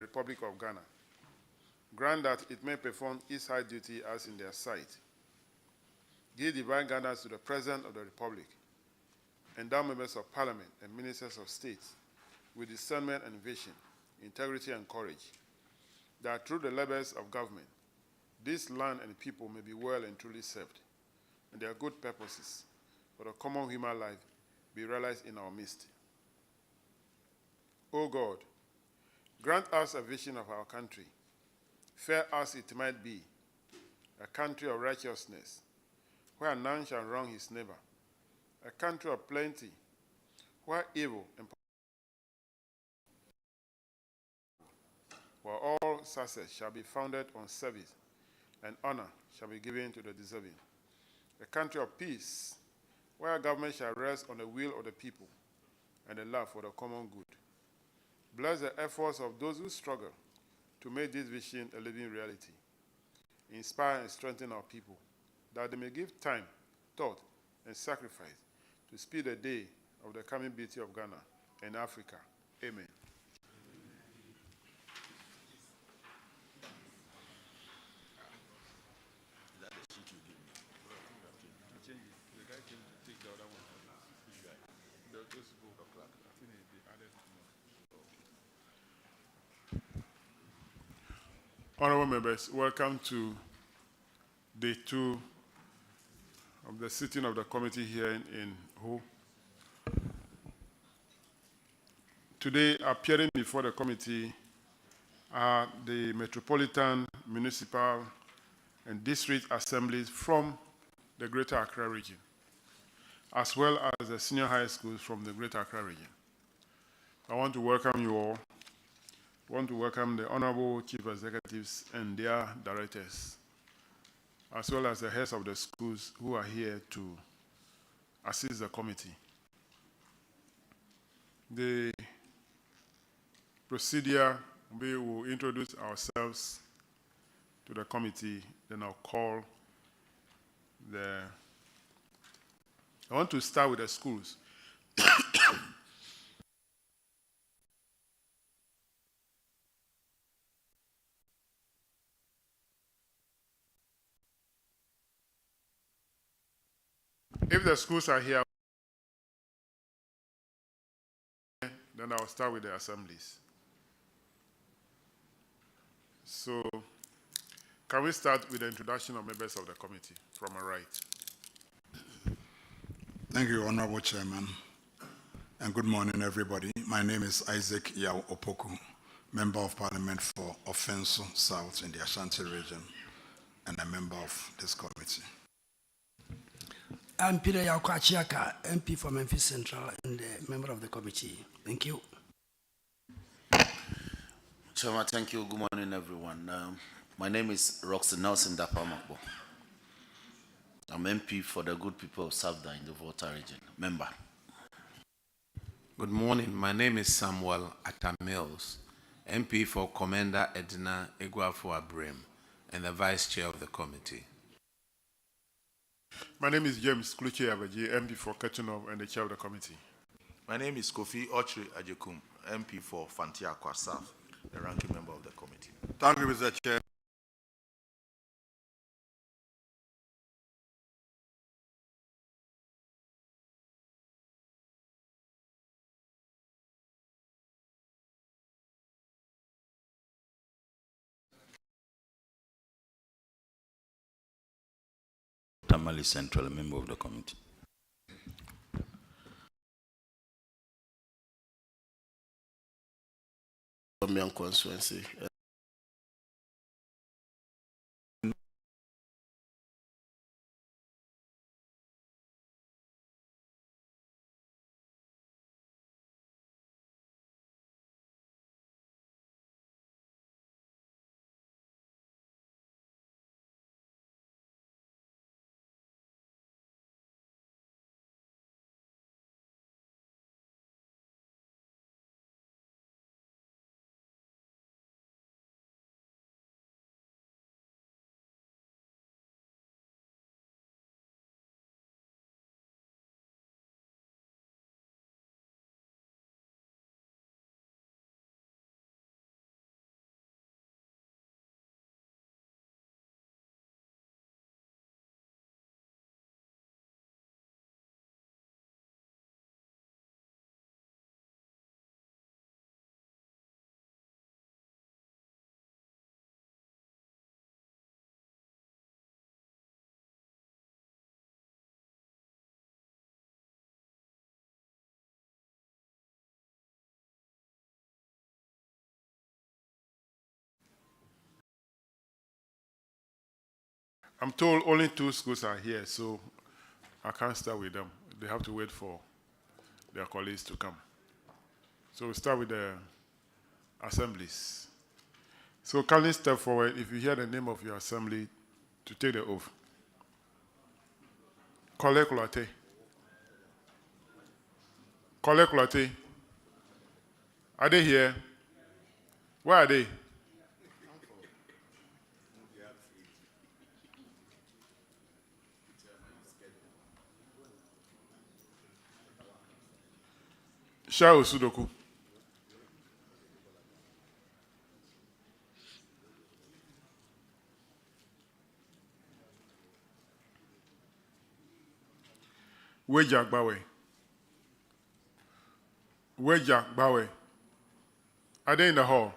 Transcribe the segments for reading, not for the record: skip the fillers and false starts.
Republic of Ghana. Grant that it may perform its high duty as in their sight. Give divine guidance to the President of the Republic, endow members of Parliament and ministers of state with discernment and vision, integrity and courage, that through the labors of government, this land and people may be well and truly served, and their good purposes for the common human life be realized in our midst. O God, grant us a vision of our country, fair as it might be, a country of righteousness, where none shall wrong his neighbor, a country of plenty, where evil and where all success shall be founded on service and honor shall be given to the deserving, a country of peace, where government shall rest on the will of the people and the love for the common good. Bless the efforts of those who struggle to make this vision a living reality. Inspire and strengthen our people, that they may give time, thought, and sacrifice to speed the day of the coming beauty of Ghana and Africa. Amen. Honorable members, welcome to day 2 of the sitting of the committee here in Ho. Today, appearing before the committee are the Metropolitan, Municipal, and District Assemblies from the Greater Accra region, as well as the senior high schools from the Greater Accra region. I want to welcome you all. I want to welcome the Honorable Chief Executives and their directors, as well as the heads of the schools who are here to assist the committee. The procedure, we will introduce ourselves to the committee, then I'll call the... I want to start with the schools. If the schools are here, then I'll start with the assemblies. So, can we start with the introduction of members of the committee from my right? Thank you, Honorable Chairman, and good morning, everybody. My name is Isaac Yao Opoku, Member of Parliament for Offenso South in the Ashanti region, and a member of this committee. I'm Peter Yaukwachiaka, MP for Memphis Central and a member of the committee. Thank you. Chairman, thank you. Good morning, everyone. My name is Roxy Nelson Dapamakbo. I'm MP for the good people of Sabda in the Volta region. Member. Good morning. My name is Samuel Atamils, MP for Commander Edna Eguafu Abrem and the Vice Chair of the committee. My name is James Kluchi Abaji, MP for Kachinov and the Chair of the committee. My name is Kofi Ochri Ajekum, MP for Fantia Kwasaf, the ranking member of the committee. Thank you, Mr. Chair. Tamale Central, a member of the committee. Constituency. I'm told only 2 schools are here, so I can't start with them. They have to wait for their colleagues to come. So we'll start with the assemblies. So kindly step forward if you hear the name of your assembly to take the oath. Kole Kulate. Kole Kulate. Are they here? Where are they? Shao Sudoku. Wejak Bawe. Wejak Bawe. Are they in the hall?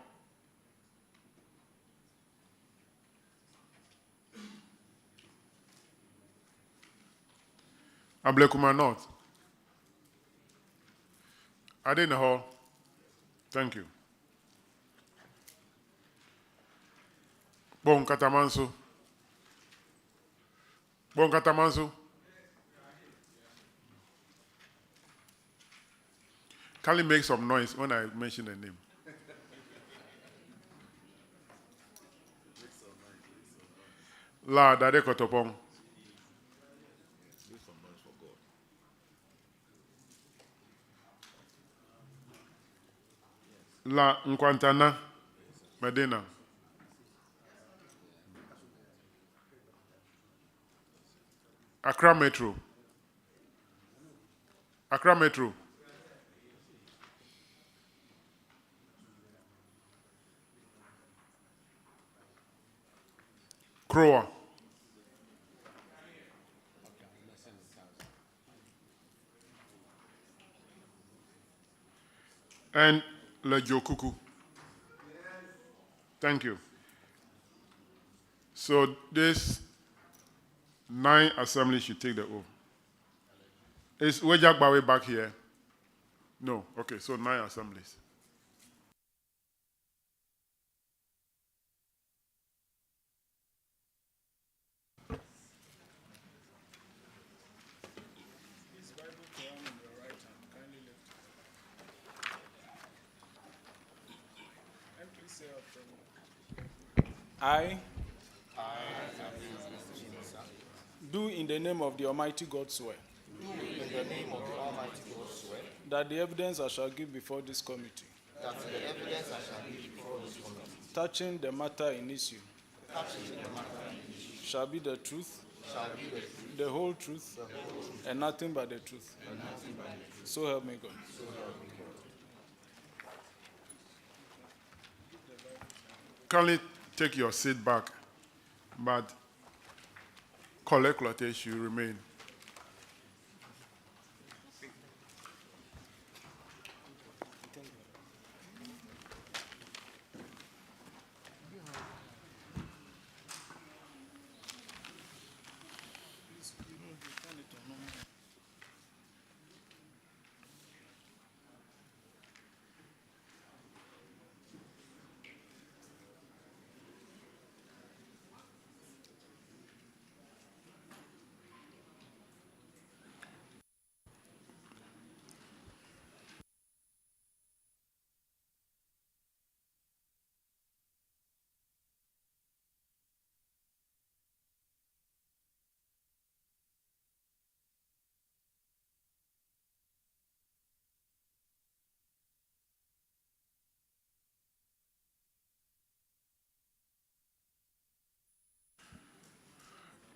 Ablekuma North. Are they in the hall? Thank you. Bon Katamanso. Bon Katamanso. Can you make some noise when I mention the name? La Dade Kotopong. La Nkwantana Medina. Accra Metro. Accra Metro. Kroa. And Lejokuku. Thank you. So this 9 assemblies should take the oath. Is Wejak Bawe back here? No. Okay, so 9 assemblies. I do in the name of the Almighty God swear. That the evidence I shall give before this committee. Touching the matter in issue. Shall be the truth. The whole truth. And nothing but the truth. So help me God. Kindly take your seat back, but Kole Kulate should remain.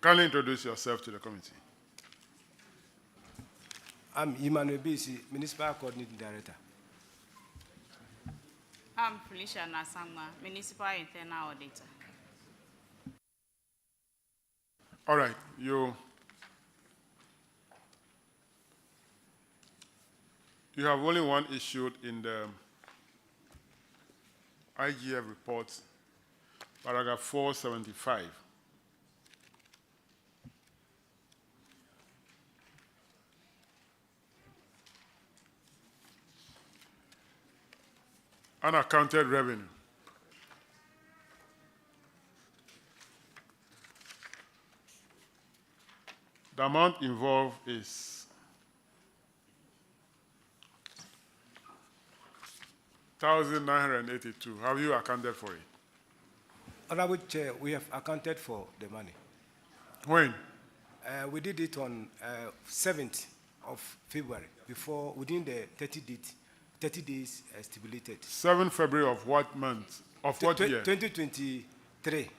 Kindly introduce yourself to the committee. I'm Emmanuel Bisi, Municipal Coordinating Director. I'm Felicia Nasama, Municipal Internal Auditor. All right, you have only one issue in the IGF report, paragraph 475. Unaccounted revenue. The amount involved is $1,982. Have you accounted for it? Honorable Chair, we have accounted for the money. When? We did it on 7th of February, within the 30 days stipulated. 7 February of what month? Of what year? 2023.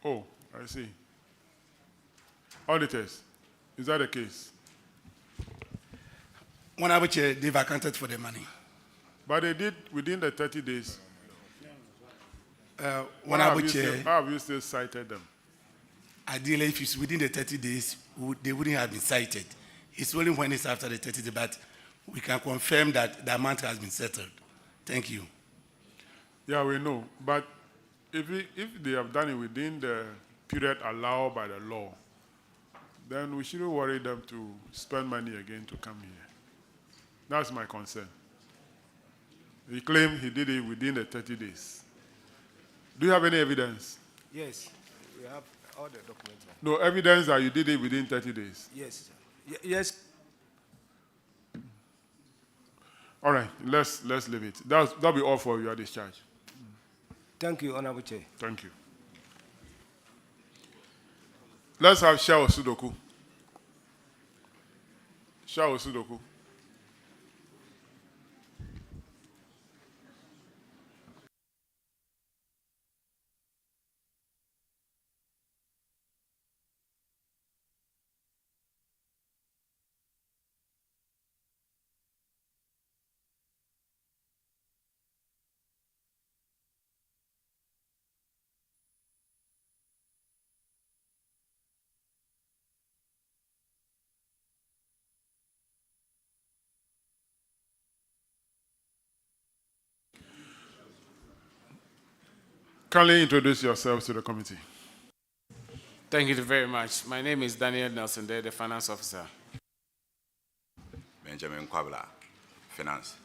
Oh, I see. Auditors, is that the case? Honorable Chair, they've accounted for the money. But they did within the 30 days. Honorable Chair, How have you still cited them? ideally, if it's within the 30 days, they wouldn't have been cited. It's only when it's after the 30 days, but we can confirm that the amount has been settled. Thank you. Yeah, we know. But if they have done it within the period allowed by the law, then we shouldn't worry them to spend money again to come here. That's my concern. He claimed he did it within the 30 days. Do you have any evidence? Yes, we have all the documents. No evidence that you did it within 30 days. Yes, sir. Yes. All right, let's leave it. That'll be all for your discharge. Thank you, Honorable Chair. Thank you. Let's have Shao Sudoku. Shao Sudoku. Kindly introduce yourselves to the committee. Thank you very much. My name is Daniel Nelson, the finance officer. Benjamin Kwabla, Finance.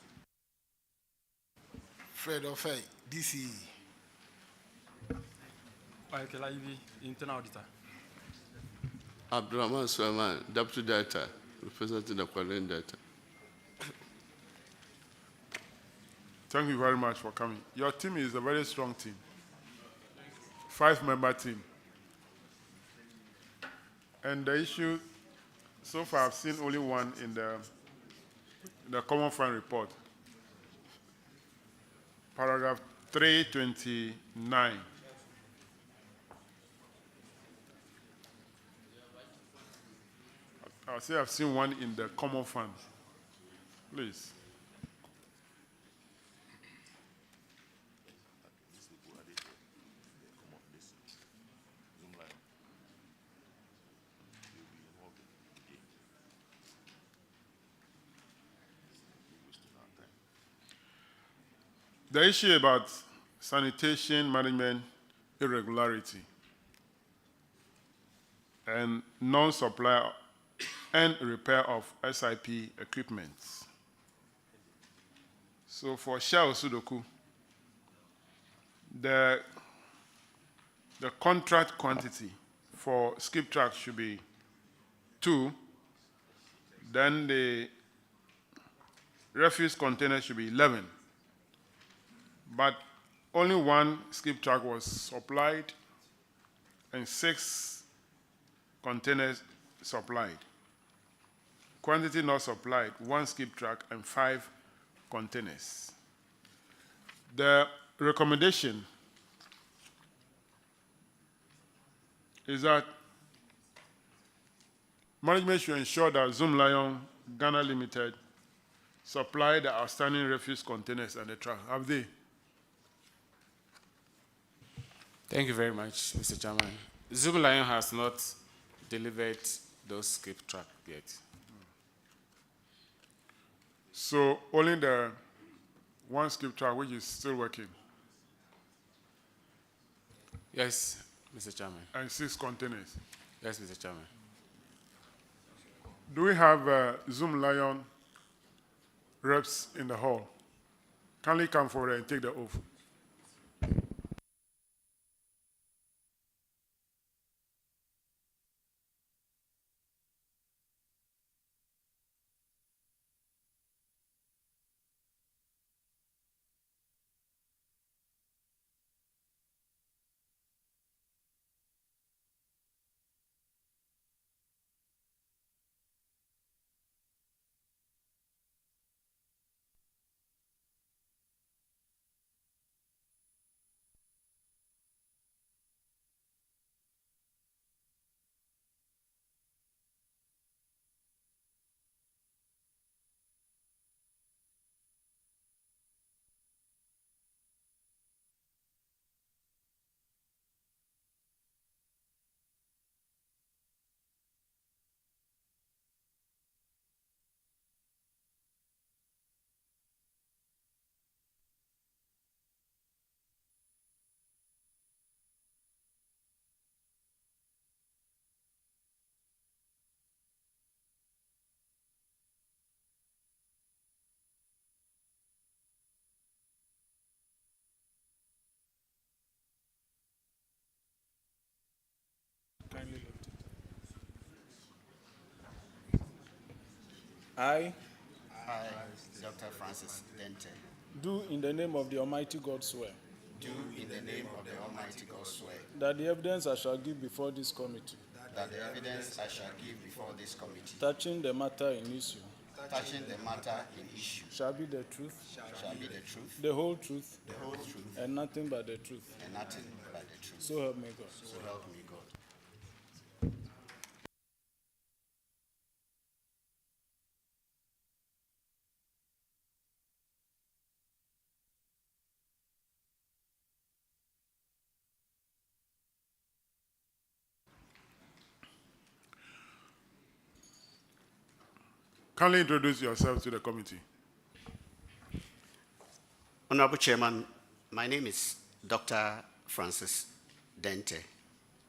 Fred Ofei, DCE. Michael Ivy, Internal Auditor. Abdurrahman Suleiman, Deputy Director, representing the Quadrin Director. Thank you very much for coming. Your team is a very strong team. 5-member team. And the issue, so far I've seen only one in the Common Fund report. Paragraph 329. I'll say I've seen one in the Common Fund. Please. The issue about sanitation management irregularity and non-supply and repair of SIP equipment. So for Shao Sudoku, the contract quantity for skip track should be 2, then the refuse container should be 11. But only 1 skip track was supplied and 6 containers supplied. Quantity not supplied, 1 skip track and 5 containers. The recommendation is that management should ensure that Zoom Lion Ghana Limited supply the outstanding refuse containers and the truck. Have they? Thank you very much, Mr. Chairman. Zoom Lion has not delivered those skip track yet. So only the 1 skip track which is still working? Yes, Mr. Chairman. And 6 containers? Yes, Mr. Chairman. Do we have Zoom Lion reps in the hall? Kindly come forward and take the oath. I I, Dr. Francis Dente, do in the name of the Almighty God swear do in the name of the Almighty God swear that the evidence I shall give before this committee that the evidence I shall give before this committee touching the matter in issue touching the matter in issue shall be the truth, shall be the truth, the whole truth, the whole truth, and nothing but the truth. and nothing but the truth. So help me God. So help me God. Kindly introduce yourself to the committee. Honorable Chairman, my name is Dr. Francis Dente.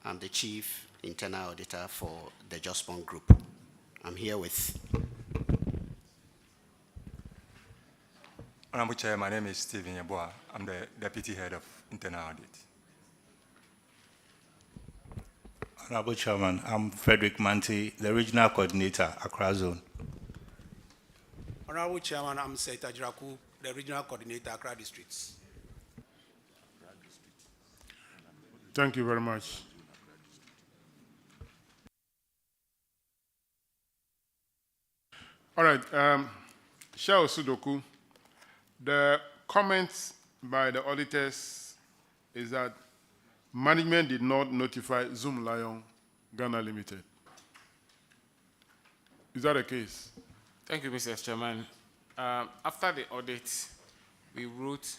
I'm the Chief Internal Auditor for the Jospon Group. I'm here with Honorable Chair, my name is Stephen Yeboah. I'm the Deputy Head of Internal Audit. Honorable Chairman, I'm Frederick Manti, the Regional Coordinator, Accra Zone. Honorable Chairman, I'm Seita Jiraku, the Regional Coordinator, Accra Districts. Thank you very much. All right, Shao Sudoku, the comments by the auditors is that management did not notify Zoom Lion Ghana Limited. Is that the case? Thank you, Mr. Chairman. After the audit, we wrote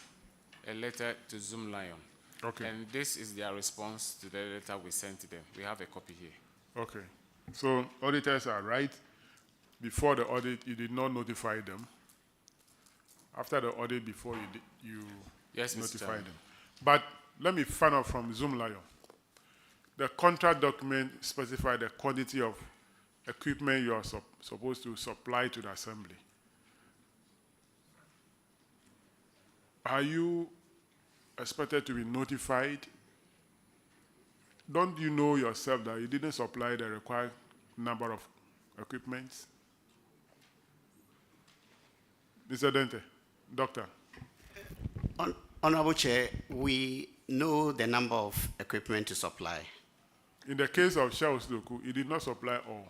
a letter to Zoom Lion. Okay. And this is their response to the letter we sent to them. We have a copy here. Okay. So auditors are right. Before the audit, you did not notify them. After the audit, before you Yes, Mr. notified Chairman. them. But let me find out from Zoom Lion. The contract document specifies the quantity of equipment you are supposed to supply to the assembly. Are you expected to be notified? Don't you know yourself that you didn't supply the required number of equipment? Mr. Dente, Doctor. Honorable Chair, we know the number of equipment to supply. In the case of Shao Sudoku, he did not supply all.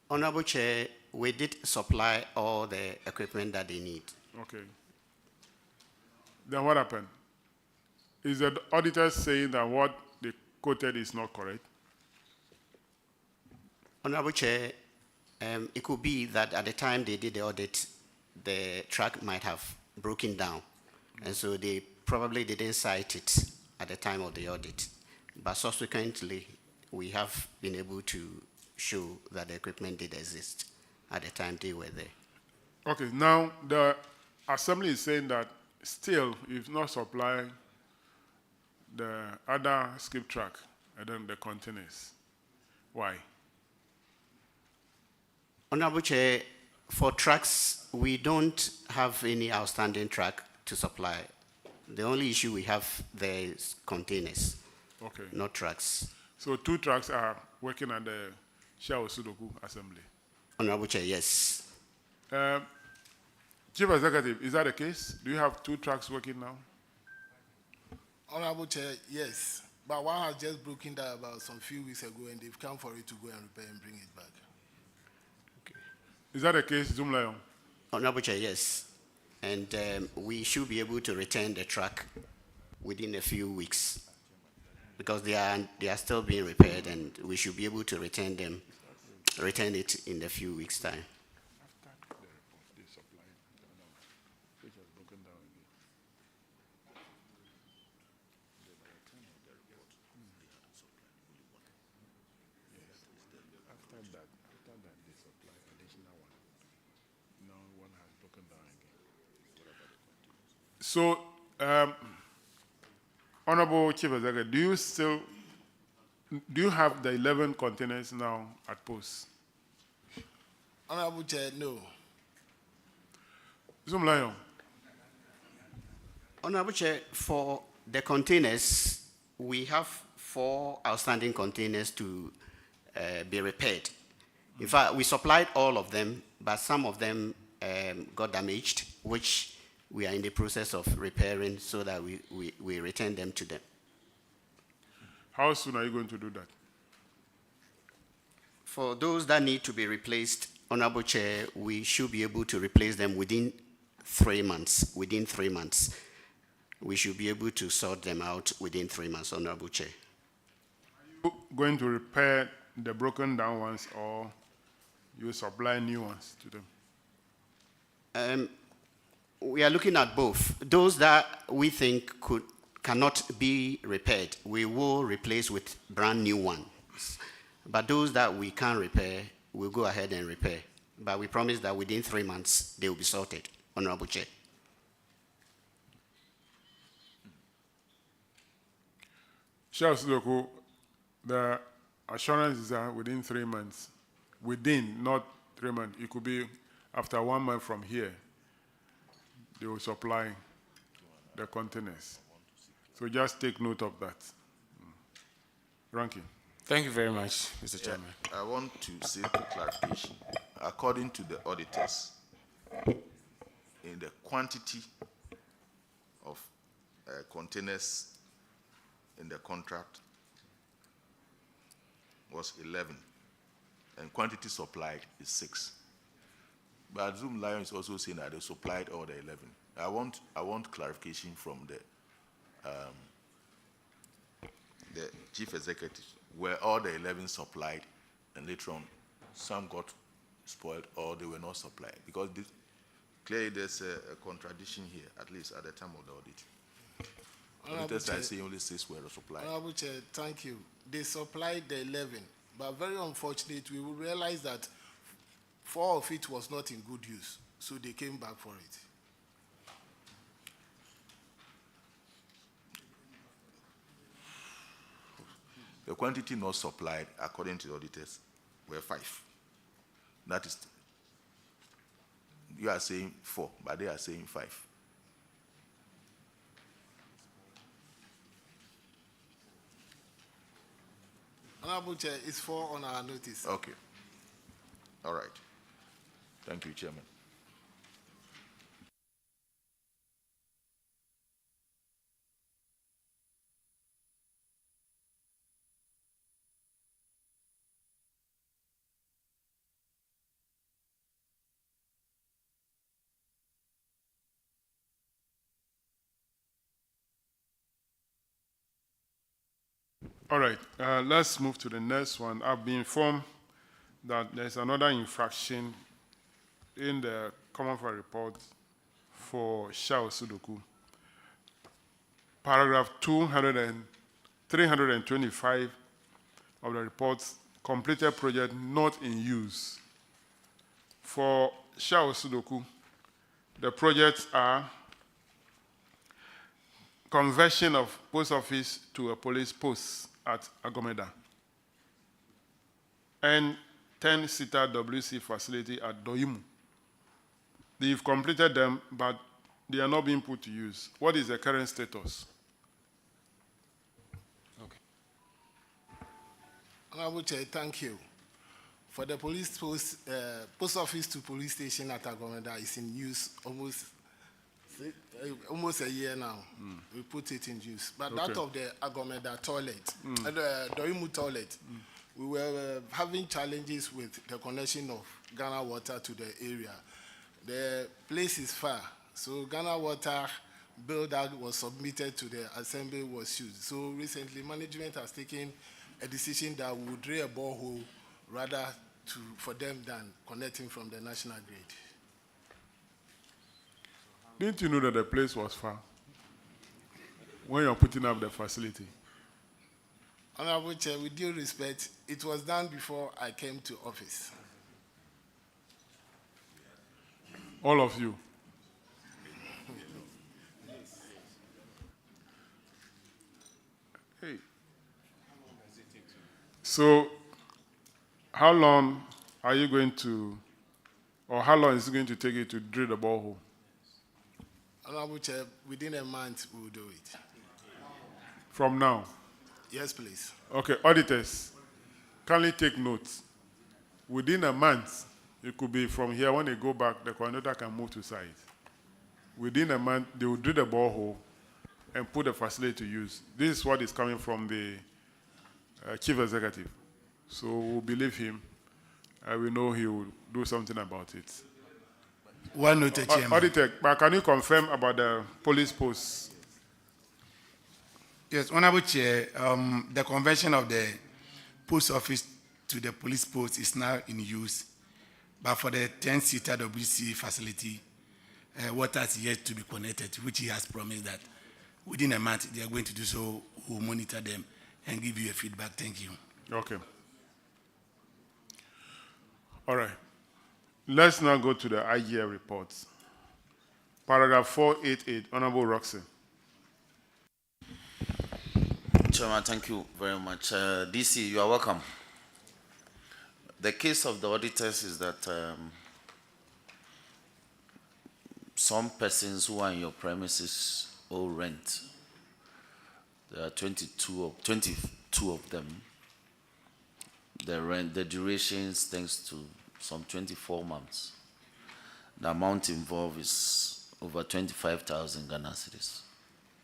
Honorable Chair, we did supply all the equipment that they need. Okay. Then what happened? Is the auditor saying that what they quoted is not correct? Honorable Chair, it could be that at the time they did the audit, the truck might have broken down. And so they probably didn't cite it at the time of the audit. But subsequently, we have been able to show that the equipment did exist at the time they were there. Okay, now the assembly is saying that still, if not supplying the other skip track and then the containers. Why? Honorable Chair, for trucks, we don't have any outstanding truck to supply. The only issue we have there is containers, Okay. not trucks. So 2 trucks are working at the Shao Sudoku assembly. Honorable Chair, yes. Chief Executive, is that the case? Do you have 2 trucks working now? Honorable Chair, yes. But one has just broken down about some few weeks ago and they've come for it to go and repair and bring it back. Is that the case, Zoom Lion? Honorable Chair, yes. And we should be able to return the truck within a few weeks because they are still being repaired and we should be able to return it in a few weeks' time. So, Honorable Chief Executive, do you have the 11 containers now at post? Honorable Chair, no. Zoom Lion. Honorable Chair, for the containers, we have 4 outstanding containers to be repaired. In fact, we supplied all of them, but some of them got damaged, which we are in the process of repairing so that we return them to them. How soon are you going to do that? For those that need to be replaced, Honorable Chair, we should be able to replace them within 3 months. Within 3 months. We should be able to sort them out within 3 months, Honorable Chair. Are you going to repair the broken down ones, or you supply new ones to them? We are looking at both. Those that we think cannot be repaired, we will replace with brand new ones. But those that we can repair, we'll go ahead and repair. But we promise that within 3 months, they will be sorted, Honorable Chair. Charles Sudoku, the assurance is that within 3 months. Within, not 3 months. It could be after 1 month from here, they will supply the containers. So just take note of that. Ranking. Thank you very much, Mr. Chairman. I want to seek clarification. According to the auditors, in the quantity of containers in the contract was 11, and quantity supplied is 6. But Zoom Lion is also saying that they supplied all the 11. I want clarification from the chief executive. Were all the 11 supplied, and later on, some got spoiled or they were not supplied? Because clearly there's a contradiction here, at least at the time of the audit. Auditors are saying only 6 were supplied. Honorable Chair, thank you. They supplied the 11, but very unfortunate, we will realize that 4 of it was not in good use, so they came back for it. The quantity not supplied, according to the auditors, were 5. That is, you are saying 4, but they are saying 5. Honorable Chair, it's 4 on our notice. Okay. All right. Thank you, Chairman. All right, let's move to the next one. I've been informed that there's another infraction in the Common Fund report for Charles Sudoku. Paragraph 325 of the report, completed project not in use. For Charles Sudoku, the projects are conversion of post office to a police post at Agomeda, and 10-seater WC facility at Doyimu. They've completed them, but they are not being put to use. What is the current status? Okay. Honorable Chair, thank you. For the police post office to police station at Agomeda is in use almost a year now. We put it in use. But Okay. that of the Agomeda toilet, the Doyimu toilet, we were having challenges with the connection of Ghana Water to the area. The place is far, so Ghana Water bill that was submitted to the assembly was used. So recently, management has taken a decision that we would drill a borehole rather for them than connecting from the national grid. Didn't you know that the place was far when you're putting up the facility? Honorable Chair, with due respect, it was done before I came to office. All of you. Hey. So, how long are you going to, or how long is it going to take you to drill the borehole? Honorable Chair, within a month we will do it. From now? Yes, please. Okay, auditors, kindly take notes. within a month, it could be from here, when they go back, the coordinator can move to site. Within a month, they will do the borehole and put the facility to use. This is what is coming from the chief executive. So we believe him. We know he will do something about it. One note, Chairman. Auditor, but can you confirm about the police posts? Yes, Honorable Chair, the conversion of the post office to the police post is now in use, but for the 10-seater WC facility, water is yet to be connected, which he has promised that within a month they are going to do so. We'll monitor them and give you a feedback. Thank you. Okay. All right. Let's now go to the IGF reports. Paragraph 488, Honorable Roxy. Chairman, thank you very much. DC, you are welcome. The case of the auditors is that some persons who are in your premises owe rent. There are 22 of them. The duration extends to some 24 months. The amount involved is over 25,000 Ghana cedis,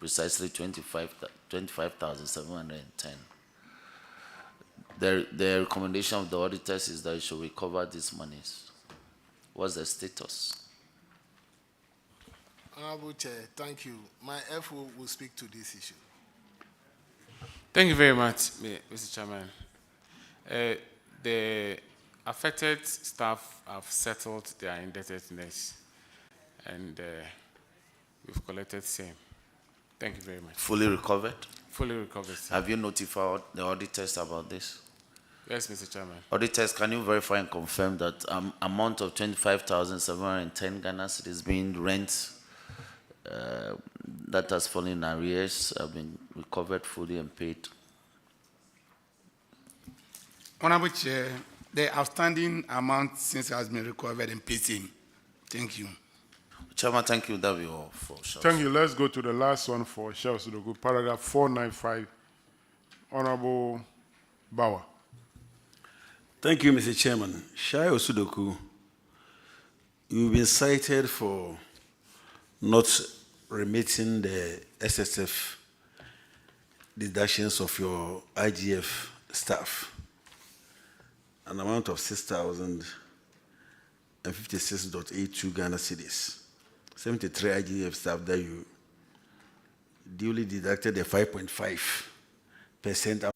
precisely 25,710. The recommendation of the auditors is that you should recover these monies. What's the status? Honorable Chair, thank you. My FO will speak to this issue. Thank you very much, Mr. Chairman. The affected staff have settled their indebtedness, and we've collected same. Thank you very much. Fully recovered? Fully recovered, sir. Have you notified the auditors about this? Yes, Mr. Chairman. Auditors, can you verify and confirm that amount of 25,710 Ghana cedis being rent that has fallen in arrears have been recovered fully and paid? Honorable Chair, the outstanding amount since has been recovered and paid him. Thank you. Chairman, thank you. That will be all for sure. Thank you. Let's go to the last one for Shao Sudoku, paragraph 495, Honorable Bauer. Thank you, Mr. Chairman. Shai Osudoku, you've been cited for not remitting the SSF deductions of your IGF staff, an amount of 6,056.82 Ghana cedis. 73 IGF staff that you duly deducted the 5.5%.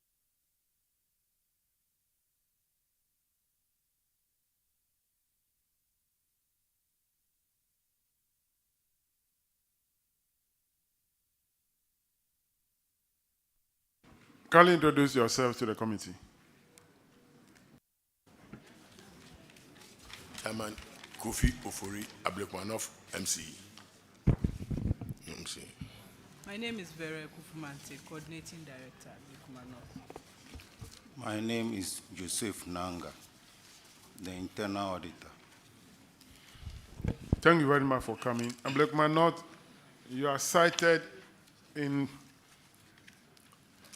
Kindly introduce yourself to the committee. Chairman Kofi Ofori Ablekmanov, MCE. My name is Vera Kufumante, Coordinating Director at Ablekmanov. My name is Joseph Nanga, the Internal Auditor. Thank you very much for coming. Ablekmanov, you are cited in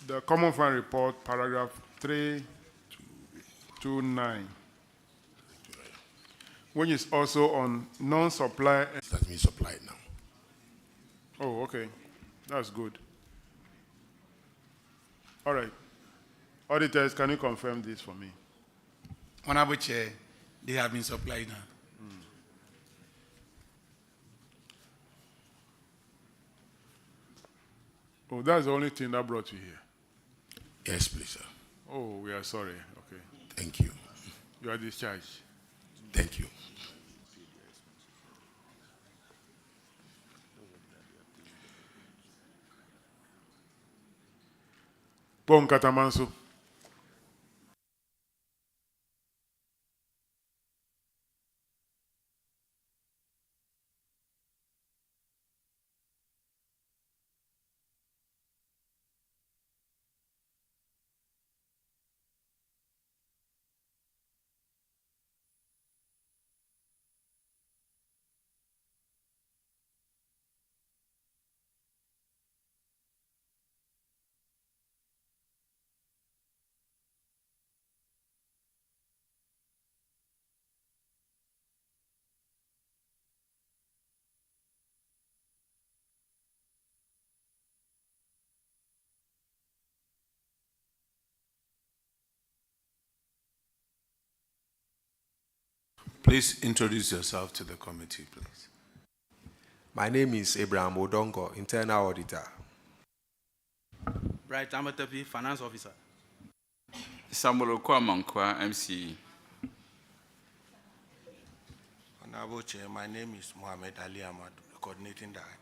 the Common Fund Report, paragraph 329, which is also on non-supply. That means supply now. Oh, okay. That's good. All right. Auditors, can you confirm this for me? Honorable Chair, they have been supplied now. Oh, that's the only thing that brought you here. Yes, please, sir. Oh, we are sorry. Okay. Thank you. You are discharged. Thank you. Bon Katamanso. Please introduce yourself to the committee, please. My name is Abraham Odongo, Internal Auditor. Bright Amatapi, Finance Officer. Samuel Kwamankwa, MCE. Honorable Chair, my name is Mohammed Ali Ahmad, Coordinating Director.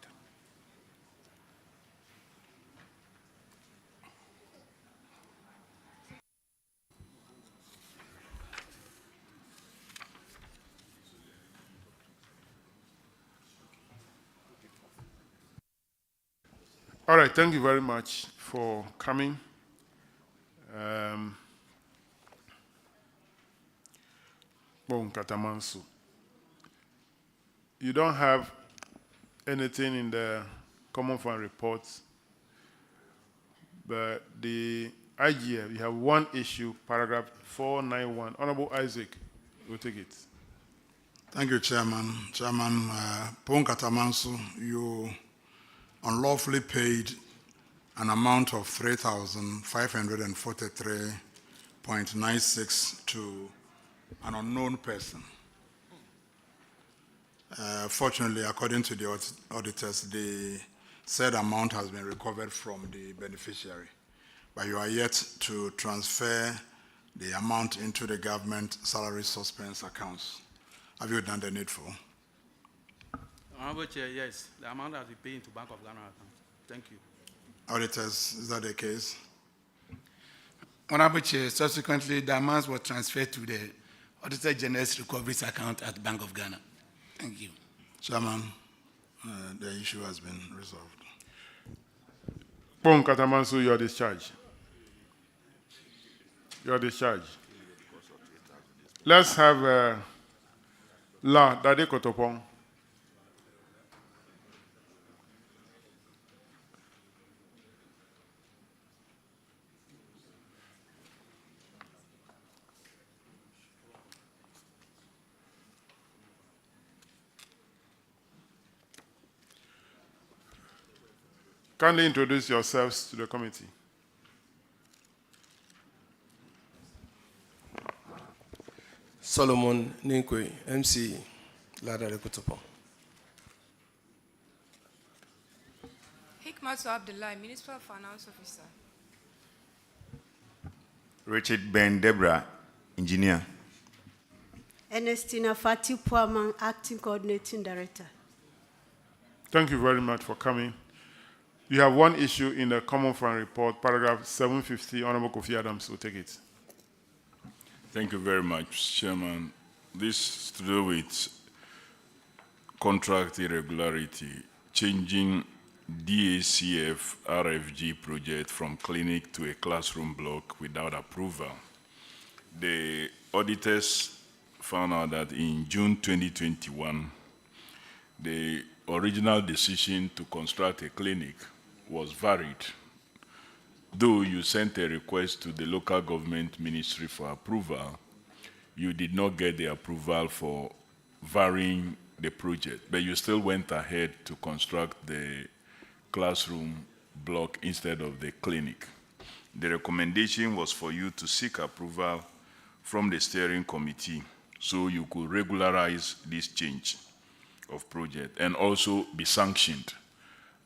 All right, thank you very much for coming. Bon Katamansu. You don't have anything in the Common Fund reports, but the IGF, you have one issue, paragraph 491. Honorable Isaac, will take it. Thank you, Chairman. Chairman Pon Katamansu, you unlawfully paid an amount of 3,543.96 to an unknown person. Fortunately, according to the auditors, the said amount has been recovered from the beneficiary, but you are yet to transfer the amount into the government salary suspense accounts. Have you done the needful? Honorable Chair, yes, the amount has been paid into Bank of Ghana account. Thank you. Auditors, is that the case? Honorable Chair, subsequently, the amounts were transferred to the Auditor General's recoveries account at Bank of Ghana. Thank you. Chairman, the issue has been resolved. Pon Katamansu, you are discharged. You are discharged. Let's have La Dade Kotopong. Kindly introduce yourselves to the committee. Solomon Ninkwe, MC, Lada Lekutopon. Hikmatu Abdullah, Municipal Finance Officer. Richard Ben Debra, Engineer. Ernestina Fati Puaman, Acting Coordinating Director. Thank you very much for coming. You have one issue in the Common Fund report, paragraph 750. Honorable Kofi Adams will take it. Thank you very much, Chairman. This is to do with contract irregularity, changing DACF RFG project from clinic to a classroom block without approval. The auditors found out that in June 2021, the original decision to construct a clinic was varied. Though you sent a request to the local government ministry for approval, you did not get the approval for varying the project, but you still went ahead to construct the classroom block instead of the clinic. The recommendation was for you to seek approval from the steering committee so you could regularize this change of project and also be sanctioned.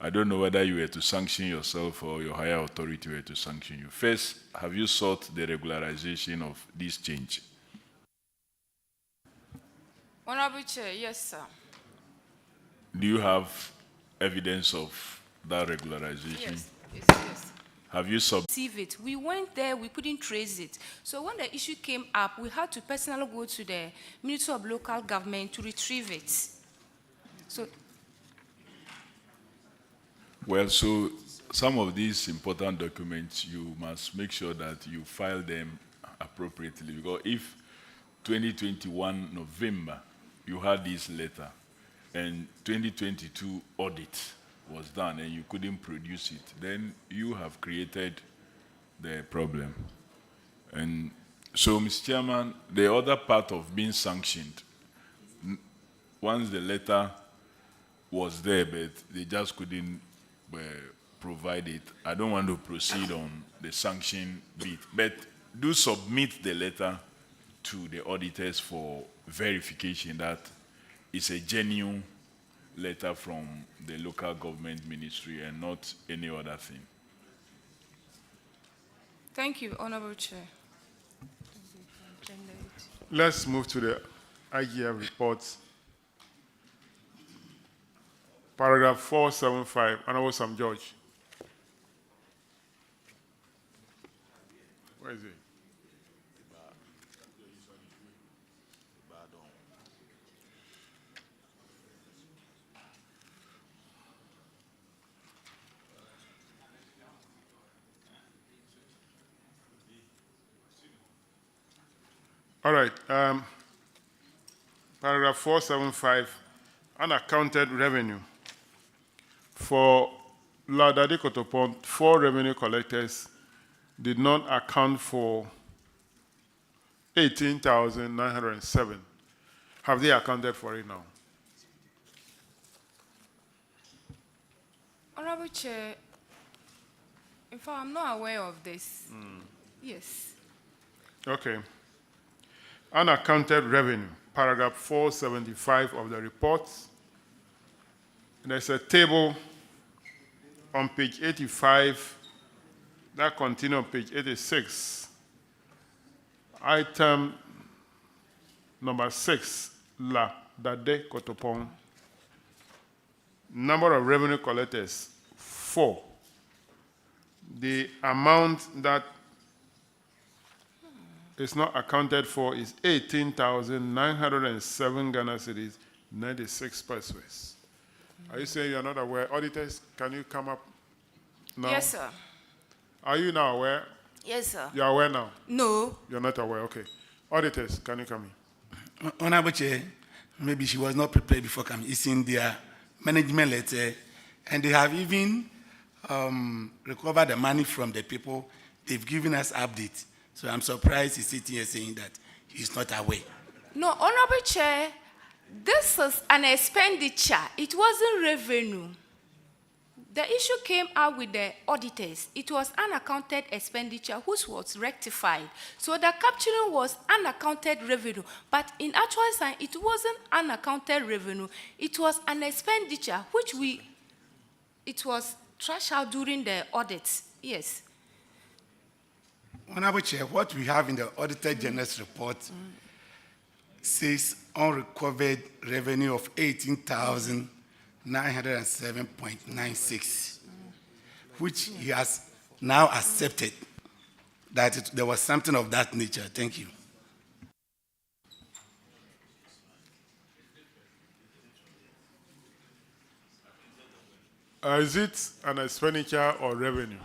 I don't know whether you were to sanction yourself or your higher authority were to sanction you. First, have you sought the regularization of this change? Honorable Chair, yes, sir. Do you have evidence of that regularization? Yes. Have you Receive it. We went there, we couldn't trace it. So when the issue came up, we had to personally go to the Ministry of Local Government to retrieve it. So. Well, so some of these important documents, you must make sure that you file them appropriately, because if 2021 November, you had this letter, and 2022 audit was done and you couldn't produce it, then you have created the problem. And so, Mr. Chairman, the other part of being sanctioned, once the letter was there, but they just couldn't provide it, I don't want to proceed on the sanction bit, but do submit the letter to the auditors for verification that it's a genuine letter from the local government ministry and not any other thing. Thank you, Honorable Chair. Let's move to the IGF reports. Paragraph 475, Honorable Sam George. Where is it? All right. Paragraph 475, unaccounted revenue. For Ladade Kotopon, 4 revenue collectors did not account for 18,907. Have they accounted for it now? Honorable Chair, in fact, I'm not aware of this. Yes. Okay. Unaccounted revenue, paragraph 475 of the report. There's a table on page 85 that continues on page 86. Item number 6, La Dade Kotopon. Number of revenue collectors, 4. The amount that is not accounted for is 18,907 Ghana cedis, 96 pesos. Are you saying you're not aware? Auditors, can you come up now? Yes, sir. Are you now aware? Yes, sir. You're aware now? No. You're not aware, okay. Auditors, can you come in? Honorable Chair, maybe she was not prepared before coming. It's in their management letter, and they have even recovered the money from the people. They've given us updates. So I'm surprised he's sitting here saying that he's not aware. No, Honorable Chair, this is an expenditure. It wasn't revenue. The issue came out with the auditors. It was unaccounted expenditure, which was rectified. So the captioning was unaccounted revenue. But in actual sign, it wasn't unaccounted revenue. It was an expenditure, which it was trashed out during the audits. Yes. Honorable Chair, what we have in the Auditor General's report says unrecovered revenue of 18,907.96, which he has now accepted that there was something of that nature. Thank you. Is it an expenditure or revenue?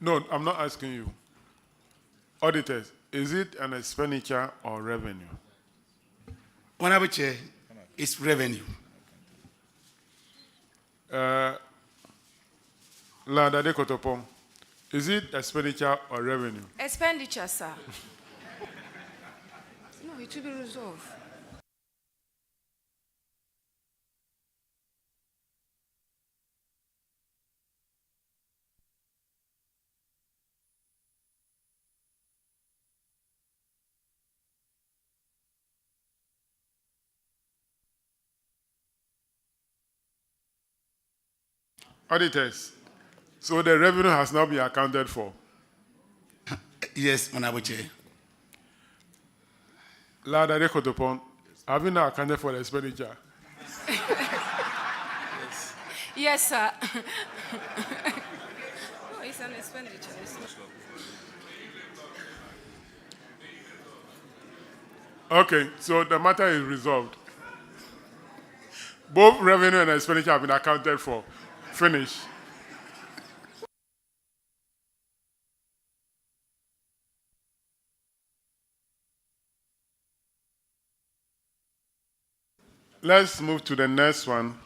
No, I'm not asking you. Auditors, is it an expenditure or revenue? Honorable Chair, it's revenue. Ladade Kotopon, is it expenditure or revenue? Expenditure, sir. No, it will be resolved. Auditors, so the revenue has not been accounted for? Yes, Honorable Chair. Ladade Kotopon, have you not accounted for the expenditure? Yes, sir. No, it's an expenditure. Okay, so the matter is resolved. Both revenue and expenditure have been accounted for. Finish. Let's move to the next one.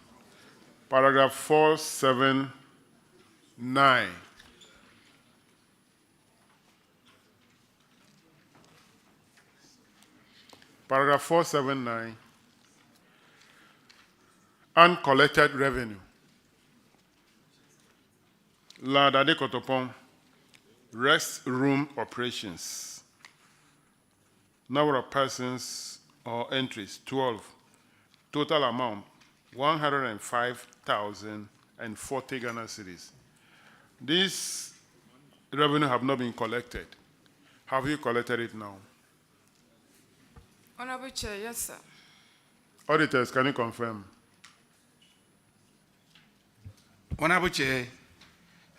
Paragraph 479. Paragraph 479. Uncollected revenue. Ladade Kotopon, restroom operations. Number of persons or entries, 12. Total amount, 105,040 Ghana cedis. This revenue have not been collected. Have you collected it now? Honorable Chair, yes, sir. Auditors, can you confirm? Honorable Chair,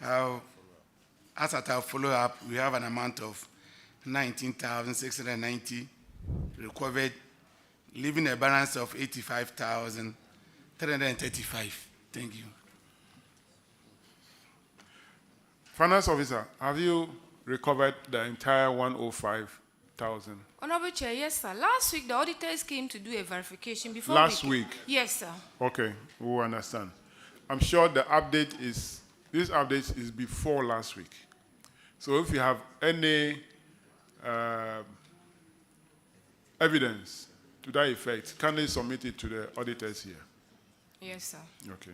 as at our follow-up, we have an amount of 19,690 recovered, leaving a balance of 85,335. Thank you. Finance officer, have you recovered the entire 105,000? Honorable Chair, yes, sir. Last week, the auditors came to do a verification before Last week? Yes, sir. Okay, we will understand. I'm sure the update is, this update is before last week. So if you have any evidence to that effect, kindly submit it to the auditors here. Yes, sir. Okay.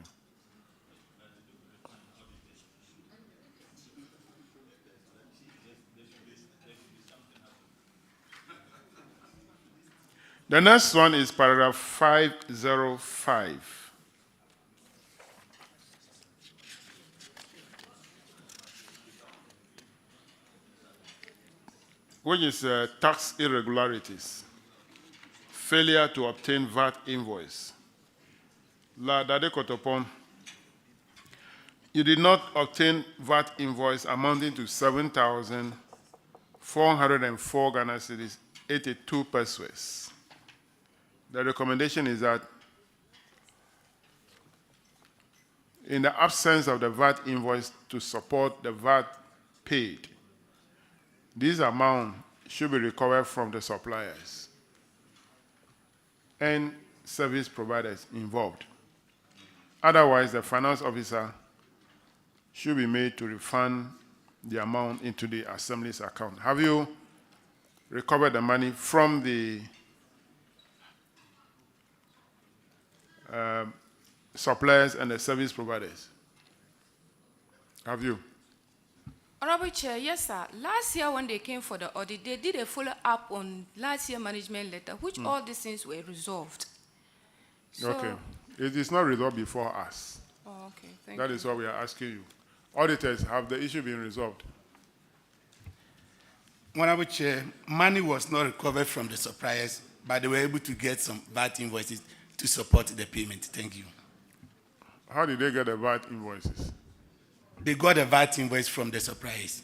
The next one is paragraph 505. Which is tax irregularities. Failure to obtain VAT invoice. La Dade Kotopon, you did not obtain VAT invoice amounting to 7,404 Ghana cedis, 82 pesos. The recommendation is that in the absence of the VAT invoice to support the VAT paid, this amount should be recovered from the suppliers and service providers involved. Otherwise, the finance officer should be made to refund the amount into the assembly's account. Have you recovered the money from the suppliers and the service providers? Have you? Honorable Chair, yes, sir. Last year when they came for the audit, they did a follow-up on last year's management letter, which all these things were resolved. So, okay. It is not resolved before us. Oh, okay. Thank That you. is what we are asking you. Auditors, have the issue been resolved? Honorable Chair, money was not recovered from the suppliers, but they were able to get some VAT invoices to support the payment. Thank you. How did they get the VAT invoices? They got a VAT invoice from the suppliers.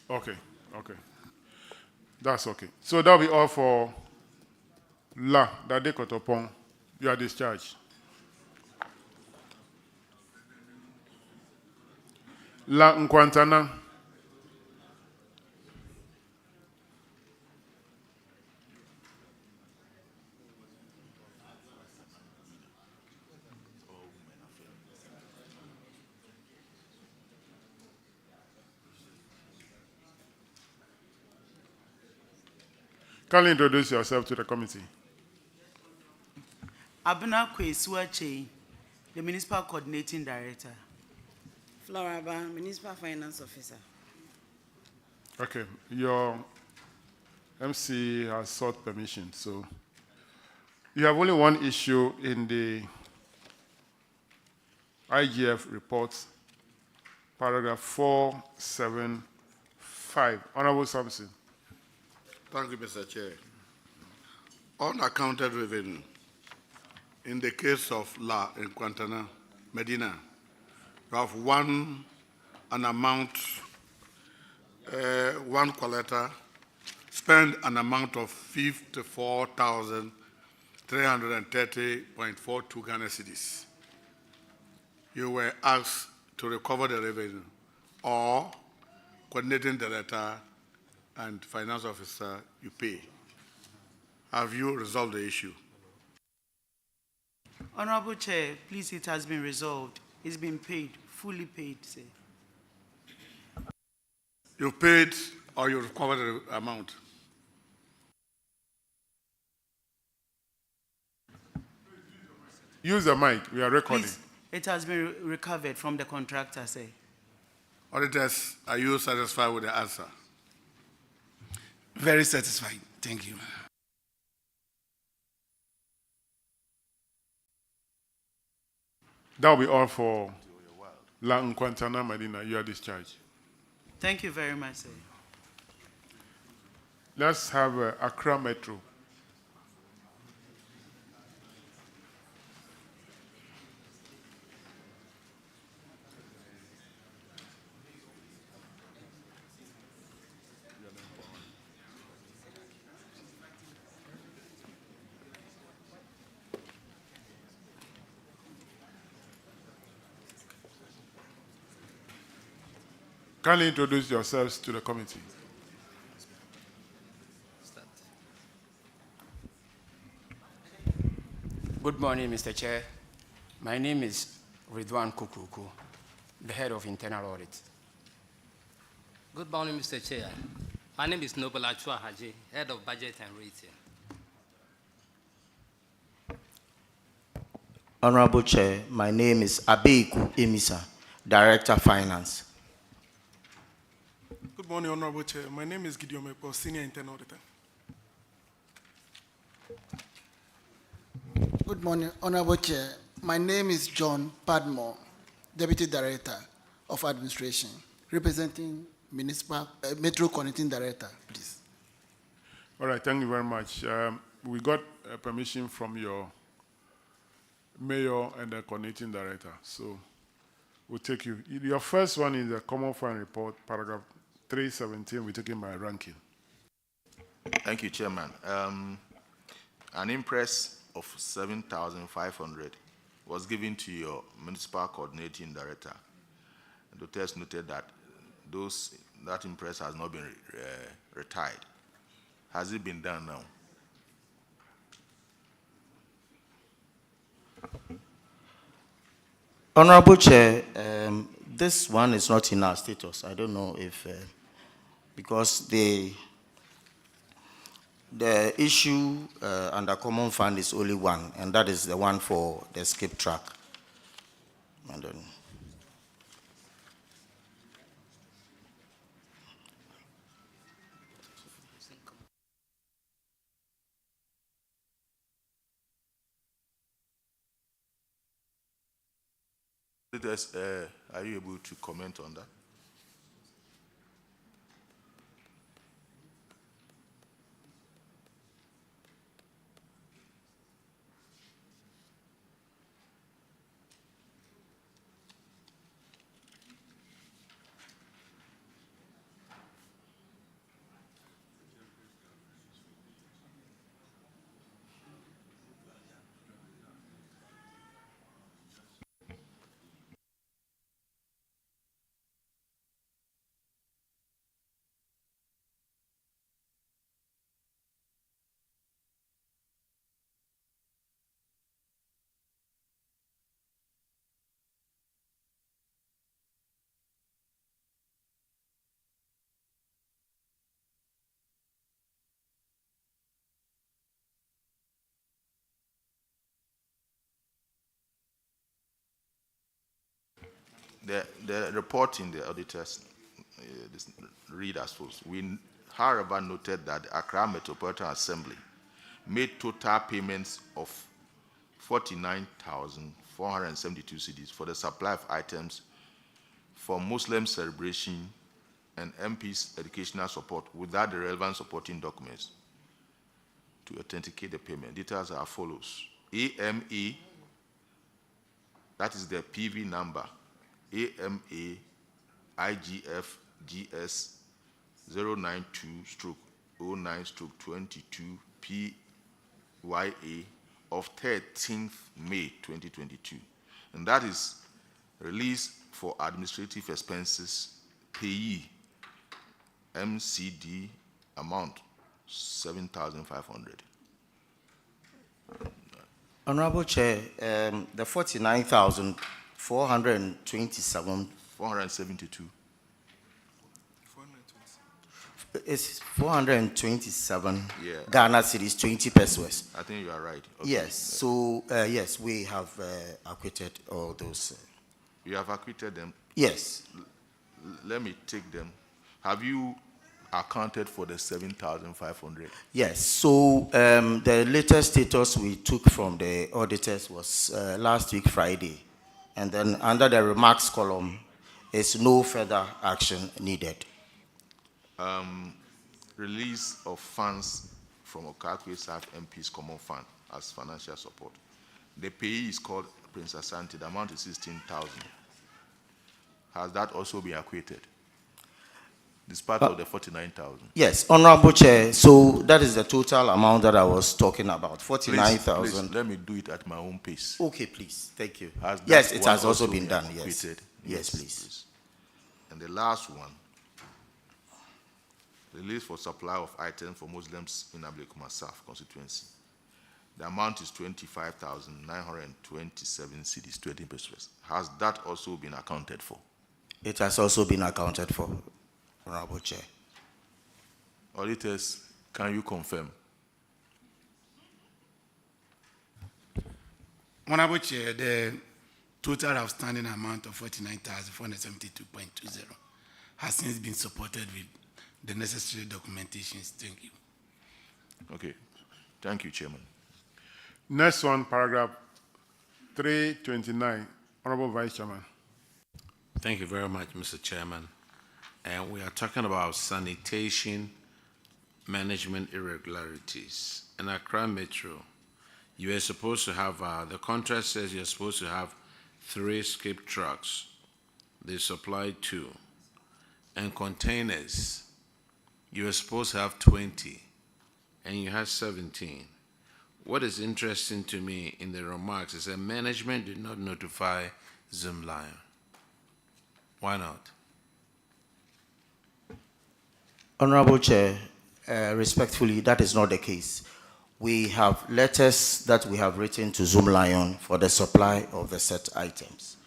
Okay, okay. That's okay. So that'll be all for La Dade Kotopon. You are discharged. La Nkwantana. Can you introduce yourself to the committee? Abuna Kwesuache, the Municipal Coordinating Director. Floraba, Municipal Finance Officer. Okay, your MC has sought permission, so you have only one issue in the IGF report, paragraph 475. Honorable Sampson. Thank you, Mr. Chair. Unaccounted revenue. In the case of La Nkwantana, Medina, you have one collector spend an amount of 54,330.42 Ghana cedis. You were asked to recover the revenue, or coordinating director and finance officer, you pay. Have you resolved the issue? Honorable Chair, please, it has been resolved. It's been paid, fully paid, sir. You paid or you recovered the amount? Use the mic, we are recording. Please, it has been recovered from the contractor, sir. Auditors, are you satisfied with the answer? Very satisfied. Thank you. That will be all for La Nkwantana Medina. You are discharged. Thank you very much, sir. Let's have Accra Metro. Kindly introduce yourselves to the committee. Good morning, Mr. Chair. My name is Ridwan Kukuku, the head of internal audit. Good morning, Mr. Chair. My name is Noble Achua Haji, head of budget and rating. Honorable Chair, my name is Abeiku Emisa, Director Finance. Good morning, Honorable Chair. My name is Gideon Mekpo, Senior Internal Auditor. Good morning, Honorable Chair. My name is John Padmore, Deputy Director of Administration, representing Municipal Metro Connecting Director, please. All right, thank you very much. We got permission from your mayor and the coordinating director, so we'll take you. Your first one is the Common Fund Report, paragraph 317. We're taking by ranking. Thank you, Chairman. An impress of 7,500 was given to your municipal coordinating director. The test noted that that impress has not been retired. Has it been done now? Honorable Chair, this one is not in our status. I don't know if, because the issue under Common Fund is only one, and that is the one for the skip track. I don't know. Are you able to comment on that? The report in the auditors read as follows. We, however, noted that the Accra Metropolitan Assembly made total payments of 49,472 cedis for the supply of items for Muslim celebration and MP's educational support without the relevant supporting documents to authenticate the payment. Details are as follows. AMA, that is the PV number, AMA IGF GS 092/09/22 PYA of 13th May 2022. And that is released for administrative expenses, payee, MCD amount 7,500. Honorable Chair, the 49,427. 472. It's 427 Yeah. Ghana cedis, 20 pesos. I think you are right. Okay. Yes, so yes, we have acquitted all those. You have acquitted them? Yes. let me take them. Have you accounted for the 7,500? Yes, so the latest status we took from the auditors was last week, Friday. And then under the remarks column, is no further action needed. Release of funds from Okakwe South MP's Common Fund as financial support. The payee is called Prince Asante. The amount is 16,000. Has that also been acquitted? This part of the 49,000. Yes, Honorable Chair, so that is the total amount that I was talking about, 49,000. Please, let me do it at my own pace. Okay, please, thank you. Has Yes, that it one has also been done, yes. acquitted? Yes, please. And the last one, release for supply of items for Muslims in Ablekuma South constituency. The amount is 25,927 cedis, 20%. Has that also been accounted for? It has also been accounted for, Honorable Chair. Auditors, can you confirm? Honorable Chair, the total outstanding amount of 49,472.20 has since been supported with the necessary documentations. Thank you. Okay. Thank you, Chairman. Next one, paragraph 329. Honorable Vice Chairman. Thank you very much, Mr. Chairman. And we are talking about sanitation management irregularities. In Accra Metro, you are supposed to have, the contract says you're supposed to have 3 skip trucks. They supply 2. And containers, you are supposed to have 20, and you have 17. What is interesting to me in the remarks is that management did not notify Zoomlion. Why not? Honorable Chair, respectfully, that is not the case. We have letters that we have written to Zoomlion for the supply of the set items.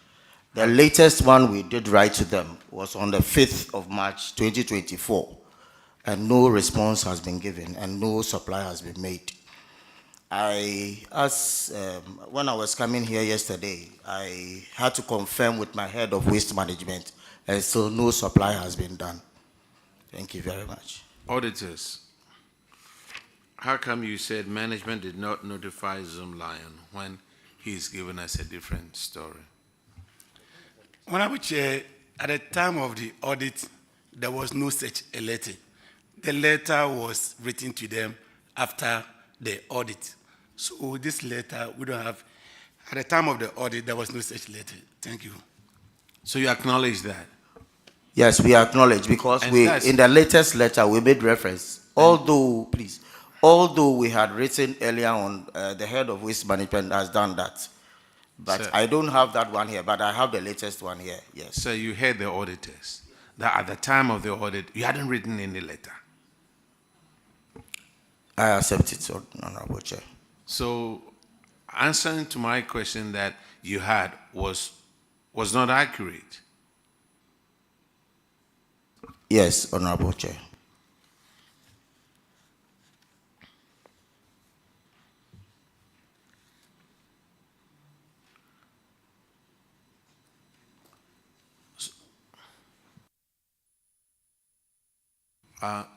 The latest one we did write to them was on the 5th of March, 2024, and no response has been given and no supply has been made. When I was coming here yesterday, I had to confirm with my head of waste management, and so no supply has been done. Thank you very much. Auditors, how come you said management did not notify Zoomlion when he's given us a different story? Honorable Chair, at the time of the audit, there was no such a letter. The letter was written to them after the audit. So this letter, we don't have, at the time of the audit, there was no such letter. Thank you. So you acknowledge that? Yes, we acknowledge, because in the latest letter we made reference, although we had written earlier on, the head of waste management has done that. But sir, I don't have that one here, but I have the latest one here, yes. So you heard the auditors, that at the time of the audit, you hadn't written any letter? I accept it, Honorable Chair. So answering to my question that you had was not accurate? Yes, Honorable Chair.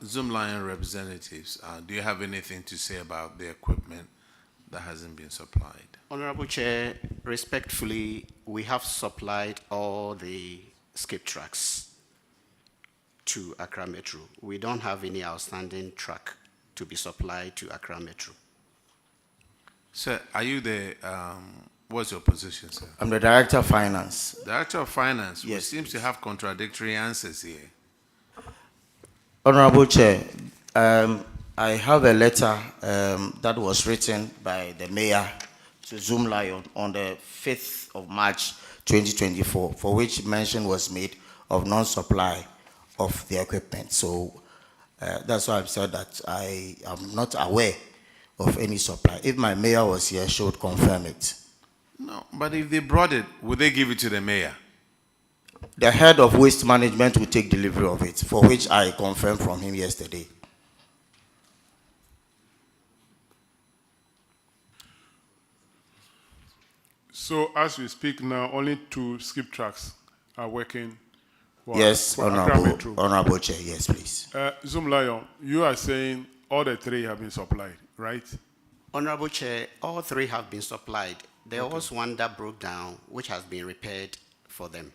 Zoomlion representatives, do you have anything to say about the equipment that hasn't been supplied? Honorable Chair, respectfully, we have supplied all the skip trucks to Accra Metro. We don't have any outstanding truck to be supplied to Accra Metro. Sir, are you the, what's your position, sir? I'm the Director of Finance. Director of Finance, yes, which seems to have contradictory answers here. Honorable Chair, I have a letter that was written by the mayor to Zoomlion on the 5th of March 2024, for which mention was made of non-supply of the equipment. So that's why I've said that I am not aware of any supply. If my mayor was here, she would confirm it. No, but if they brought it, would they give it to the mayor? The head of waste management will take delivery of it, for which I confirmed from him yesterday. So as we speak now, only 2 skip trucks are working Yes, for Accra Metro. Honorable Chair, yes, please. Zoom Lion, you are saying all the three have been supplied, right? Honorable Chair, all three have been supplied. There was one that broke down, which has been repaired for them.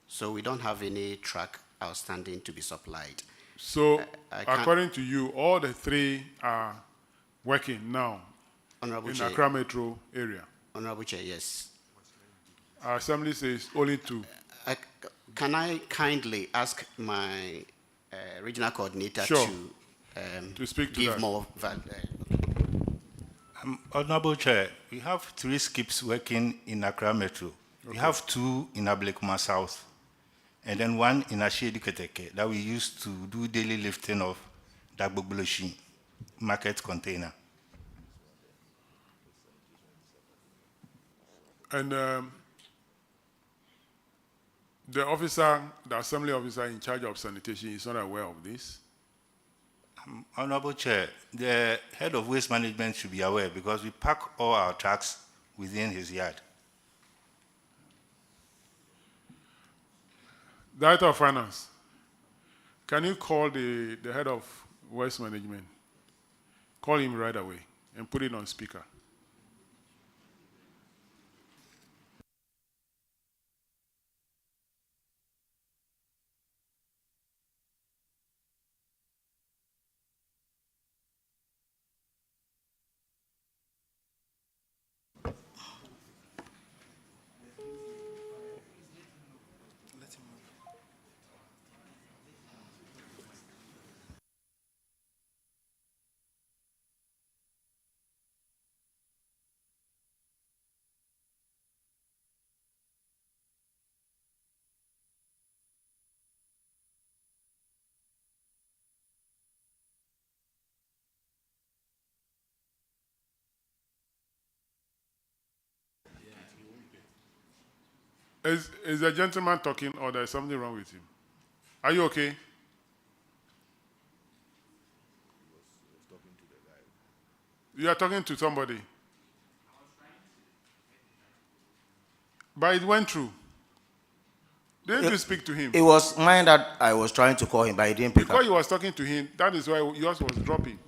So we don't have any truck outstanding to be supplied. So, I can't- according to you, all the three are working now Honorable in Chair, Accra Metro area. Honorable Chair, yes. Our assembly says only two. Can I kindly ask my regional coordinator Sure. to speak to give that. more Honorable Chair, we have 3 skips working in Accra Metro. We have 2 in Ablekuma South, and then 1 in Ashedi Keteke that we use to do daily lifting of Dagbogboloshin market container. And the officer, the assembly officer in charge of sanitation is not aware of this. Honorable Chair, the head of waste management should be aware because we park all our trucks within his yard. Director of Finance, can you call the head of waste management? Call him right away and put it on speaker. Is the gentleman talking or there's something wrong with him? Are you okay? You are talking to somebody. But it went through. Didn't you speak to him? It was mine that I was trying to call him, but he didn't pick Because up. you was talking to him, that is why yours was dropping.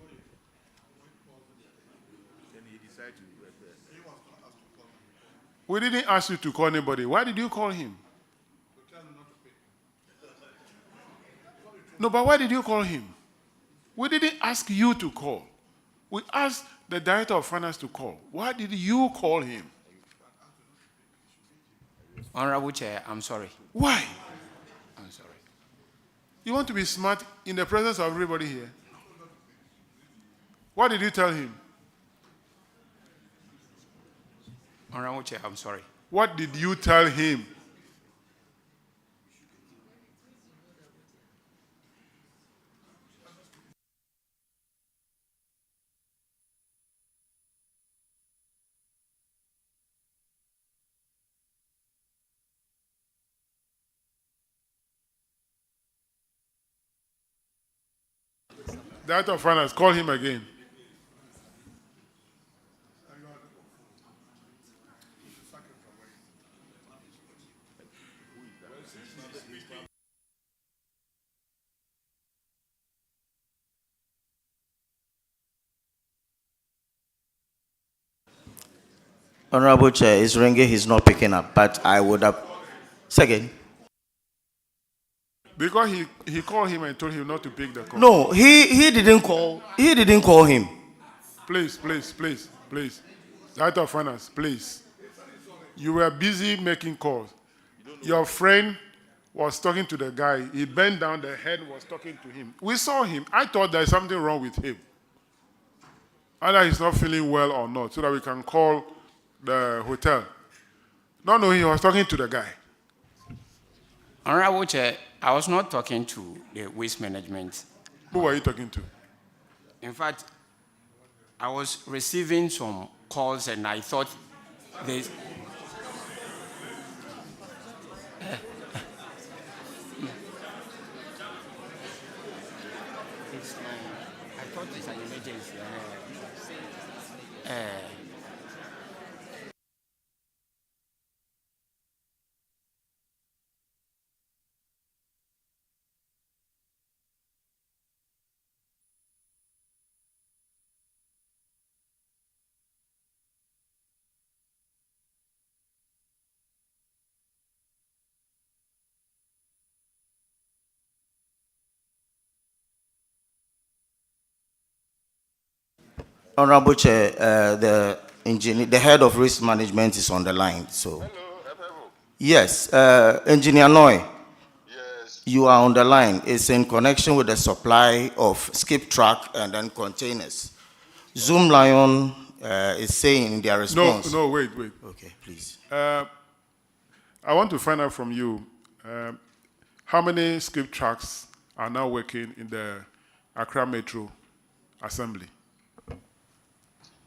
We didn't ask you to call anybody. Why did you call him? No, but why did you call him? We didn't ask you to call. We asked the director of finance to call. Why did you call him? Honorable Chair, I'm sorry. Why? I'm sorry. You want to be smart in the presence of everybody here? What did you tell him? Honorable Chair, I'm sorry. What did you tell him? Director of Finance, call him again. Honorable Chair, is ringing, he's not picking up, but I would have... Second. Because he called him and told him not to pick the call. No, he didn't call. He didn't call him. Please. Director of Finance, please. You were busy making calls. Your friend was talking to the guy. He bent down, the head was talking to him. We saw him. I thought there's something wrong with him. Either he's not feeling well or not, so that we can call the hotel. No, he was talking to the guy. Honorable Chair, I was not talking to the waste management. Who were you talking to? In fact, I was receiving some calls and I thought they... I thought it's an emergency. Honorable Chair, the head of risk management is on the line. So, yes, Engineer Noy. Yes. You are on the line. It's in connection with the supply of skip track and then containers. Zoom Lion is saying in their response. No, wait. Okay, please. I want to find out from you how many skip tracks are now working in the Accra Metro Assembly.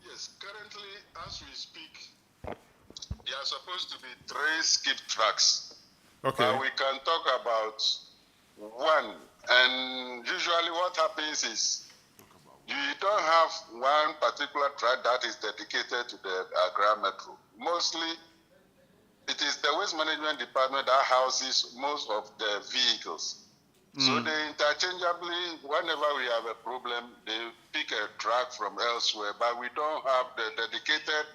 Yes, currently, as we speak, there are supposed to be 3 skip tracks. Okay. But we can talk about 1. And usually what happens is you don't have one particular track that is dedicated to the Accra Metro. Mostly, it is the Waste Management Department that houses most of the vehicles. So they interchangeably, whenever we have a problem, they pick a track from elsewhere, but we don't have the dedicated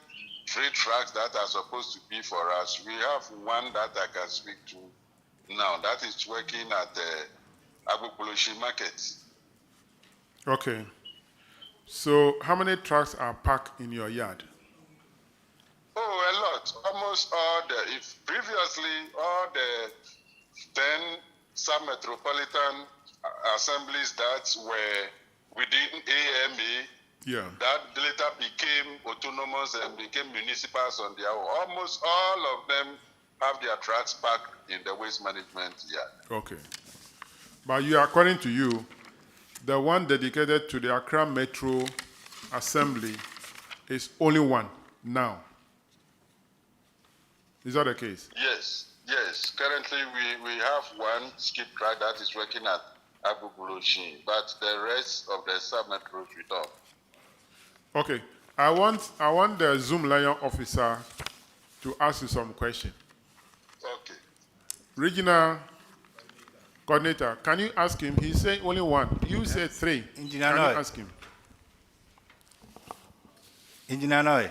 3 tracks that are supposed to be for us. We have one that I can speak to now, that is working at the Agbogboloshi market. Okay. So how many trucks are parked in your yard? Oh, a lot. Almost all if previously all the 10 sub-metropolitan assemblies that were within AMA, that later became autonomous and became municipals on their own. Almost all of them have their trucks parked in the waste management yard. Okay. But according to you, the one dedicated to the Accra Metro Assembly is only one now. Is that the case? Yes. Currently, we have one skip track that is working at Agbogboloshi, but the rest of the sub-metros we don't. Okay. I want the Zoom Lion officer to ask you some questions. Okay. Regional coordinator, can you ask him? He said only one. You said 3. Engineer Can you Noy. ask him? Engineer Noy.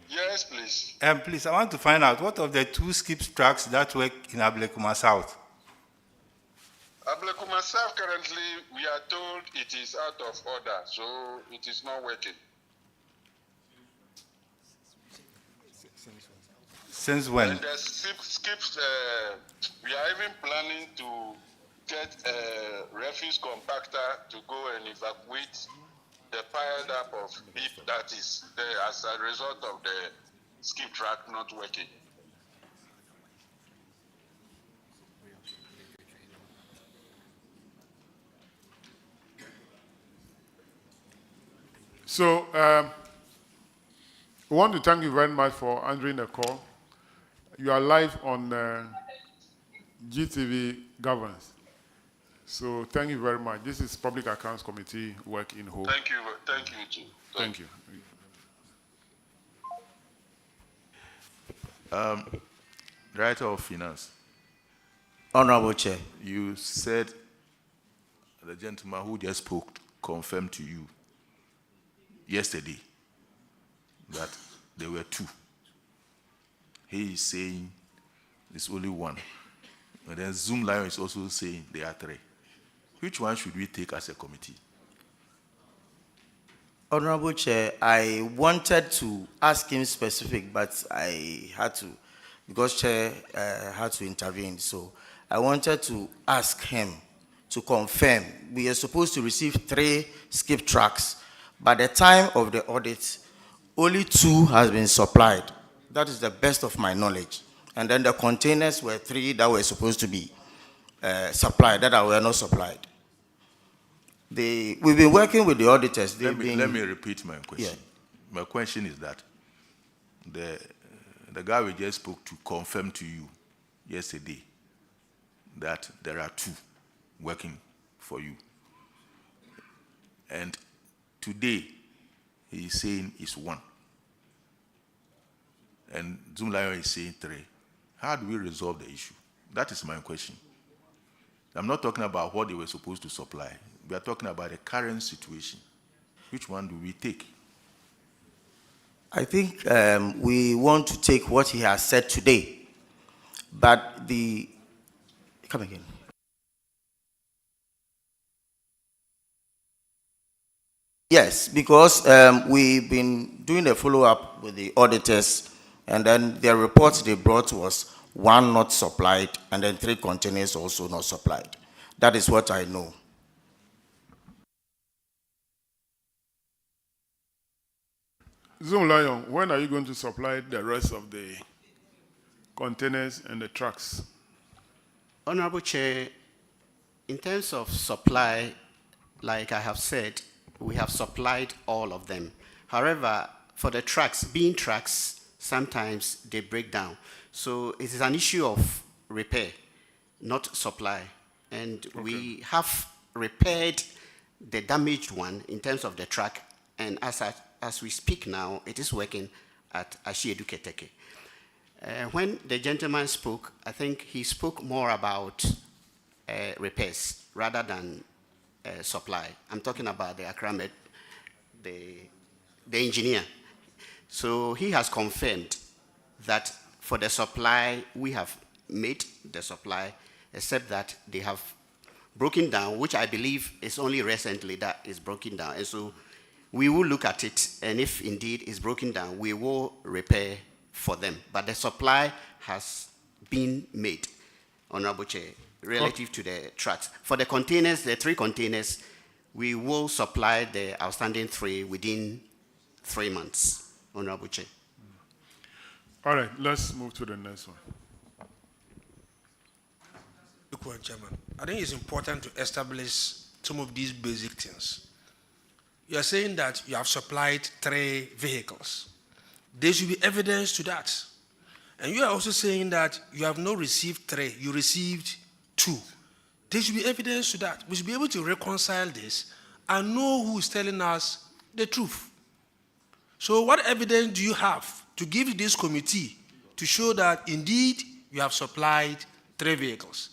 Yes, please. Please, I want to find out what of the 2 skip tracks that work in Ablekuma South? Ablekuma South, currently, we are told it is out of order, so it is not working. Since when? And the skips, we are even planning to get a refuse compactor to go and evacuate the piled up of beef that is there as a result of the skip track not working. So, we want to thank you very much for answering the call. You are live on GTV Governance. So, thank you very much. This is Public Accounts Committee work in whole. Thank you too. Thank you. Director of Finance. Honorable Chair. You said the gentleman who just spoke confirmed to you yesterday that there were 2. He is saying it's only 1. And then Zoom Lion is also saying there are 3. Which one should we take as a committee? Honorable Chair, I wanted to ask him specific, but I had to, because Chair had to intervene. So I wanted to ask him to confirm. We are supposed to receive 3 skip tracks. By the time of the audit, only 2 has been supplied. That is the best of my knowledge. And then the containers were 3 that were supposed to be supplied, that were not supplied. We've been working with the auditors. Let me repeat my question. Yeah. My question is that the guy we just spoke to confirmed to you yesterday that there are 2 working for you. And today, he is saying it's 1. And Zoom Lion is saying 3. How do we resolve the issue? That is my question. I'm not talking about what they were supposed to supply. We are talking about the current situation. Which one do we take? I think we want to take what he has said today. But come again. Yes, because we've been doing a follow-up with the auditors, and then the report they brought was 1 not supplied, and then 3 containers also not supplied. That is what I know. Zoom Lion, when are you going to supply the rest of the containers and the trucks? Honorable Chair, in terms of supply, like I have said, we have supplied all of them. However, for the trucks, being trucks, sometimes they break down. So it is an issue of repair, not supply. And we have repaired the damaged one in terms of the truck, and as we speak now, it is working at Ashiedu Keteke. When the gentleman spoke, I think he spoke more about repairs rather than supply. I'm talking about the Accra Met, the engineer. So he has confirmed that for the supply, we have made the supply, except that they have broken down, which I believe is only recently that is broken down. And so we will look at it, and if indeed it's broken down, we will repair for them. But the supply has been made, Honorable Chair, relative to the trucks. For the containers, the 3 containers, we will supply the outstanding 3 within 3 months, Honorable Chair. All right, let's move to the next one. Chairman, I think it's important to establish some of these basic things. You are saying that you have supplied 3 vehicles. There should be evidence to that. And you are also saying that you have not received 3, you received 2. There should be evidence to that. We should be able to reconcile this and know who is telling us the truth. So what evidence do you have to give this committee to show that indeed you have supplied 3 vehicles?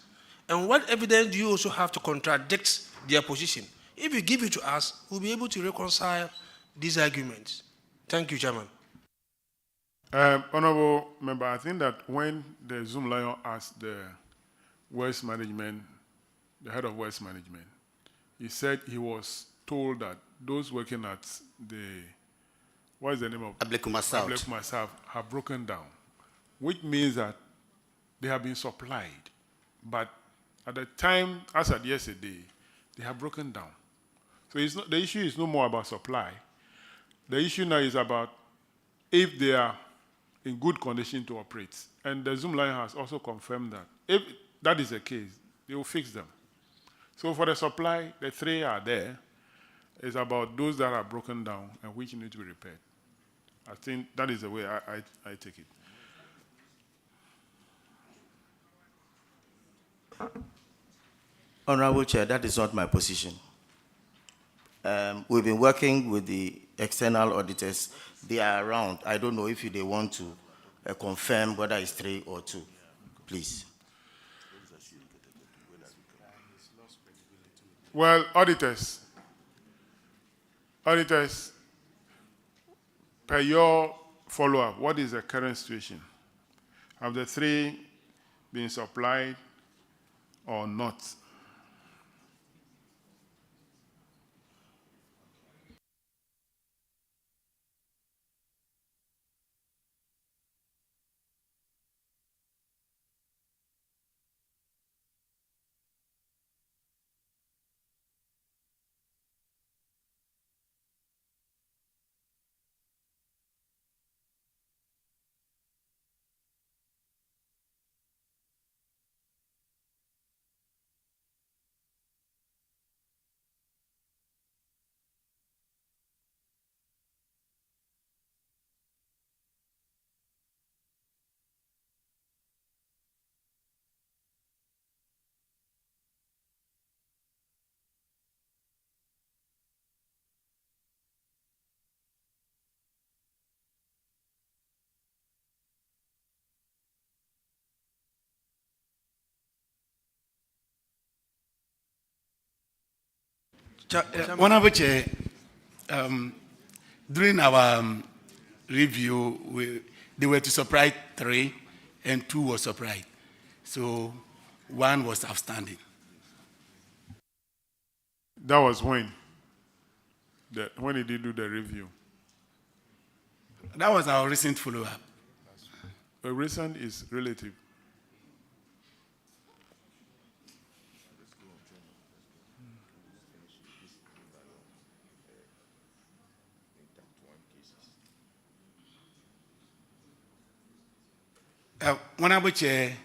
And what evidence do you also have to contradict their position? If you give it to us, we'll be able to reconcile these arguments. Thank you, Chairman. Honorable Member, I think that when the Zoom Lion asked the Waste Management, the head of Waste Management, he said he was told that those working at the, what is the name of? Ablekuma South. Ablekuma South have broken down, which means that they have been supplied. But at the time, as at yesterday, they have broken down. So it's not, the issue is no more about supply. The issue now is about if they are in good condition to operate. And the Zoom Lion has also confirmed that if that is the case, they will fix them. So for the supply, the 3 are there. It's about those that are broken down and which need to be repaired. I think that is the way I take it. Honorable Chair, that is not my position. We've been working with the external auditors. They are around. I don't know if they want to confirm whether it's 3 or 2. Please. Well, auditors, per your follow-up, what is the current situation? Have the 3 been supplied or not? Honorable Chair, during our review, they were to supply 3 and 2 were supplied. So 1 was outstanding. That was when? When did you do the review? That was our recent follow-up. The recent is relative. Honorable Chair,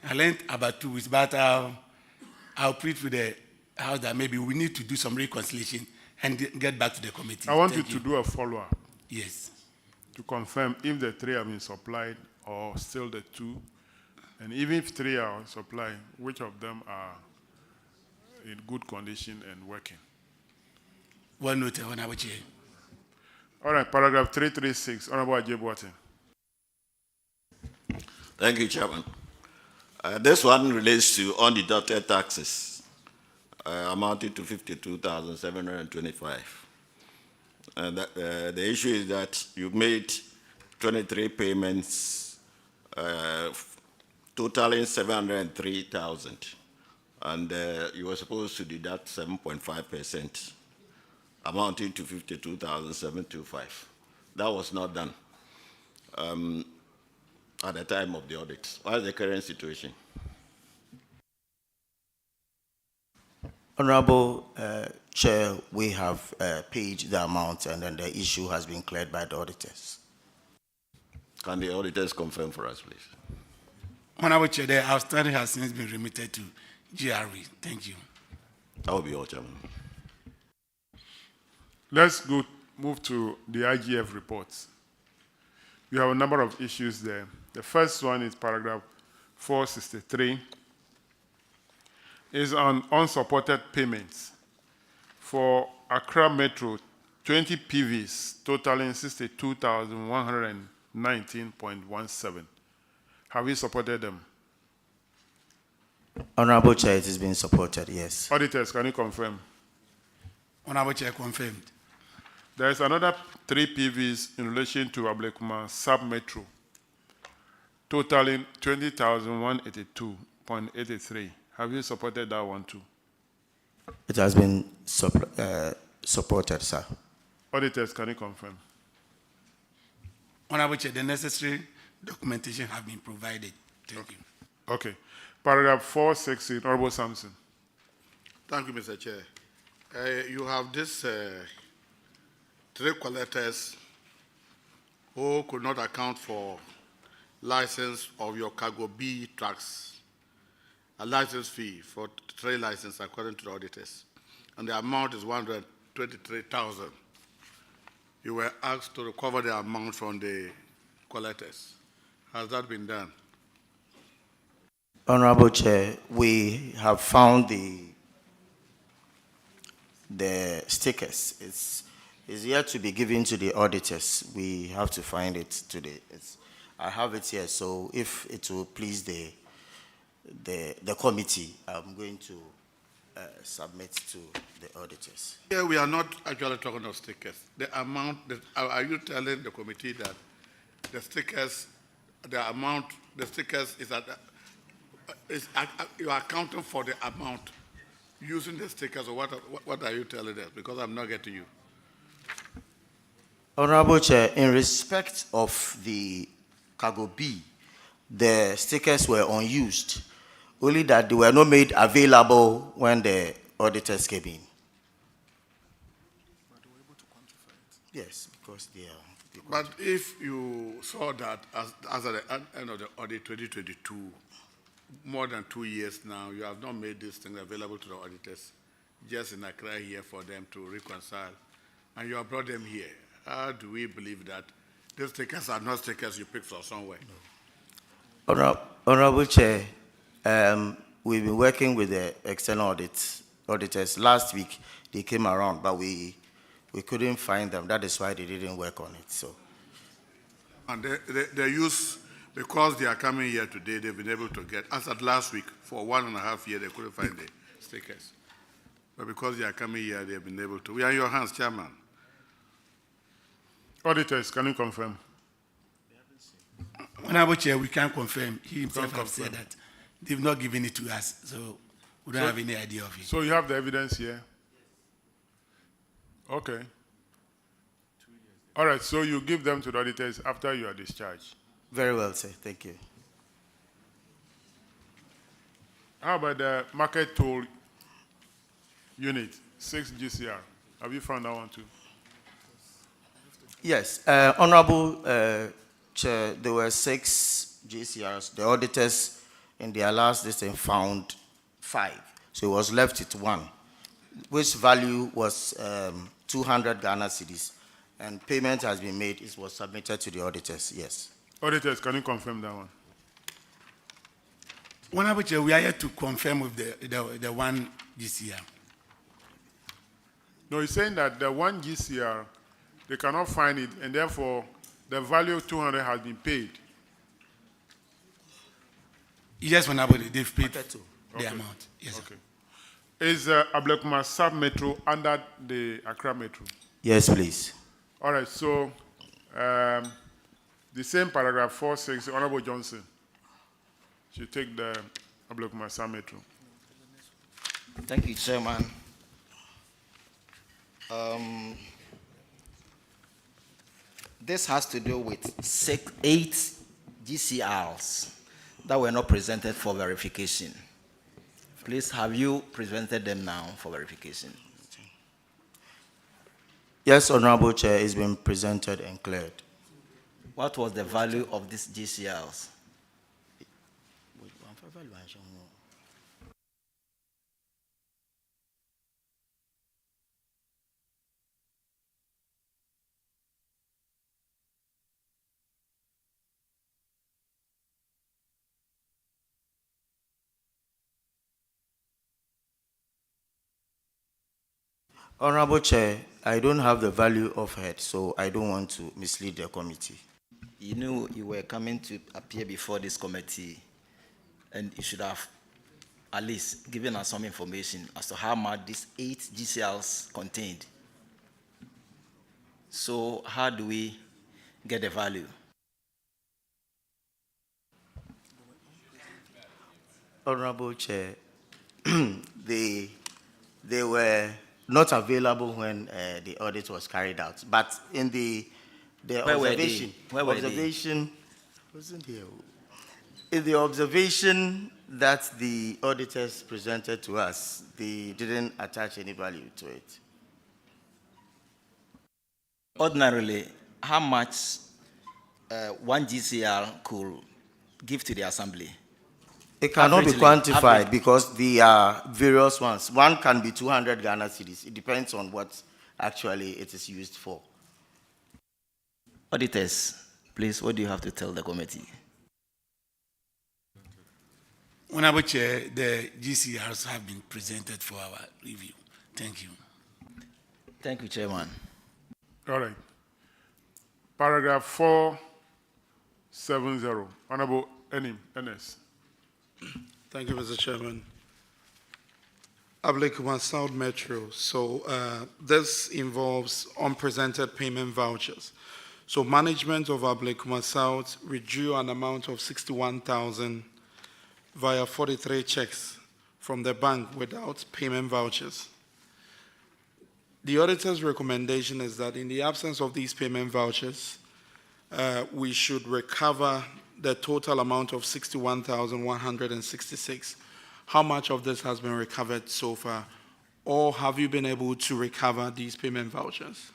I learned about 2 weeks, but I'll plead with the House that maybe we need to do some reconciliation and get back to the committee. I want Thank you to do a follow-up. Yes. To confirm if the 3 have been supplied or still the 2. And even if 3 are supplied, which of them are in good condition and working? Well noted, Honorable Chair. All right, paragraph 336, Honorable Ajay Boateng. Thank you, Chairman. This one relates to undeducted taxes, amounting to 52,725. And the issue is that you made 23 payments, totaling 703,000, and you were supposed to deduct 7.5%, amounting to 52,725. That was not done at the time of the audit. What is the current situation? Honorable Chair, we have paid the amount and then the issue has been cleared by the auditors. Can the auditors confirm for us, please? Honorable Chair, the outstanding has since been remitted to GRE. Thank you. That will be all, Chairman. Let's move to the IGF reports. We have a number of issues there. The first one is paragraph 463. Is on unsupported payments for Accra Metro 20 PVs totaling 62,119.17. Have you supported them? Honorable Chair, it has been supported, yes. Auditors, can you confirm? Honorable Chair, confirmed. There is another 3 PVs in relation to Ablekuma Sub-Metro totaling 20,182.83. Have you supported that one too? It has been supported, sir. Auditors, can you confirm? Honorable Chair, the necessary documentation have been provided. Thank you. Okay. Paragraph 460, Honorable Sampson. Thank you, Mr. Chair. You have this 3 collectors who could not account for license of your cargo B trucks, a license fee for 3 licenses according to the auditors, and the amount is 123,000. You were asked to recover the amount from the collectors. Has that been done? Honorable Chair, we have found the stickers. It's yet to be given to the auditors. We have to find it today. I have it here, so if it will please the committee, I'm going to submit to the auditors. Here we are not actually talking of stickers. The amount, are you telling the committee that the stickers, the amount, the stickers is at, you are accounting for the amount using the stickers, or what are you telling us? Because I'm not getting you. Honorable Chair, in respect of the cargo B, the stickers were unused, only that they were not made available when the auditors came in. Yes, because they are. But if you saw that as at the end of the audit 2022, more than 2 years now, you have not made this thing available to the auditors, just in Accra here for them to reconcile, and you have brought them here. How do we believe that these stickers are not stickers you picked from somewhere? No. Honorable Chair, we've been working with the external auditors. Last week, they came around, but we couldn't find them. That is why they didn't work on it. So, and they use, because they are coming here today, they've been able to get, as at last week, for 1.5 years, they couldn't find the stickers. But because they are coming here, they've been able to. We are in your hands, Chairman. Auditors, can you confirm? Honorable Chair, we can confirm. He himself has said that they've not given it to us, so we don't have any idea of it. So you have the evidence here? Okay. All right, so you give them to the auditors after you are discharged. Very well, sir. Thank you. How about the market toll unit, 6 GCR? Have you found that one too? Yes, Honorable Chair, there were 6 GCRs. The auditors in their last listing found 5. So it was left with 1, which value was 200 Ghana cedis. And payment has been made. It was submitted to the auditors, yes. Auditors, can you confirm that one? Honorable Chair, we are here to confirm with the 1 GCR. No, he's saying that the 1 GCR, they cannot find it, and therefore the value of 200 has been paid. Yes, Honorable, they've paid the amount. Yes, okay. Is Ablekuma Sub-Metro under the Accra Metro? Yes, please. All right, so the same paragraph 4.6, Honorable Johnson should take the Ablekuma Sub-Metro. Thank you, Chairman. This has to do with 8 GCRs that were not presented for verification. Please, have you presented them now for verification? Yes, Honorable Chair, it's been presented and cleared. What was the value of these GCRs? Honorable Chair, I don't have the value of head, so I don't want to mislead the committee. You knew you were coming to appear before this committee, and you should have at least given us some information as to how much these 8 GCLs contained. So how do we get the value? Honorable Chair, they were not available when the audit was carried out, but in the observation, wasn't here. In the observation that the auditors presented to us, they didn't attach any value to it. Ordinarily, how much 1 GCL could give to the assembly? It cannot be quantified because there are various ones. One can be 200 Ghana cedis. It depends on what actually it is used for. Auditors, please, what do you have to tell the committee? Honorable Chair, the GCRs have been presented for our review. Thank you. Thank you, Chairman. All right. Paragraph 470. Honorable Enes. Thank you, Mr. Chairman. Ablekuma South Metro. So this involves unpresented payment vouchers. So management of Ablekuma South withdrew an amount of 61,000 via 43 checks from the bank without payment vouchers. The auditor's recommendation is that in the absence of these payment vouchers, we should recover the total amount of 61,166. How much of this has been recovered so far? Or have you been able to recover these payment vouchers?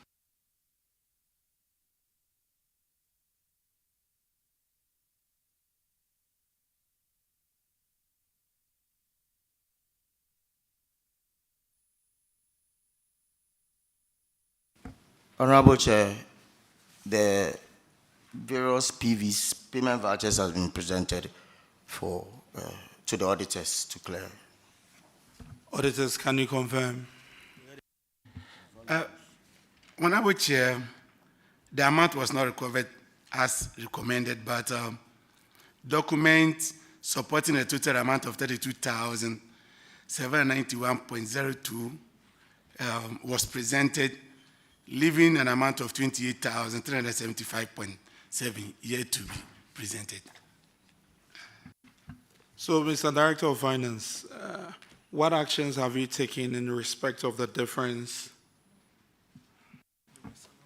Honorable Chair, the various PVs, payment vouchers, have been presented for to the auditors to clear. Auditors, can you confirm? Honorable Chair, the amount was not recovered as recommended, but document supporting a total amount of 32,791.02 was presented, leaving an amount of 28,375.7 yet to be presented. So, Mr. Director of Finance, what actions have you taken in respect of the difference?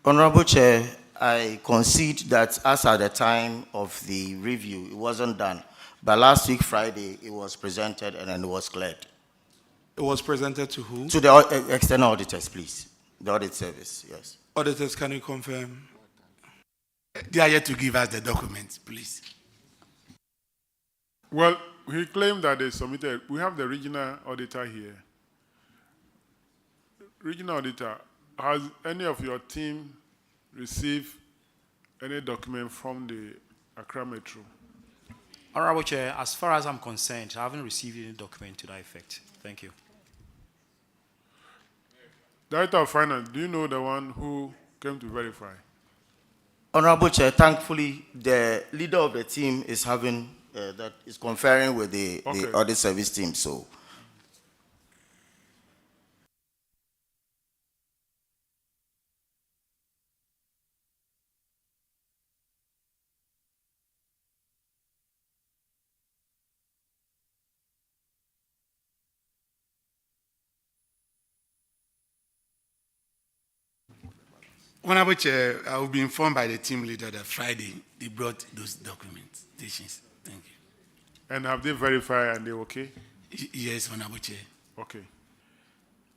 Honorable Chair, I concede that as at the time of the review, it wasn't done. But last week, Friday, it was presented and then it was cleared. It was presented to who? To the external auditors, please. The audit service, yes. Auditors, can you confirm? They are yet to give us the documents, please. Well, he claimed that they submitted. We have the regional auditor here. Regional auditor, has any of your team received any document from the Accra Metro? Honorable Chair, as far as I'm concerned, I haven't received any document to that effect. Thank you. Director of Finance, do you know the one who came to verify? Honorable Chair, thankfully, the leader of the team is having, that is conferring with the audit service team, so. Honorable Chair, I will be informed by the team leader that Friday they brought those documentations. Thank you. And have they verified and they're okay? Yes, Honorable Chair. Okay.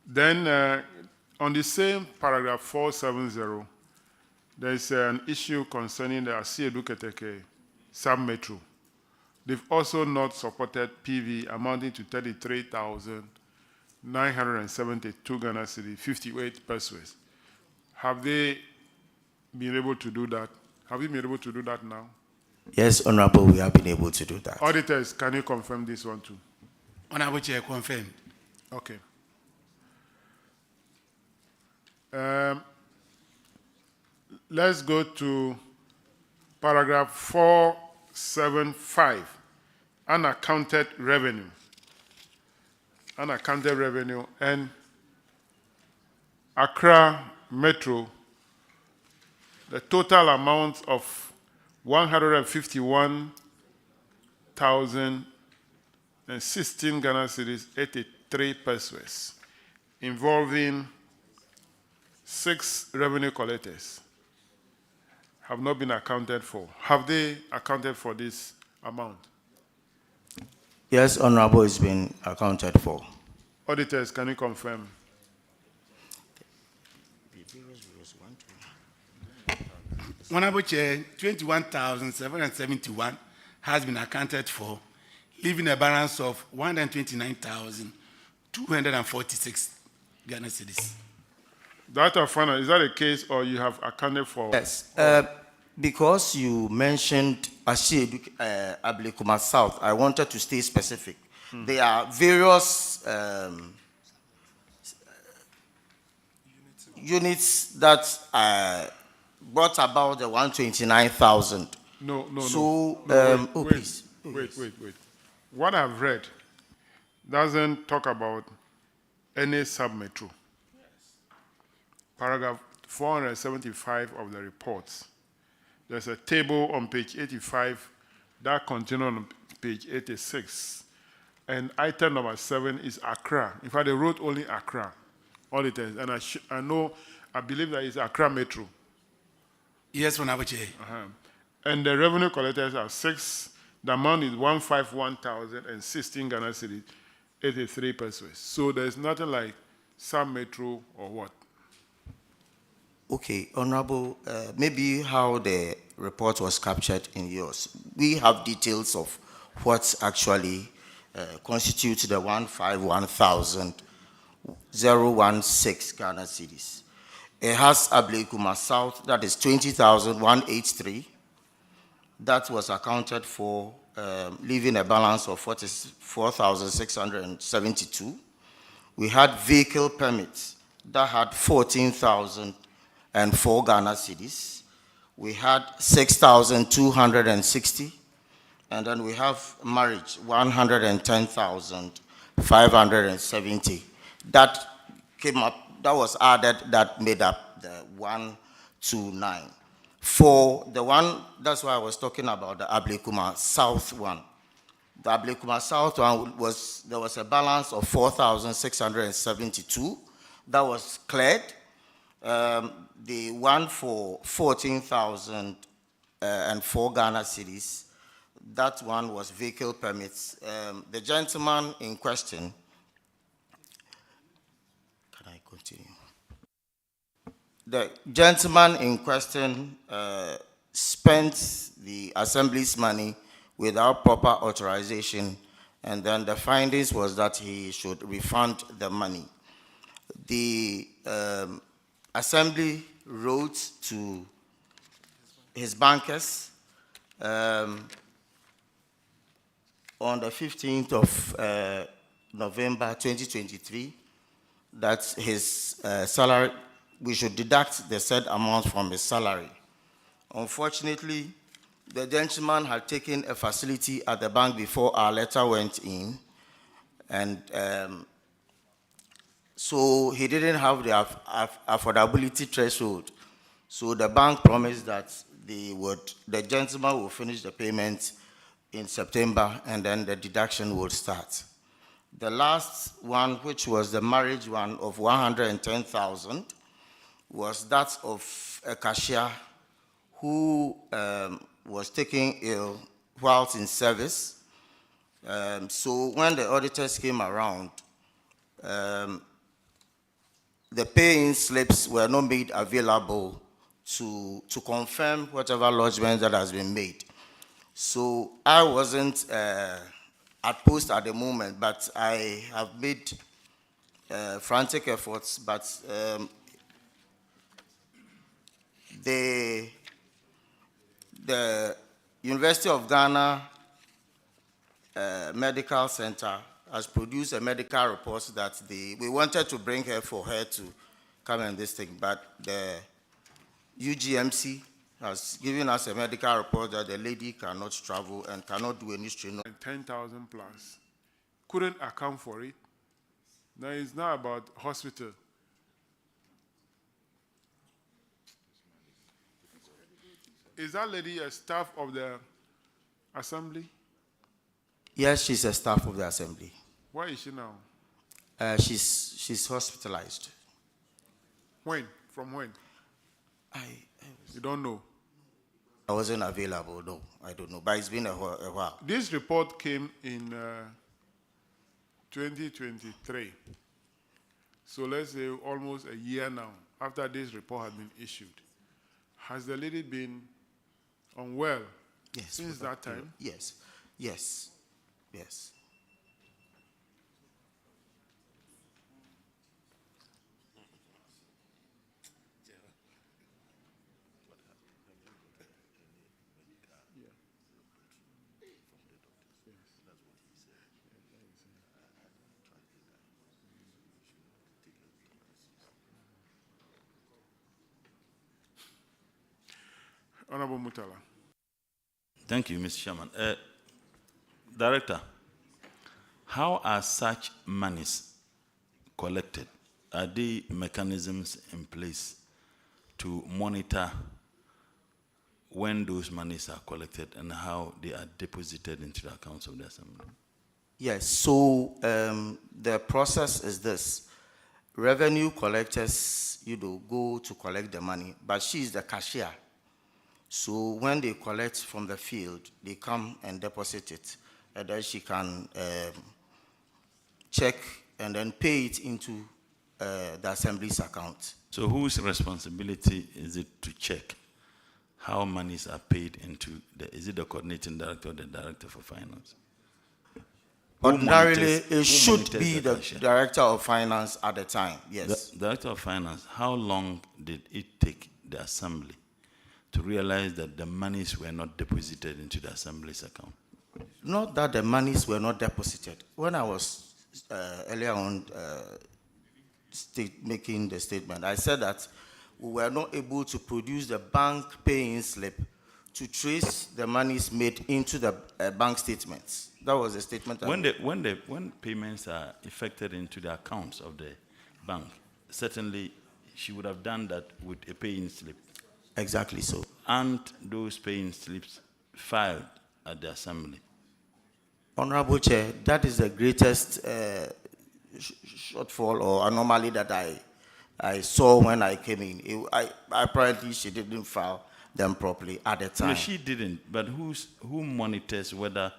Then on the same paragraph 470, there's an issue concerning the Asiedu Keteke sub-metro. They've also not supported PV amounting to 33,972 Ghana cedi, 58 pesos. Have they been able to do that? Have you been able to do that now? Yes, Honorable, we have been able to do that. Auditors, can you confirm this one too? Honorable Chair, confirmed. Okay. Let's go to paragraph 475, unaccounted revenue. Unaccounted revenue and Accra Metro, the total amount of 151,016 Ghana cedis, 83 pesos, involving 6 revenue collectors, have not been accounted for. Have they accounted for this amount? Yes, Honorable, it's been accounted for. Auditors, can you confirm? Honorable Chair, 21,771 has been accounted for, leaving a balance of 129,246 Ghana cedis. Director of Finance, is that a case or you have accounted for? Yes. Because you mentioned Ablekuma South, I wanted to stay specific. There are various units that brought about the 129,000. No. Please. Wait. What I've read doesn't talk about any sub-metro. Paragraph 475 of the reports. There's a table on page 85 that continues on page 86. And item number 7 is Accra. In fact, they wrote only Accra, auditors. And I believe that it's Accra Metro. Yes, Honorable Chair. And the revenue collectors are 6. The amount is 151,016 Ghana cedis, 83 pesos. So there's nothing like some metro or what? Okay, Honorable, maybe how the report was captured in yours. We have details of what actually constitutes the 151,016 Ghana cedis. It has Ablekuma South, that is 20,183. That was accounted for, leaving a balance of 44,672. We had vehicle permits that had 14,004 Ghana cedis. We had 6,260. And then we have marriage, 110,570. That came up. That was added, that made up the 129. For the one, that's why I was talking about the Ablekuma South one. The Ablekuma South one there was a balance of 4,672 that was cleared. the one for 14,004 Ghana cedis, that one was vehicle permits. The gentleman in question, can I continue? The gentleman in question spent the assembly's money without proper authorization, and then the findings was that he should refund the money. The assembly wrote to his bankers on the 15th of November 2023 that his salary, we should deduct the said amount from his salary. Unfortunately, the gentleman had taken a facility at the bank before our letter went in, and so he didn't have the affordability threshold. So the bank promised that the gentleman will finish the payment in September, and then the deduction would start. The last one, which was the marriage one of 110,000, was that of a cashier who was taken ill whilst in service. So when the auditors came around, the pay-in slips were not made available to confirm whatever lodgement that has been made. So I wasn't at post at the moment, but I have made frantic efforts, but the University of Ghana Medical Center has produced a medical report that we wanted to bring her for her to come and this thing, but the UGMC has given us a medical report that the lady cannot travel and cannot do any strain. 10,000 plus. Couldn't account for it. Now it's not about hospital. Is that lady a staff of the assembly? Yes, she's a staff of the assembly. Where is she now? She's hospitalized. When? From when? You don't know? I wasn't available, no, I don't know, but it's been a while. This report came in 2023. So let's say almost a year now after this report had been issued. Has the lady been unwell since that time? Yes. Honorable Mutala. Thank you, Mr. Chairman. Director, how are such monies collected? Are there mechanisms in place to monitor when those monies are collected and how they are deposited into the accounts of the assembly? Yes, so the process is this. Revenue collectors, go to collect the money, but she is the cashier. So when they collect from the field, they come and deposit it, and then she can check and then pay it into the assembly's account. So whose responsibility is it to check how monies are paid into is it the coordinating director or the director for finance? Ordinarily, it should be the director of finance at the time, yes. The director of finance, how long did it take the assembly to realize that the monies were not deposited into the assembly's account? Not that the monies were not deposited. When I was earlier on making the statement, I said that we were not able to produce the bank paying slip to trace the monies made into the bank statements. That was the statement. When payments are effected into the accounts of the bank, certainly she would have done that with a paying slip. Exactly so. And those paying slips filed at the assembly. Honorable Chair, that is the greatest shortfall or anomaly that I saw when I came in. Apparently, she didn't file them properly at the time. No, she didn't. But who monitors whether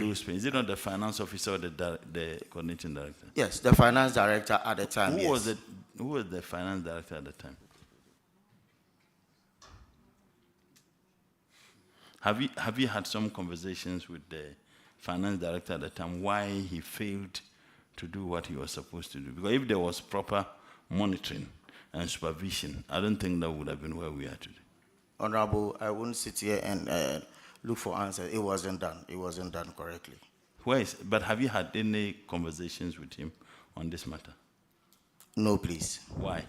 those payments? Is it not the finance officer or the coordinating director? Yes, the finance director at the time. Who yes. was the finance director at the time? Have you had some conversations with the finance director at the time why he failed to do what he was supposed to do? Because if there was proper monitoring and supervision, I don't think that would have been where we are today. Honorable, I wouldn't sit here and look for answers. It wasn't done. It wasn't done correctly. But have you had any conversations with him on this matter? No, please. Why?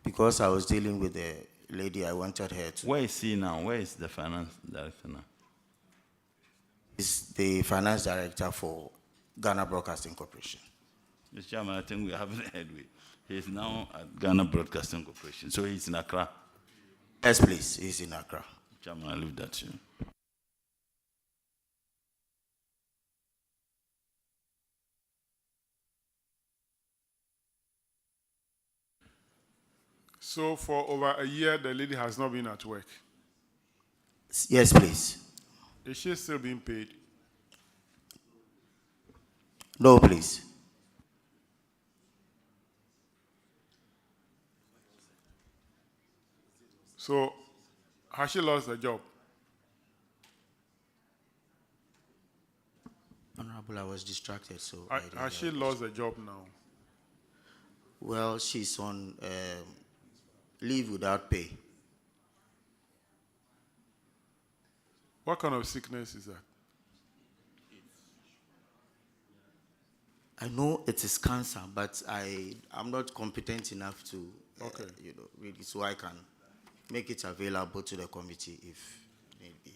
Because I was dealing with the lady I wanted her to. Where is he now? Where is the finance director now? Is the finance director for Ghana Broadcasting Corporation. Mr. Chairman, I think we haven't headway. He is now at Ghana Broadcasting Corporation. So he's in Accra. Yes, please. He's in Accra. Chairman, I leave that to you. So for over a year, the lady has not been at work. Yes, please. Is she still being paid? No, please. So has she lost the job? Honorable, I was distracted, so I didn't Has she hear. lost the job now? Well, she's on leave without pay. What kind of sickness is that? I know it is cancer, but I'm not competent enough to, read it, so I can make it available to the committee if need be.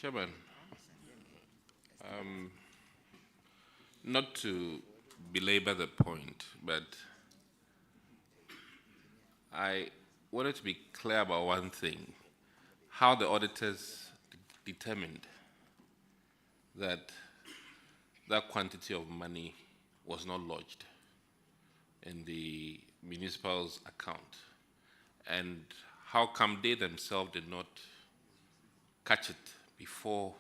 Chairman, not to belabor the point, but I wanted to be clear about one thing, how the auditors determined that that quantity of money was not lodged in the municipal's account, and how come they themselves did not catch it before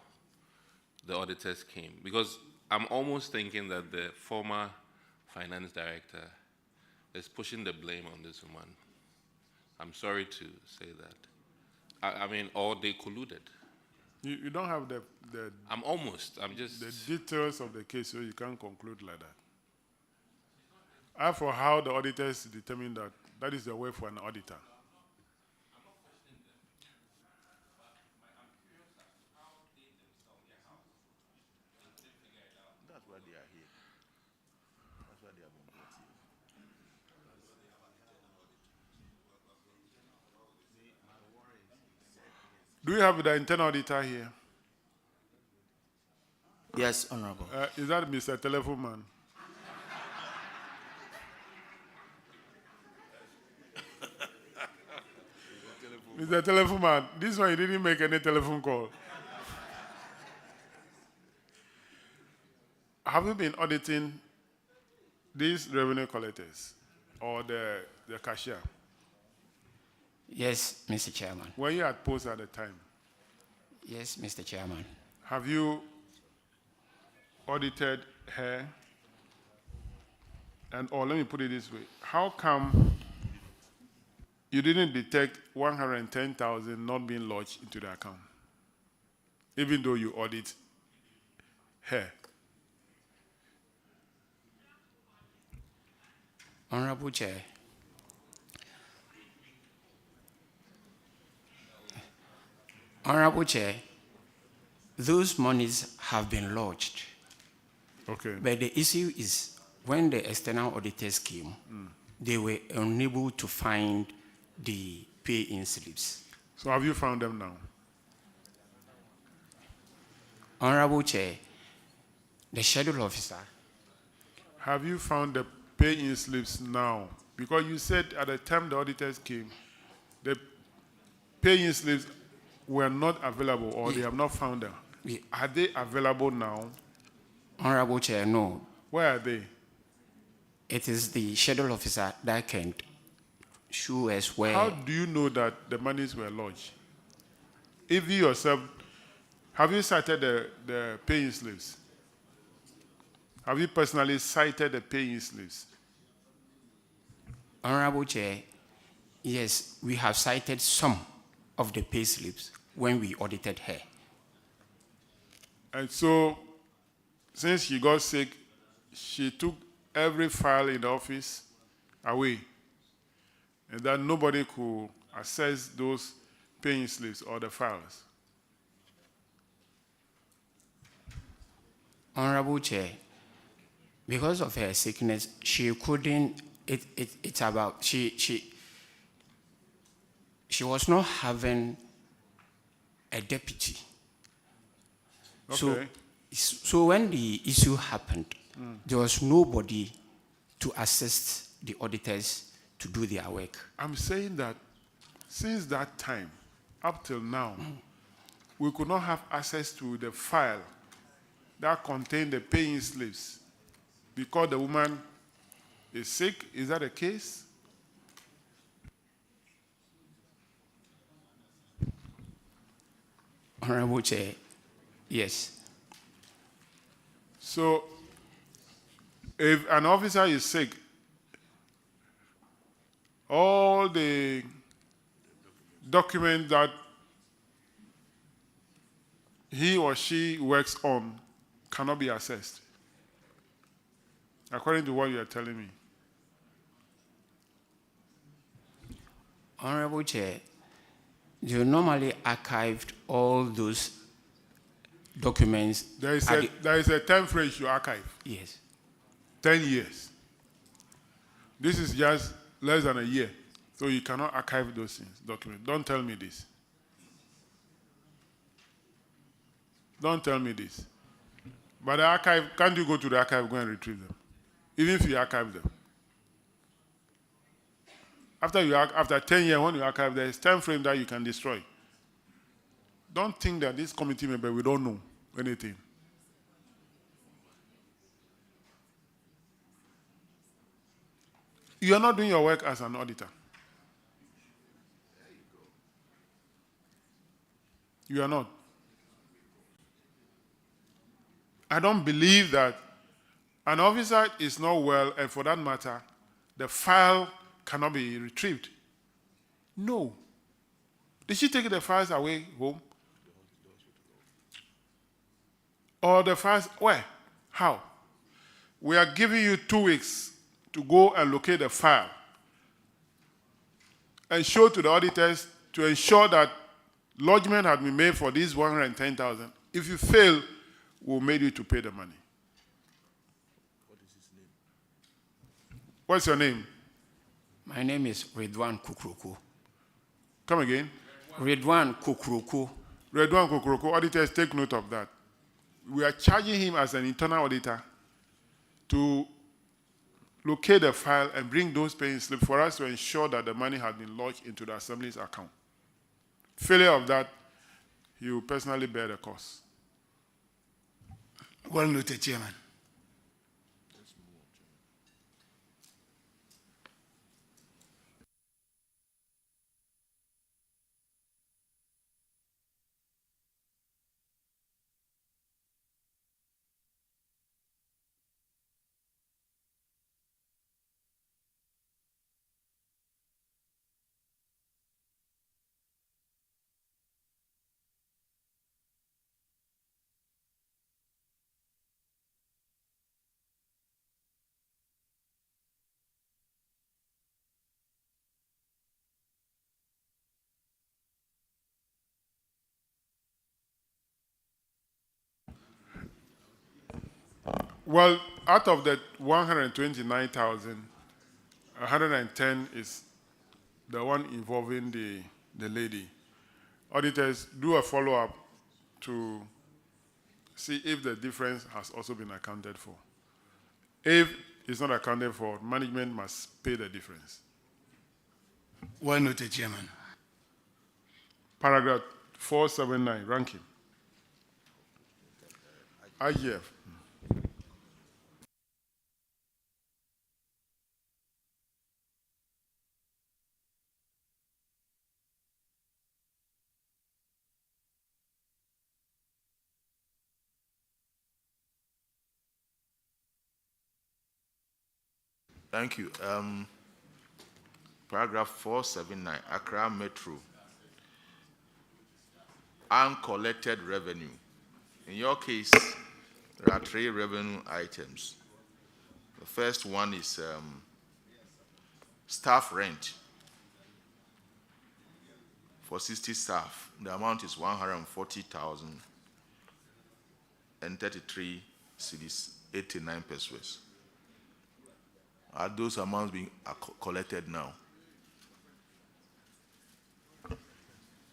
the auditors came? Because I'm almost thinking that the former finance director is pushing the blame on this woman. I'm sorry to say that. I mean, or they colluded. You don't have the I'm just... the details of the case, so you can't conclude like that. As for how the auditors determine that, that is the way for an auditor. Do we have the internal auditor here? Yes, Honorable. Is that Mr. Telephone Man? Mr. Telephone Man, this one you didn't make any telephone call. Have you been auditing these revenue collectors or the cashier? Yes, Mr. Chairman. Were you at post at the time? Yes, Mr. Chairman. Have you audited her? Or let me put it this way. How come you didn't detect 110,000 not being lodged into the account, even though you audit her? Honorable Chair, Honorable Chair, those monies have been lodged. Okay. But the issue is when the external auditors came, they were unable to find the pay-in slips. So have you found them now? Honorable Chair, the schedule officer. Have you found the pay-in slips now? Because you said at the time the auditors came, the pay-in slips were not available or they have not found them. Are they available now? Honorable Chair, no. Where are they? It is the schedule officer that can show us where. How do you know that the monies were lodged? If you yourself, have you cited the paying slips? Have you personally cited the paying slips? Honorable Chair, yes, we have cited some of the pay slips when we audited her. And so, since she got sick, she took every file in the office away, and that nobody could access those paying slips or the files. Honorable Chair, because of her sickness, she couldn't. It's about she was not having a deputy. Okay. So when the issue happened, there was nobody to assist the auditors to do their work. I'm saying that since that time up till now, we could not have access to the file that contained the paying slips because the woman is sick. Is that the case? Honorable Chair, yes. So, if an officer is sick, all the documents that he or she works on cannot be accessed, according to what you are telling me. Honorable Chair, you normally archived all those documents. There is a time frame you archive. Yes. 10 years. This is just less than a year, so you cannot archive those things, documents. Don't tell me this. Don't tell me this. But the archive, can't you go to the archive, go and retrieve them? Even if you archive them. After 10 years, when you archive, there is a time frame that you can destroy. Don't think that this committee member, we don't know anything. You are not doing your work as an auditor. You are not. I don't believe that an officer is not well, and for that matter, the file cannot be retrieved. No. Did she take the files away home? Or the files, where? How? We are giving you 2 weeks to go and locate the file and show to the auditors to ensure that lodgement had been made for these 110,000. If you fail, we'll make you to pay the money. What is his name? What's your name? My name is Redwan Kukuruku. Come again? Redwan Kukuruku. Redwan Kukuruku. Auditors, take note of that. We are charging him as an internal auditor to locate the file and bring those paying slips for us to ensure that the money has been lodged into the Assembly's account. Failure of that, he will personally bear the cost. Well noted, Chairman. Well, out of the 129,000, 110 is the one involving the lady, auditors do a follow-up to see if the difference has also been accounted for. If it's not accounted for, management must pay the difference. Well noted, Chairman. Paragraph 479, ranking. IGF. Thank you. Paragraph 479, Accra Metro. Uncollected revenue. In your case, there are 3 revenue items. The first one is staff rent for 60 staff. The amount is 140,033 cedis, 89 pesos. Are those amounts being collected now?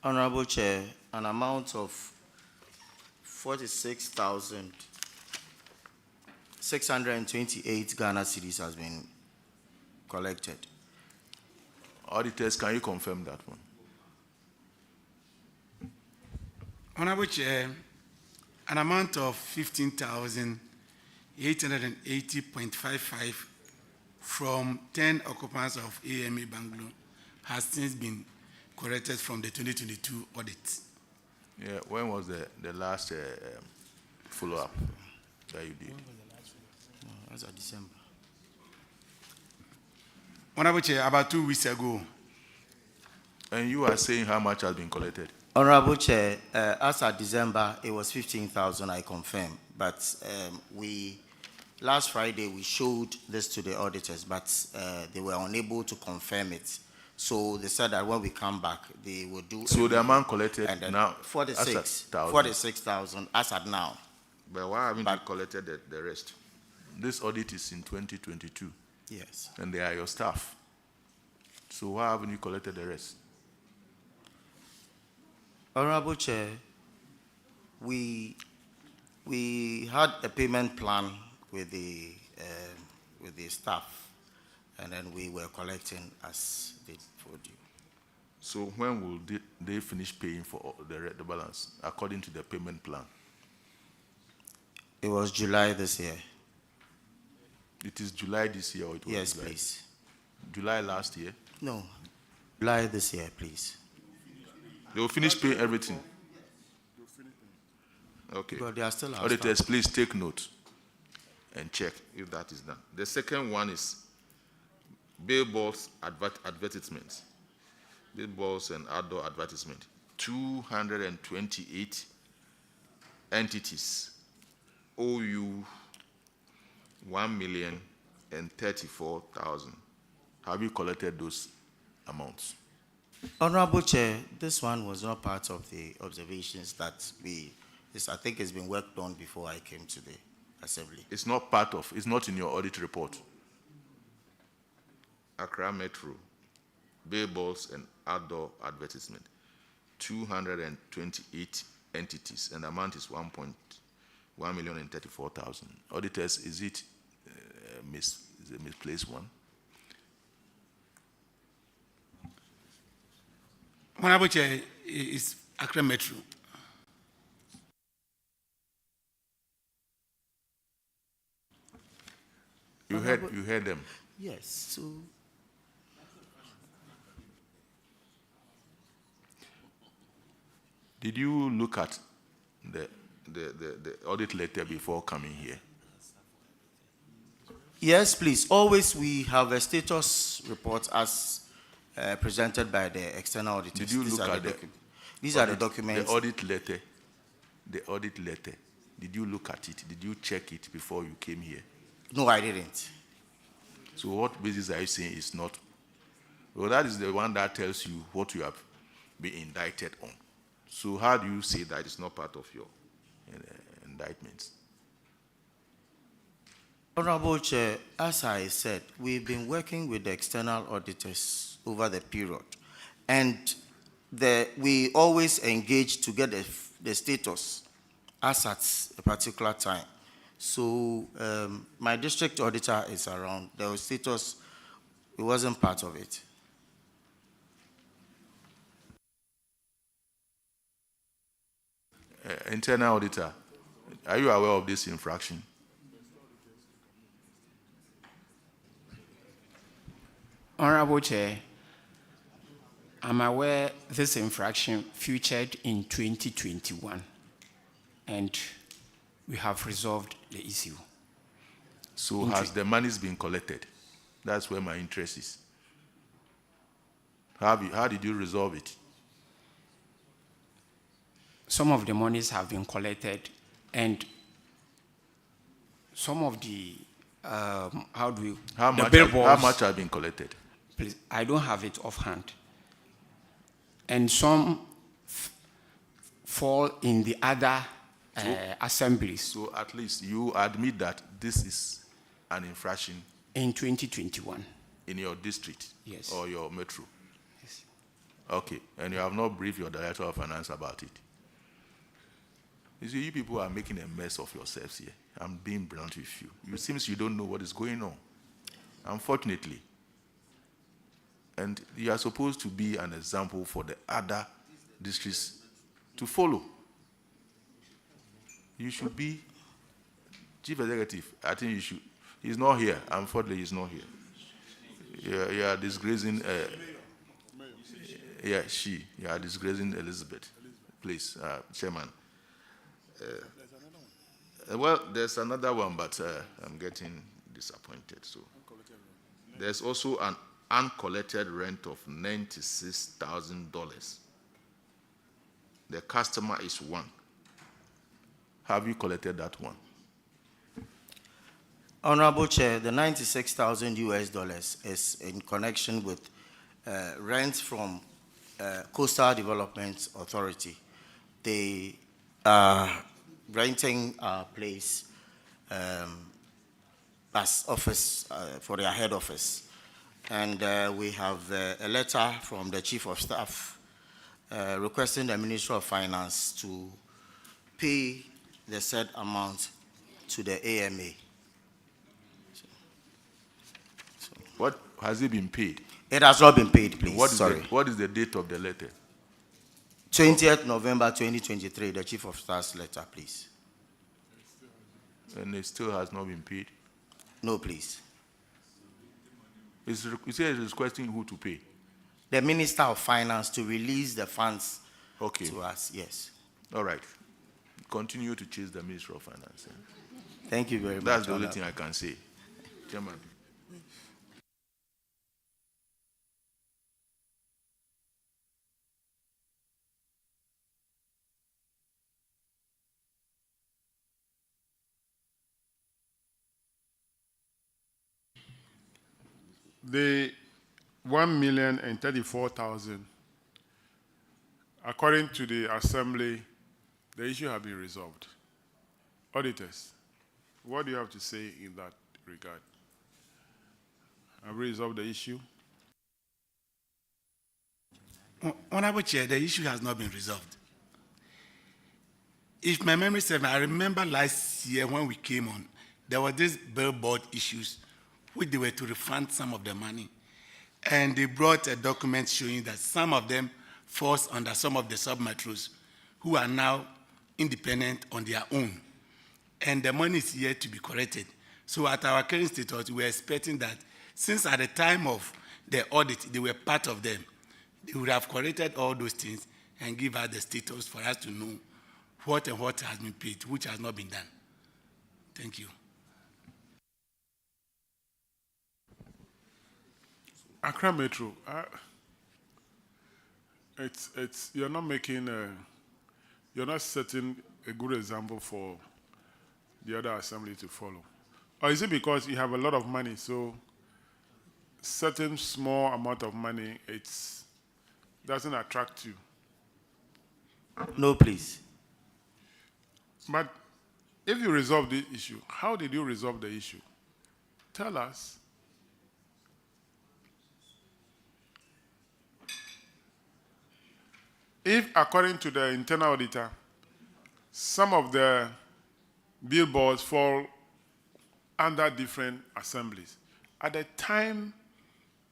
Honorable Chair, an amount of 46,628 Ghana cedis has been collected. Auditors, can you confirm that one? Honorable Chair, an amount of 15,880.55 from 10 occupants of AMA Bangalore has since been corrected from the 2022 audit. Yeah, when was the last follow-up that you did? That's December. Honorable Chair, about 2 weeks ago. And you are saying how much has been collected? Honorable Chair, as at December, it was 15,000, I confirm. But last Friday, we showed this to the auditors, but they were unable to confirm it. So they said that when we come back, they will do. So the amount collected now? 46,000 as at now. But why haven't you collected the rest? This audit is in 2022. Yes. And they are your staff. So why haven't you collected the rest? Honorable Chair, we had a payment plan with the staff, and then we were collecting as they told you. So when will they finish paying for the balance according to the payment plan? It was July this year. It is July this year, or it was Yes, July? please. July last year? No, July this year, please. They will finish paying everything. Okay. But they are still Auditors, please take note and check if that is done. The second one is billboards advertisements. Billboards and outdoor advertisement. 228 entities owe you 1,034,000. Have you collected those amounts? Honorable Chair, this one was not part of the observations that I think it's been worked on before I came to the Assembly. It's not part of, it's not in your audit report. Accra Metro, billboards and outdoor advertisement, 228 entities, and the amount is 1,034,000. Auditors, is it a misplaced one? Honorable Chair, is Accra Metro. You heard them? Yes. So did you look at the audit letter before coming here? yes, please. Always we have a status report as presented by the external auditors. Did you look at these are the documents. The audit letter. The audit letter. Did you look at it? Did you check it before you came here? No, I didn't. So what basis are you saying is not? Well, that is the one that tells you what you have been indicted on. So how do you say that it's not part of your indictments? Honorable Chair, as I said, we've been working with the external auditors over the period. And we always engage to get the status as at a particular time. So my district auditor is around. The status, it wasn't part of it. Internal auditor, are you aware of this infraction? Honorable Chair, I'm aware this infraction featured in 2021, and we have resolved the issue. So has the monies been collected? That's where my interest is. How did you resolve it? Some of the monies have been collected, and some of the how much have been collected? Please, I don't have it offhand. And some fall in the other assemblies. So at least you admit that this is an infraction in 2021 in your district, yes, or your metro. Yes. Okay, and you have not briefed your director of finance about it. You see, you people are making a mess of yourselves here. I'm being blunt with you. It seems you don't know what is going on, unfortunately. And you are supposed to be an example for the other districts to follow. You should be chief executive. I think you should. He's not here. Unfortunately, he's not here. You are disgracing. You are disgracing Elizabeth. Please, Chairman. Well, there's another one, but I'm getting disappointed. So there's also an uncollected rent of $96,000. The customer is one. Have you collected that one? Honorable Chair, the $96,000 is in connection with rent from Coastal Development Authority. They are renting our place as office for their head office. And we have a letter from the Chief of Staff requesting the Ministry of Finance to pay the said amount to the AMA. What has it been paid? It has not been paid, please. What is the date of the letter? 20th November 2023, the Chief of Staff's letter, please. And it still has not been paid? No, please. You say it's requesting who to pay? The Minister of Finance to release the funds to us, yes. All right. Continue to chase the Minister of Finance. Thank you very much. That's the only thing I can say. Chairman. The 1,034,000, according to the Assembly, the issue has been resolved. Auditors, what do you have to say in that regard? Have we resolved the issue? Honorable Chair, the issue has not been resolved. If my memory serves me, I remember last year when we came on, there were these billboard issues which they were to refund some of the money. And they brought a document showing that some of them falls under some of the sub-metros who are now independent on their own. And the money is yet to be corrected. So at our current status, we are expecting that since at the time of the audit, they were part of them, they would have corrected all those things and give us the status for us to know what and what has been paid, which has not been done. Thank you. Accra Metro, you're not making you're not setting a good example for the other assembly to follow. Or is it because you have a lot of money, so certain small amount of money, doesn't attract you? No, please. But if you resolve the issue, how did you resolve the issue? Tell us. if, according to the internal auditor, some of the billboards fall under different assemblies, at the time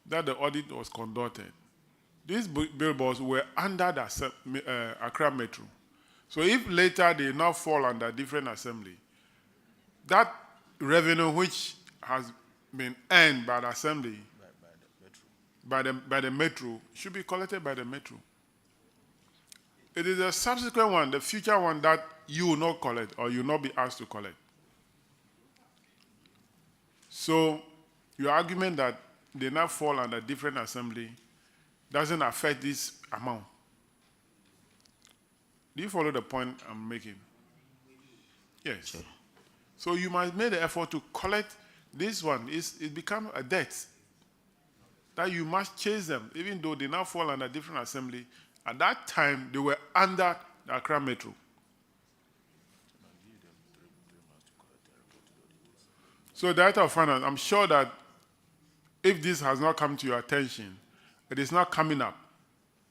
that the audit was conducted, these billboards were under the Accra Metro. So if later they now fall under different assembly, that revenue which has been earned by the assembly, by the Metro, should be collected by the Metro. It is the subsequent one, the future one, that you will not collect or you will not be asked to collect. So your argument that they now fall under different assembly doesn't affect this amount. Do you follow the point I'm making? Yes. Sure. So you must make the effort to collect this one. It becomes a debt that you must chase them, even though they now fall under different assembly. At that time, they were under the Accra Metro. So, Director of Finance, I'm sure that if this has not come to your attention, it is not coming up.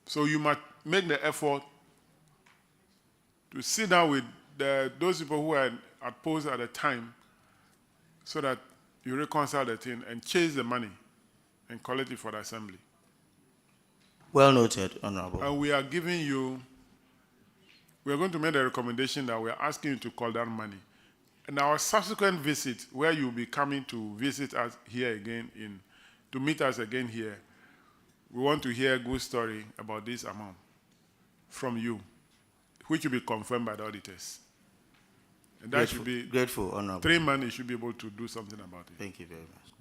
So you must make the effort to sit down with those people who were at post at the time so that you reconcile the thing and chase the money and collect it for the assembly. Well noted, Honorable. And we are giving you, we are going to make a recommendation that we are asking you to call that money. And our subsequent visit, where you'll be coming to visit us here again, to meet us again here, we want to hear a good story about this amount from you, which will be confirmed by the auditors. And that Grateful, should be grateful, Honorable. 3 months, you should be able to do something about it. Thank you very much.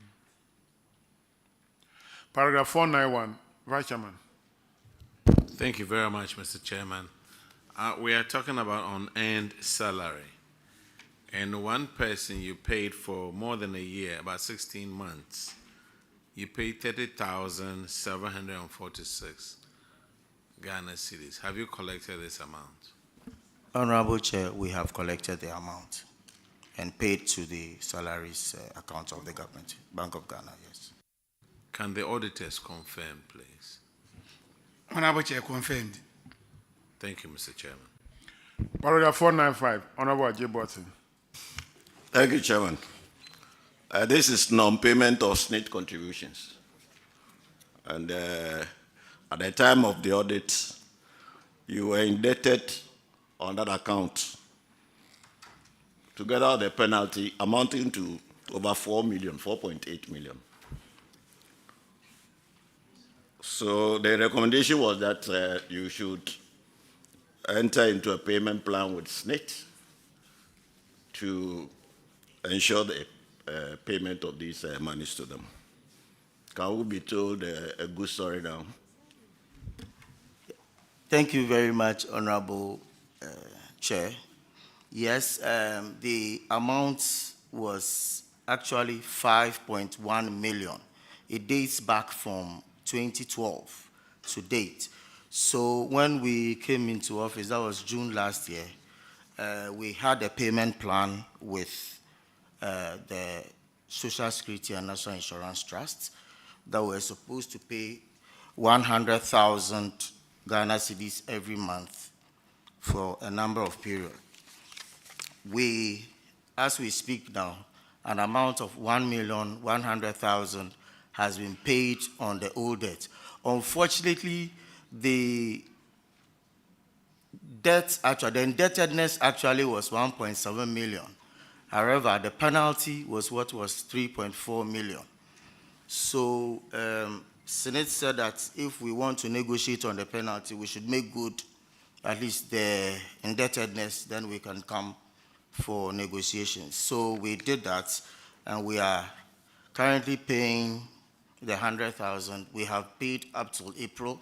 Paragraph 491, Vice Chairman. Thank you very much, Mr. Chairman. We are talking about unearned salary. And one person you paid for more than a year, about 16 months, you paid 30,746 Ghana cedis. Have you collected this amount? Honorable Chair, we have collected the amount and paid to the salaries account of the government, Bank of Ghana, yes. Can the auditors confirm, please? Honorable Chair, confirmed. Thank you, Mr. Chairman. Paragraph 495, Honorable Ajay Botson. Thank you, Chairman. This is non-payment of SNIT contributions. And at the time of the audit, you were indebted on that account, together with the penalty amounting to over 4 million, 4.8 million. So the recommendation was that you should enter into a payment plan with SNIT to ensure the payment of these monies to them. Can we be told a good story now? Thank you very much, Honorable Chair. Yes, the amount was actually 5.1 million. It dates back from 2012 to date. So when we came into office, that was June last year, we had a payment plan with the Social Security and National Insurance Trust that were supposed to pay 100,000 Ghana cedis every month for a number of periods. We, as we speak now, an amount of 1,100,000 has been paid on the old debt. Unfortunately, the debt actually, the indebtedness actually was 1.7 million. However, the penalty was what was 3.4 million. So Senate said that if we want to negotiate on the penalty, we should make good at least the indebtedness, then we can come for negotiations. So we did that, and we are currently paying the 100,000. We have paid up till April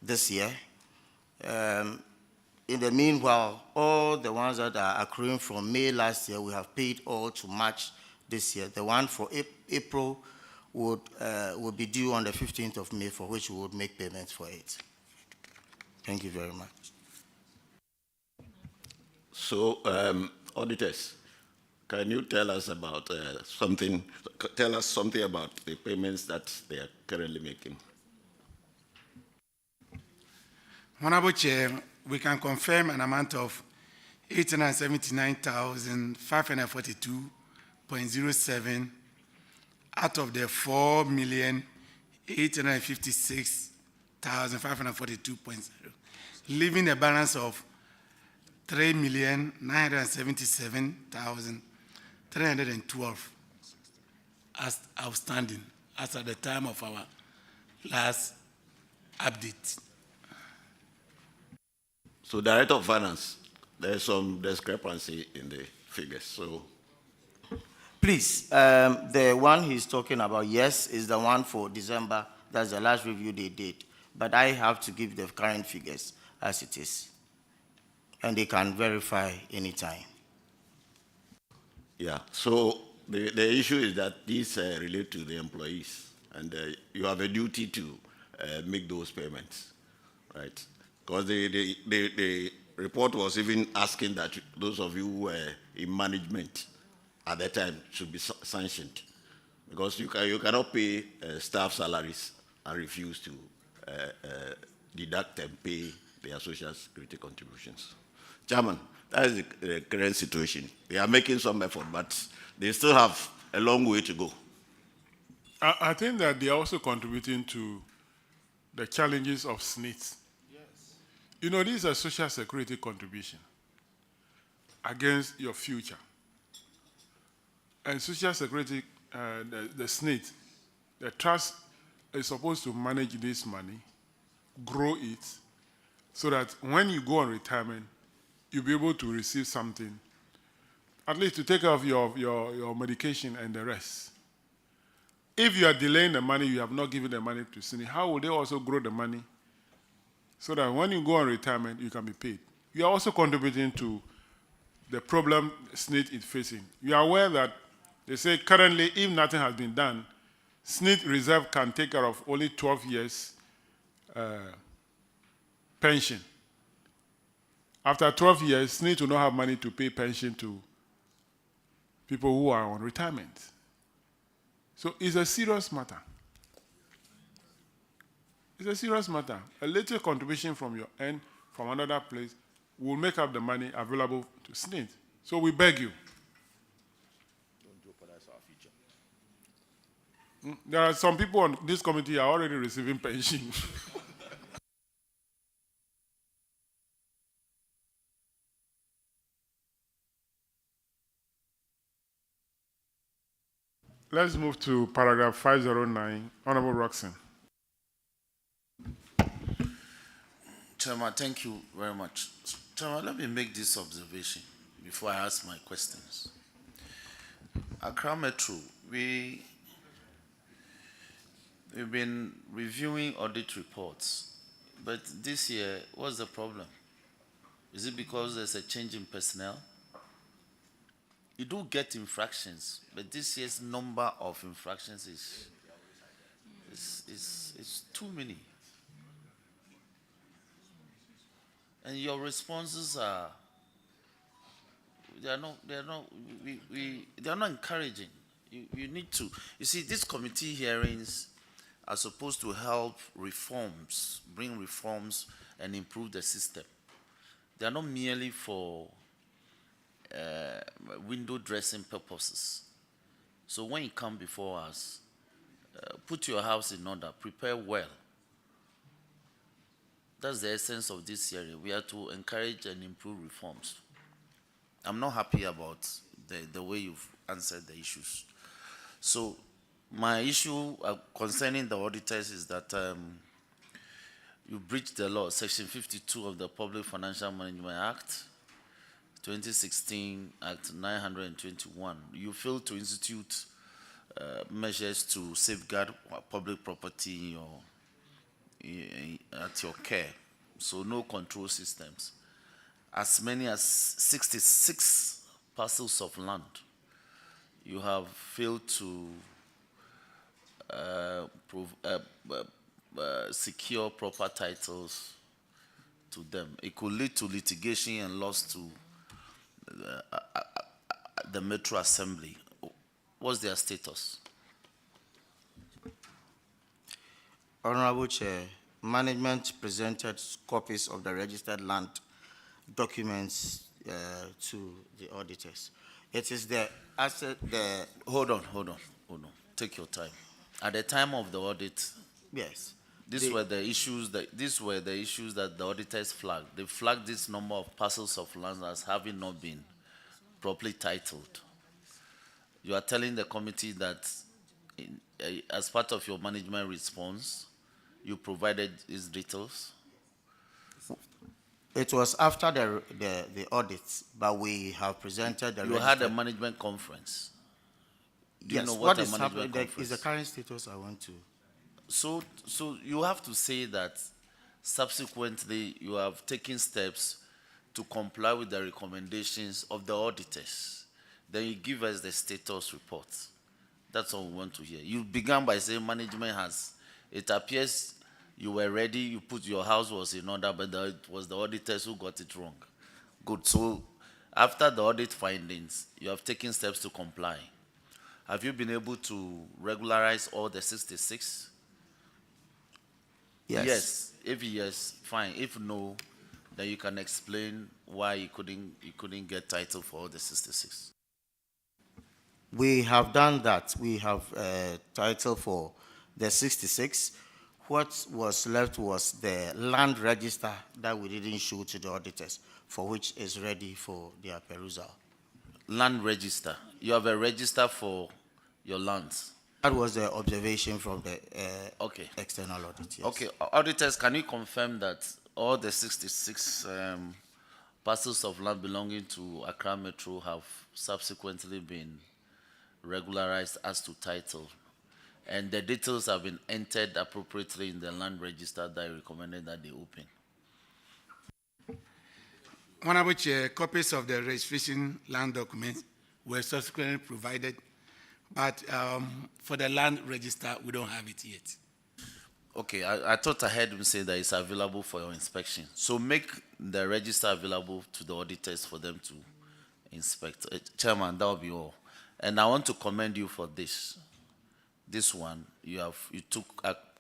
this year. In the meanwhile, all the ones that are accruing from May last year, we have paid all to March this year. The one for April would be due on the 15th of May, for which we would make payments for it. Thank you very much. So, auditors, can you tell us about something about the payments that they are currently making? Honorable Chair, we can confirm an amount of 879,542.07 out of the 4,856,542.0, leaving a balance of 3,977,312 as outstanding as at the time of our last update. So, Director of Finance, there's some discrepancy in the figures. So, Please, the one he's talking about, yes, is the one for December. That's the last review they did. But I have to give the current figures as it is. And they can verify anytime. yeah. So, the issue is that these relate to the employees, and you have a duty to make those payments, right? Because the report was even asking that those of you who were in management at that time should be sanctioned, because you cannot pay staff salaries and refuse to deduct and pay their social security contributions. Chairman, that is the current situation. They are making some effort, but they still have a long way to go. I think that they are also contributing to the challenges of SNIT. Yes. You know, this is a social security contribution against your future. And social security, the SNIT, the trust is supposed to manage this money, grow it, so that when you go on retirement, you'll be able to receive something, at least to take care of your medication and the rest. If you are delaying the money, you have not given the money to SNIT, how will they also grow the money so that when you go on retirement, you can be paid? You are also contributing to the problem SNIT is facing. You are aware that they say currently, if nothing has been done, SNIT reserve can take care of only 12 years pension. After 12 years, SNIT will not have money to pay pension to people who are on retirement. So it's a serious matter. It's a serious matter. A little contribution from your end, from another place, will make up the money available to SNIT. So we beg you. There are some people on this committee are already receiving pension. Let's move to paragraph 509. Honorable Roxanne. Chairman, thank you very much. Chairman, let me make this observation before I ask my questions. Accra Metro, we've been reviewing audit reports, but this year, what's the problem? Is it because there's a change in personnel? You do get infractions, but this year's number of infractions is too many. And your responses they are not encouraging. You need to, you see, these committee hearings are supposed to help reforms, bring reforms and improve the system. They are not merely for window dressing purposes. So when you come before us, put your house in order, prepare well. That's the essence of this hearing. We are to encourage and improve reforms. I'm not happy about the way you've answered the issues. So my issue concerning the auditors is that you breached the law, Section 52 of the Public Financial Management Act, 2016 Act 921. You failed to institute measures to safeguard public property at your care. So no control systems. As many as 66 parcels of land, you have failed to secure proper titles to them. It could lead to litigation and loss to the Metro Assembly. What's their status? Honorable Chair, management presented copies of the registered land documents to the auditors. It is the asset, the... Hold on. Take your time. At the time of the audit, Yes. these were the issues that the auditors flagged. They flagged this number of parcels of land as having not been properly titled. You are telling the committee that as part of your management response, you provided these details? It was after the audit, but we have presented the... You had a management conference. Do Yes, you know what a is happening management conference is the current status I want to... So you have to say that subsequently you have taken steps to comply with the recommendations of the auditors. Then you give us the status report. That's all we want to hear. You began by saying management has, it appears you were ready, you put your house was in order, but it was the auditors who got it wrong. Good. So after the audit findings, you have taken steps to comply. Have you been able to regularize all the 66? Yes. Yes. If yes, fine. If no, then you can explain why you couldn't get title for all the 66. We have done that. We have title for the 66. What was left was the land register that we didn't show to the auditors, for which is ready for their perusal. Land register. You have a register for your lands. That was the observation from the Okay. external audit. Yes. Okay, auditors, can you confirm that all the 66 parcels of land belonging to Accra Metro have subsequently been regularized as to title, and the details have been entered appropriately in the land register that I recommended that they open? Honorable Chair, copies of the registration land documents were subsequently provided, but for the land register, we don't have it yet. Okay, I thought I heard him say that it's available for your inspection. So make the register available to the auditors for them to inspect. Chairman, that will be all. And I want to commend you for this. This one, you took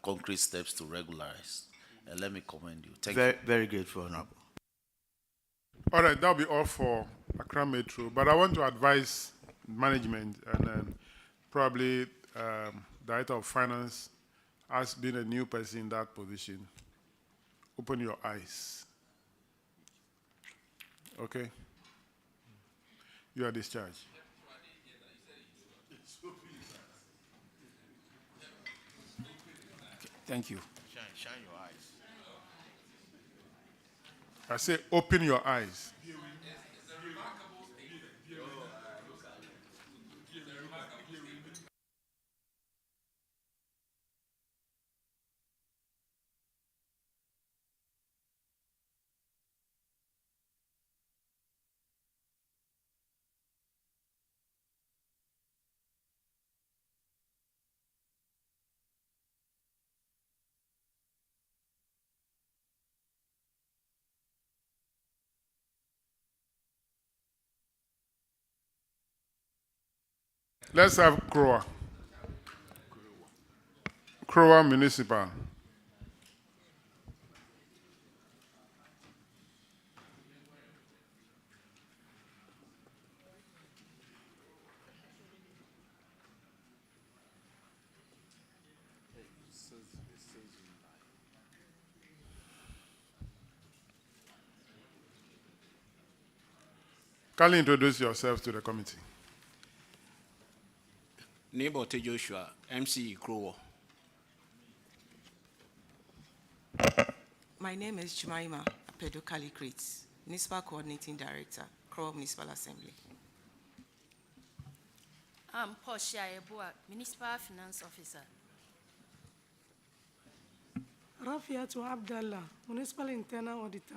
concrete steps to regularize. And let me commend you. Thank you. Very grateful, Honorable. All right, that'll be all for Accra Metro. But I want to advise management and probably Director of Finance, as being a new person in that position, open your eyes. Okay? You are discharged. Thank you. Shine your eyes. I say open your eyes. Let's have Kroa. Kroa Municipal. Kindly introduce yourself to the committee. Neighbor to Joshua, MC Crow. My name is Jemima Apedo Calicrates, Municipal Coordinating Director, Crow Municipal Assembly. I'm Portia Ebua, Municipal Finance Officer. Rafiatu Abdallah, Municipal Internal Auditor.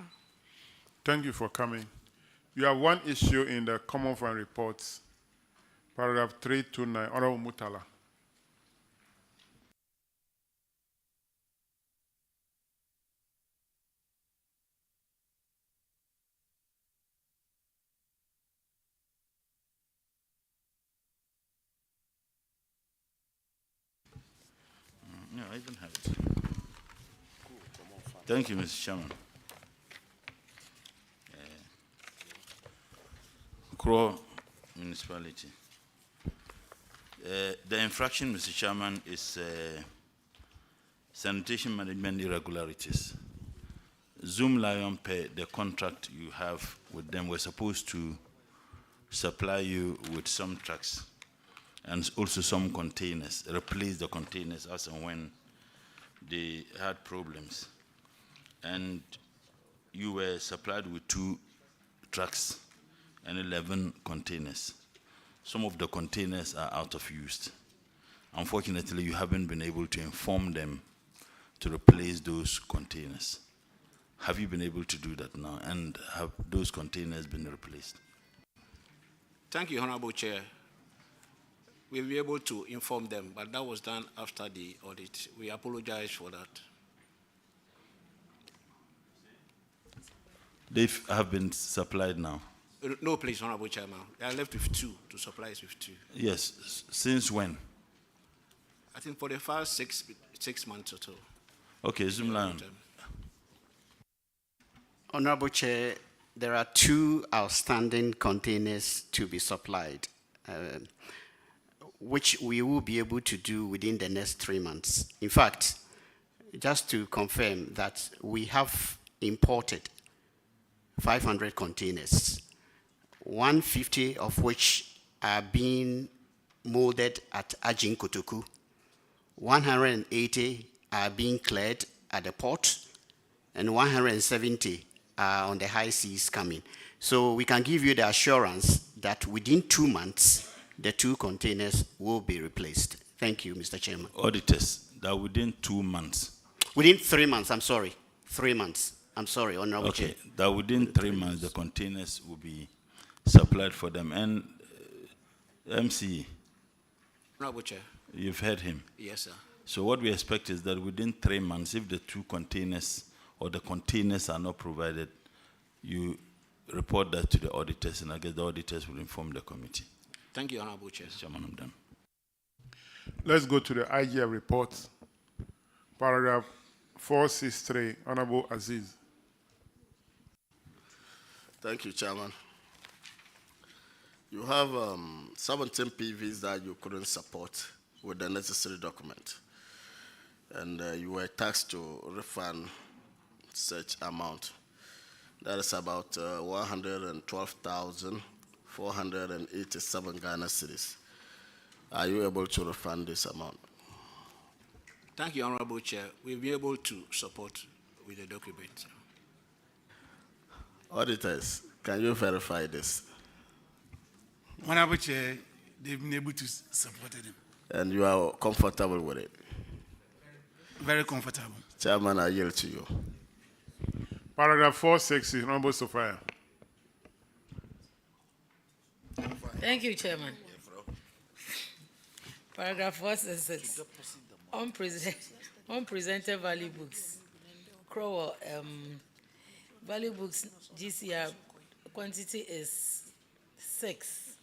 Thank you for coming. You have one issue in the Common Fund reports, paragraph 329, Honorable Mutala. No, I don't have it. Thank you, Mr. Chairman. Kro Municipality. The infraction, Mr. Chairman, is sanitation management irregularities. Zoom Lion Pay, the contract you have with them, were supposed to supply you with some trucks and also some containers, replace the containers as and when they had problems. And you were supplied with 2 trucks and 11 containers. Some of the containers are out of use. Unfortunately, you haven't been able to inform them to replace those containers. Have you been able to do that now? And have those containers been replaced? Thank you, Honorable Chair. We'll be able to inform them, but that was done after the audit. We apologize for that. They have been supplied now? No, please, Honorable Chairman. They are left with 2 to supply us with 2. Yes. Since when? I think for the first six months or so. Okay, Zoom Lion. Honorable Chair, there are 2 outstanding containers to be supplied, which we will be able to do within the next 3 months. In fact, just to confirm that we have imported 500 containers, 150 of which are being molded at Ajin Kotoku, 180 are being cleared at the port, and 170 are on the high seas coming. So we can give you the assurance that within 2 months, the 2 containers will be replaced. Thank you, Mr. Chairman. Auditors, that within 2 months? Within 3 months, I'm sorry. 3 months. I'm sorry, Honorable Chair. Okay, that within 3 months, the containers will be supplied for them. And MC, Honorable Chair. You've heard him? Yes, sir. So what we expect is that within 3 months, if the 2 containers or the containers are not provided, you report that to the auditors, and I guess the auditors will inform the committee. Thank you, Honorable Chair. Chairman, I'm done. Let's go to the IGF report. Paragraph 463, Honorable Aziz. Thank you, Chairman. You have 17 PVs that you couldn't support with the necessary document. And you were tasked to refund such amount. That is about 112,487 Ghana cedis. Are you able to refund this amount? Thank you, Honorable Chair. We'll be able to support with the document. Auditors, can you verify this? Honorable Chair, they've been able to support it. And you are comfortable with it? Very comfortable. Chairman, I yield to you. Paragraph 460, Honorable Sophia. Thank you, Chairman. Paragraph 466. Unpresented value books. Crowell, value books GCR quantity is 6.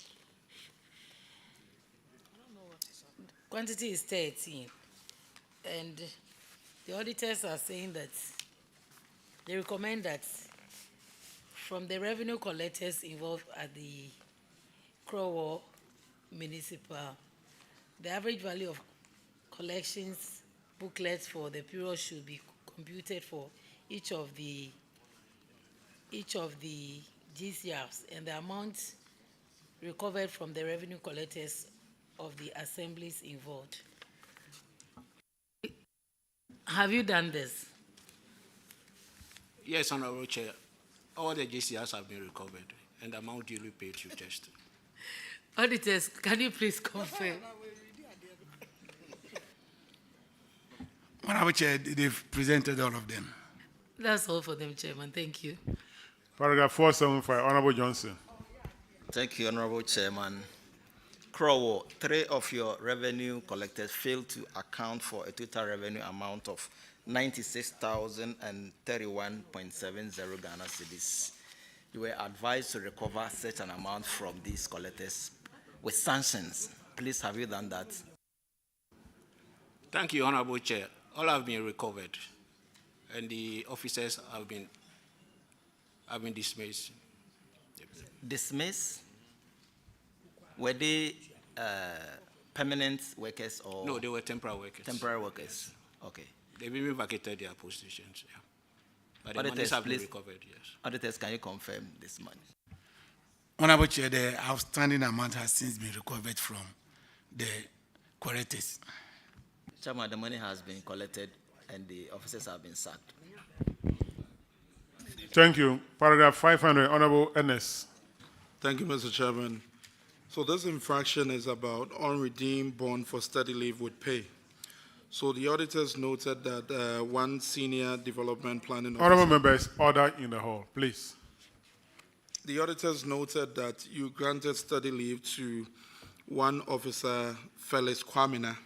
Quantity is 13. And the auditors are saying that they recommend that from the revenue collectors involved at the Crowell Municipal, the average value of collections booklets for the period should be computed for each of the GCRs, and the amount recovered from the revenue collectors of the assemblies involved. Have you done this? Yes, Honorable Chair. All the GCRs have been recovered, and the amount duly paid to test. Auditors, can you please confirm? Honorable Chair, they've presented all of them. That's all for them, Chairman. Thank you. Paragraph 475, Honorable Johnson. Thank you, Honorable Chairman. Crowell, 3 of your revenue collectors failed to account for a total revenue amount of 96,031.70 Ghana cedis. You were advised to recover such an amount from these collectors with sanctions. Please, have you done that? Thank you, Honorable Chair. All have been recovered, and the officers have been dismissed. Dismissed? Were they permanent workers or? No, they were temporary workers. Temporary workers. Okay. They've even vacated their positions. Yeah. But the Auditors, monies have been please. recovered. Yes. Auditors, can you confirm this money? Honorable Chair, the outstanding amount has since been recovered from the correctors. Chairman, the money has been collected and the officers have been sacked. Thank you. Paragraph 500, Honorable Ernest. Thank you, Mr. Chairman. So this infraction is about unredeemed bond for study leave with pay. So the auditors noted that one senior development planning officer. Honorable members, order in the hall, please. The auditors noted that you granted study leave to one officer, Felix Kwamina.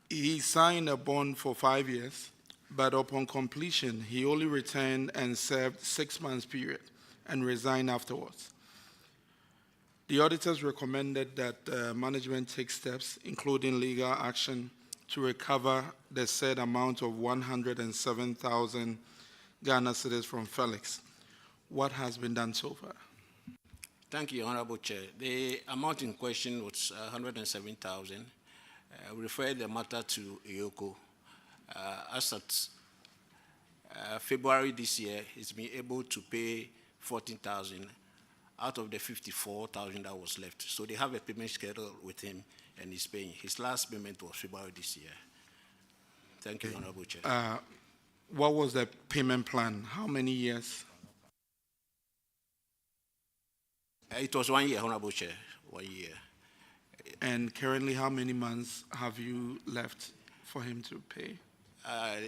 He signed a bond for 5 years, but upon completion, he only returned and served 6 months period and resigned afterwards. The auditors recommended that management take steps, including legal action, to recover the said amount of 107,000 Ghana cedis from Felix. What has been done so far? Thank you, Honorable Chair. The amount in question was 107,000. We referred the matter to IOCO. As at February this year, he's been able to pay 14,000 out of the 54,000 that was left. So they have a payment schedule with him, and he's paying. His last payment was February this year. Thank you, Honorable Chair. What was the payment plan? How many years? It was 1 year, Honorable Chair, 1 year. And currently, how many months have you left for him to pay?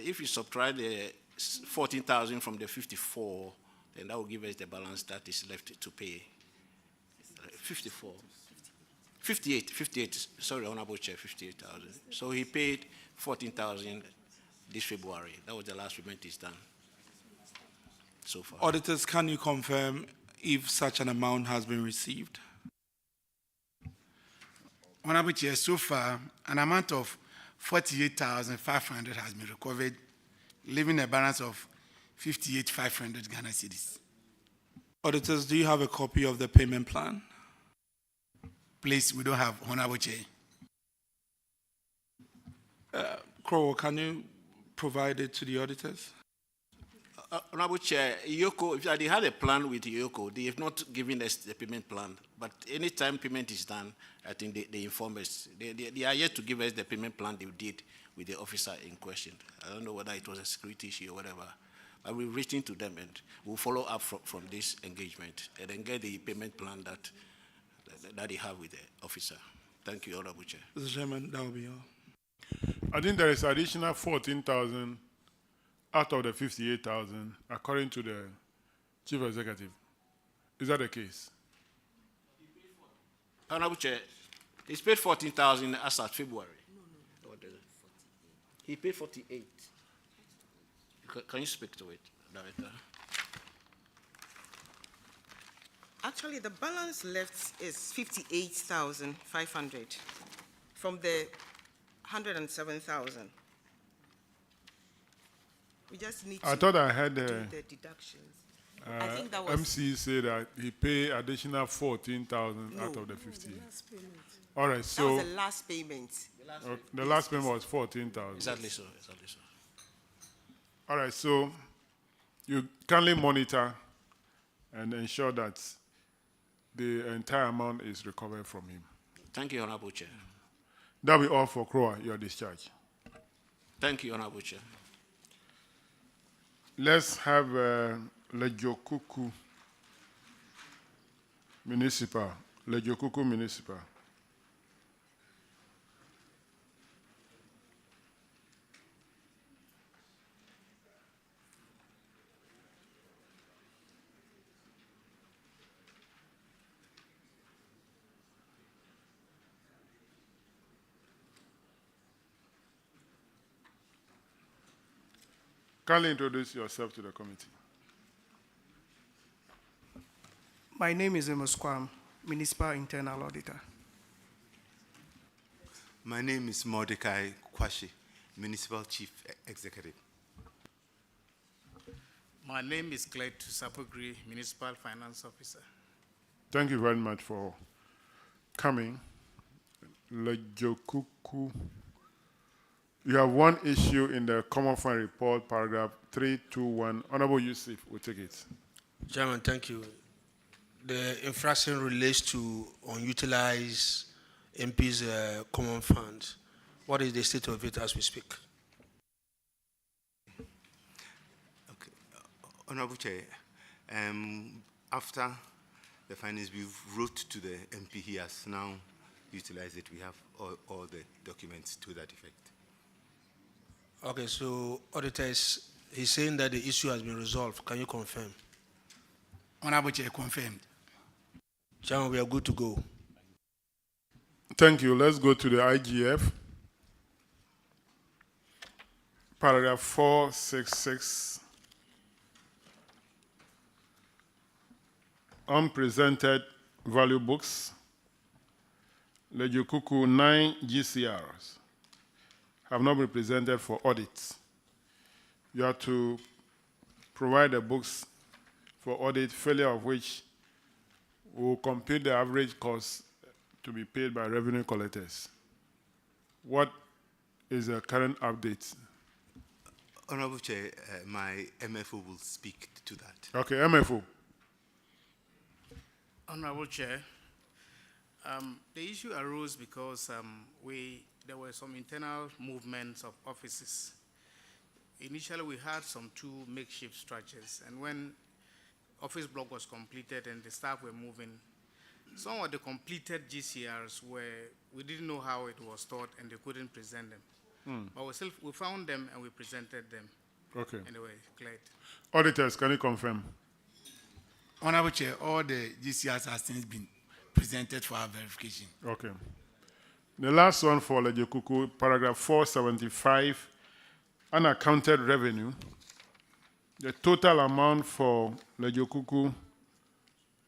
If you subtract the 14,000 from the 54, then that will give us the balance that is left to pay. 54. 58, sorry, Honorable Chair, 58,000. So he paid 14,000 this February. That was the last payment he's done so far. Auditors, can you confirm if such an amount has been received? Honorable Chair, so far, an amount of 48,500 has been recovered, leaving a balance of 58,500 Ghana cedis. Auditors, do you have a copy of the payment plan? Please, we don't have, Honorable Chair. Crowell, can you provide it to the auditors? Honorable Chair, IOCO, if they had a plan with IOCO, they have not given us the payment plan. But anytime payment is done, I think they inform us. They are yet to give us the payment plan they did with the officer in question. I don't know whether it was a security issue or whatever. But we're reaching to them and we'll follow up from this engagement and then get the payment plan that they have with the officer. Thank you, Honorable Chair. Mr. Chairman, that will be all. I think there is additional 14,000 out of the 58,000, according to the Chief Executive. Is that the case? Honorable Chair, he's paid 14,000 as at February. No. He paid 48. Can you speak to it, Director? Actually, the balance left is 58,500 from the 107,000. We just need to I thought I heard do the deductions. I think that was MC say that he paid additional 14,000 out of the 50. All right, so that was the last payment. the last payment was 14,000. Exactly so. All right, so you kindly monitor and ensure that the entire amount is recovered from him. Thank you, Honorable Chair. That'll be all for Croa, your discharge. Thank you, Honorable Chair. Let's have Lejokuku Municipal. Lejokuku Municipal. Kindly introduce yourself to the committee. My name is Amos Kwam, Municipal Internal Auditor. My name is Mordecai Kwashi, Municipal Chief Executive. My name is Clyde Sapogri, Municipal Finance Officer. Thank you very much for coming. Lejokuku. You have one issue in the Common Fund Report, paragraph 321. Honorable Yusuf will take it. Chairman, thank you. The infraction relates to unutilized MP's common fund. What is the state of it as we speak? Okay. Honorable Chair, after the findings we wrote to the MP, he has now utilized it. We have all the documents to that effect. Okay, so auditors, he's saying that the issue has been resolved. Can you confirm? Honorable Chair, confirmed. Chairman, we are good to go. Thank you. Let's go to the IGF. Paragraph 466. Unpresented value books. Lejokuku 9 GCRs have not been presented for audit. You have to provide the books for audit, failure of which will compute the average cost to be paid by revenue collectors. What is the current update? Honorable Chair, my MFO will speak to that. Okay, MFO. Honorable Chair, the issue arose because there were some internal movements of offices. Initially, we had some 2 makeshift structures, and when office block was completed and the staff were moving, some of the completed GCRs we didn't know how it was stored and they couldn't present them. But we found them and we presented them. Okay. Anyway, cleared. Auditors, can you confirm? Honorable Chair, all the GCRs have since been presented for our verification. Okay. The last one for Lejokuku, paragraph 475, unaccounted revenue. The total amount for Lejokuku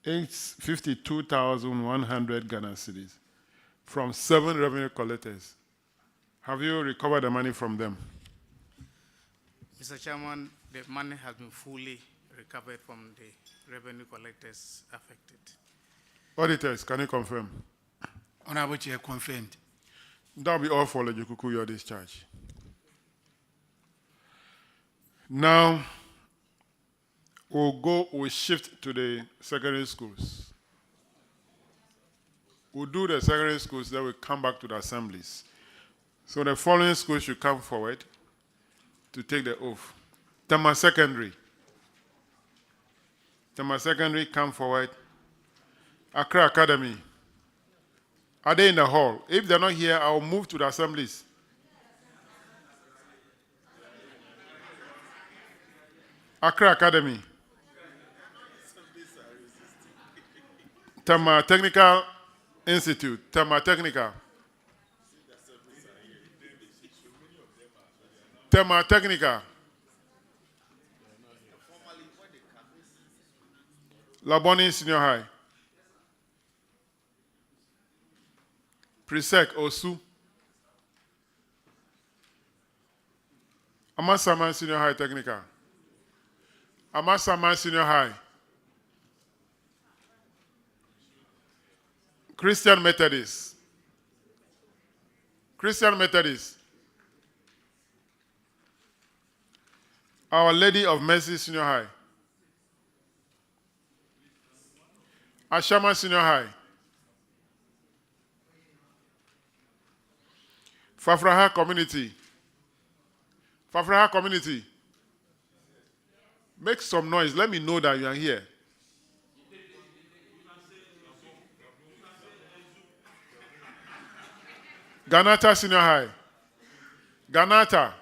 is 52,100 Ghana cedis from 7 revenue collectors. Have you recovered the money from them? Mr. Chairman, the money has been fully recovered from the revenue collectors affected. Auditors, can you confirm? Honorable Chair, confirmed. That will be all for Lejokuku, your discharge. Now, we'll shift to the secondary schools. We'll do the secondary schools, then we'll come back to the assemblies. So the following schools should come forward to take the oath. Tema Secondary. Tema Secondary, come forward. Accra Academy. Are they in the hall? If they're not here, I'll move to the assemblies. Accra Academy. Tema Technical Institute. Tema Technical. Tema Technical. Laboni Senior High. Presec Osu. Amasama Senior High Technical. Amasama Senior High. Christian Methodist. Christian Methodist. Our Lady of Mercy Senior High. Ashama Senior High. Fafraha Community. Fafraha Community. Make some noise. Let me know that you are here. Ganata Senior High. Ganata.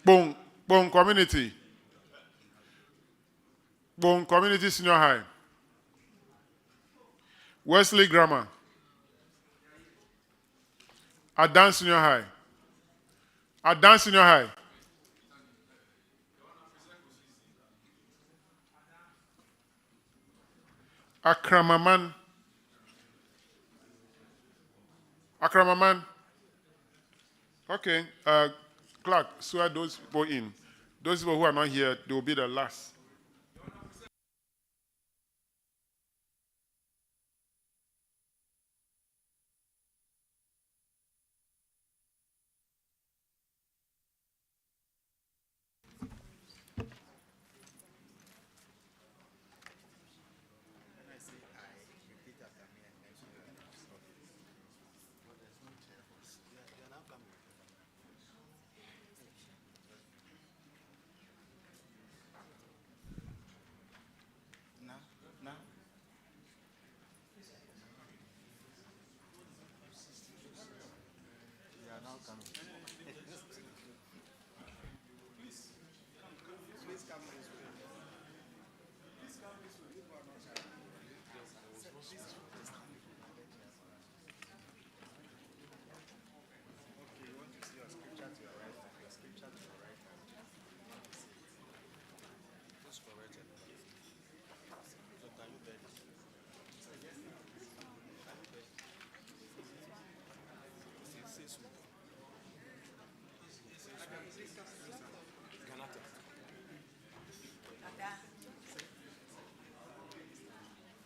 Bong Community. Bong Community Senior High. Wesley Grammar. Adan Senior High. Adan Senior High. Akramaman. Akramaman. Okay. Clerk, swear those people in. Those people who are not here, they will be the last.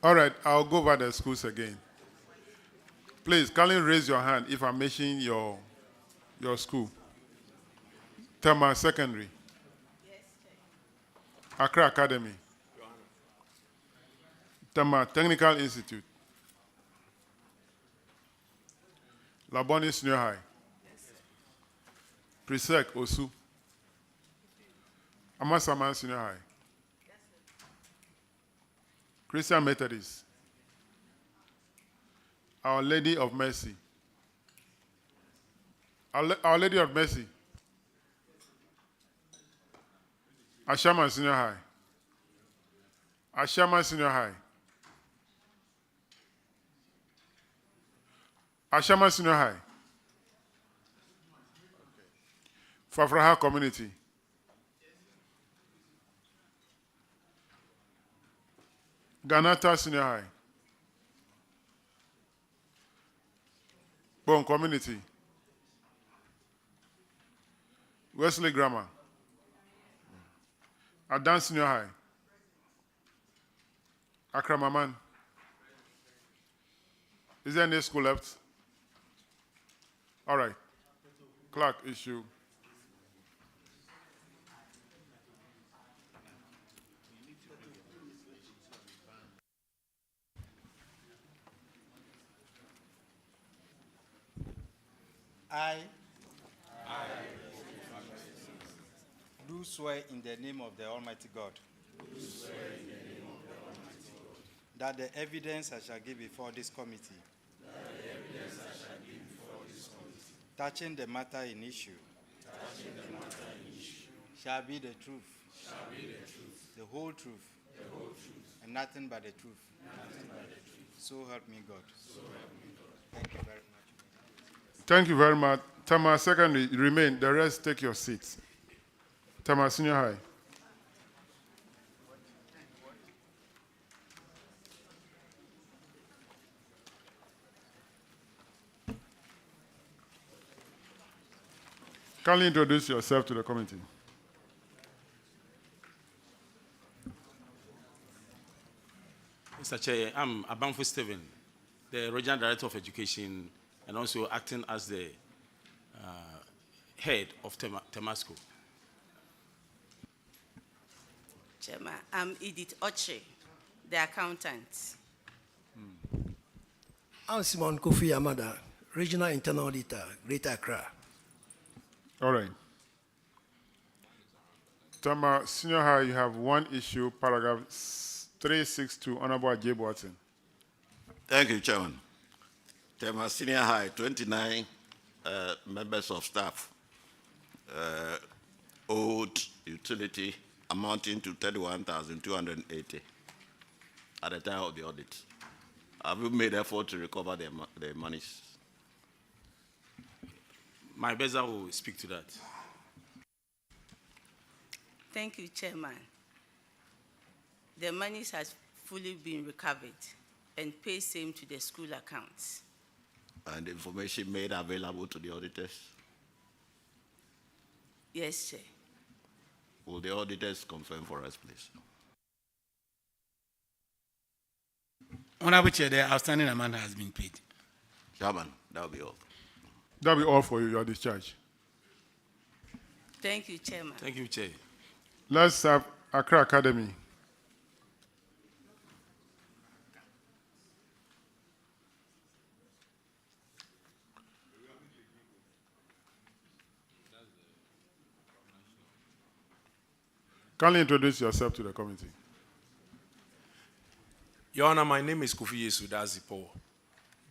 All right, I'll go over the schools again. Please, kindly raise your hand if I'm mentioning your school. Tema Secondary. Accra Academy. Tema Technical Institute. Laboni Senior High. Presec Osu. Amasaman Senior High. Christian Methodist. Our Lady of Mercy. Our Lady of Mercy. Ashama Senior High. Ashama Senior High. Ashama Senior High. Fafraha Community. Ganata Senior High. Bon Community. Wesley Grammar. Adan Senior High. Accra Maman. Is there any school left? All right. Clerk, issue. I do swear in the name of the Almighty God that the evidence I shall give before this committee touching the matter in issue shall be the truth, the whole truth, and nothing but the truth. So help me God. Thank you very much. Thank you very much. Tama Secondary, remain. The rest, take your seats. Tama Senior High. Kindly introduce yourself to the committee. Mr. Chair, I'm Abanfu Stephen, the Regional Director of Education and also acting as the head of Temasco. Chairman, I'm Edith Oche, the accountant. I'm Simon Kofi Yamada, Regional Internal Auditor, Greater Accra. All right. Tama Senior High, you have one issue, paragraph 362, Honorable Ajay Boateng. Thank you, Chairman. Tema Senior High, 29 members of staff owed utility amounting to 31,280 at the time of the audit. Have you made effort to recover the monies? My Beza will speak to that. Thank you, Chairman. The monies has fully been recovered and paid same to the school accounts. And information made available to the auditors? Yes, Chair. Will the auditors confirm for us, please? Honorable Chair, the outstanding amount has been paid. Chairman, that will be all. That will be all for you. You are discharged. Thank you, Chairman. Thank you, Chair. Let's have Accra Academy. Kindly introduce yourself to the committee. Your Honor, my name is Kofi Yesu Dazipo,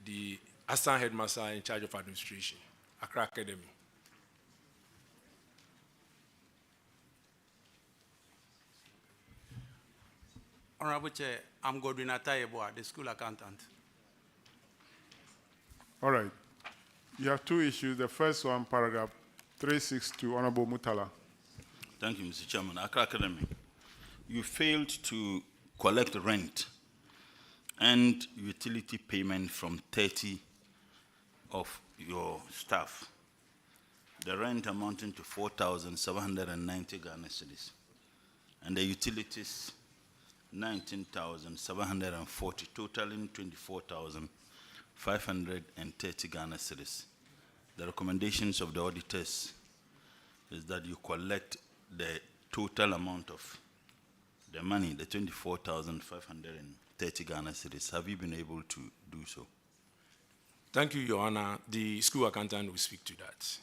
the Assistant Headmaster in charge of administration, Accra Academy. Honorable Chair, I'm Godwin Atayeboa, the school accountant. All right. You have two issues. The first one, paragraph 362, Honorable Mutala. Thank you, Mr. Chairman. Accra Academy, you failed to collect rent and utility payment from 30 of your staff. The rent amounting to 4,790 Ghana cedis, and the utilities 19,740, totaling 24,530 Ghana cedis. The recommendations of the auditors is that you collect the total amount of the money, the 24,530 Ghana cedis. Have you been able to do so? Thank you, Your Honor. The school accountant will speak to that.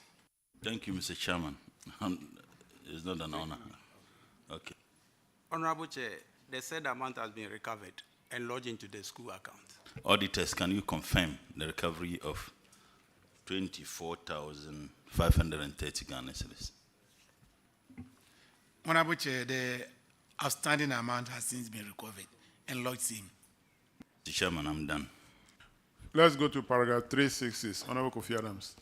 Thank you, Mr. Chairman. It's not an honor. Okay. Honorable Chair, the said amount has been recovered and lodged into the school account. Auditors, can you confirm the recovery of 24,530 Ghana cedis? Honorable Chair, the outstanding amount has since been recovered and lodged in. Mr. Chairman, I'm done. Let's go to paragraph 366, Honorable Kofi Adams.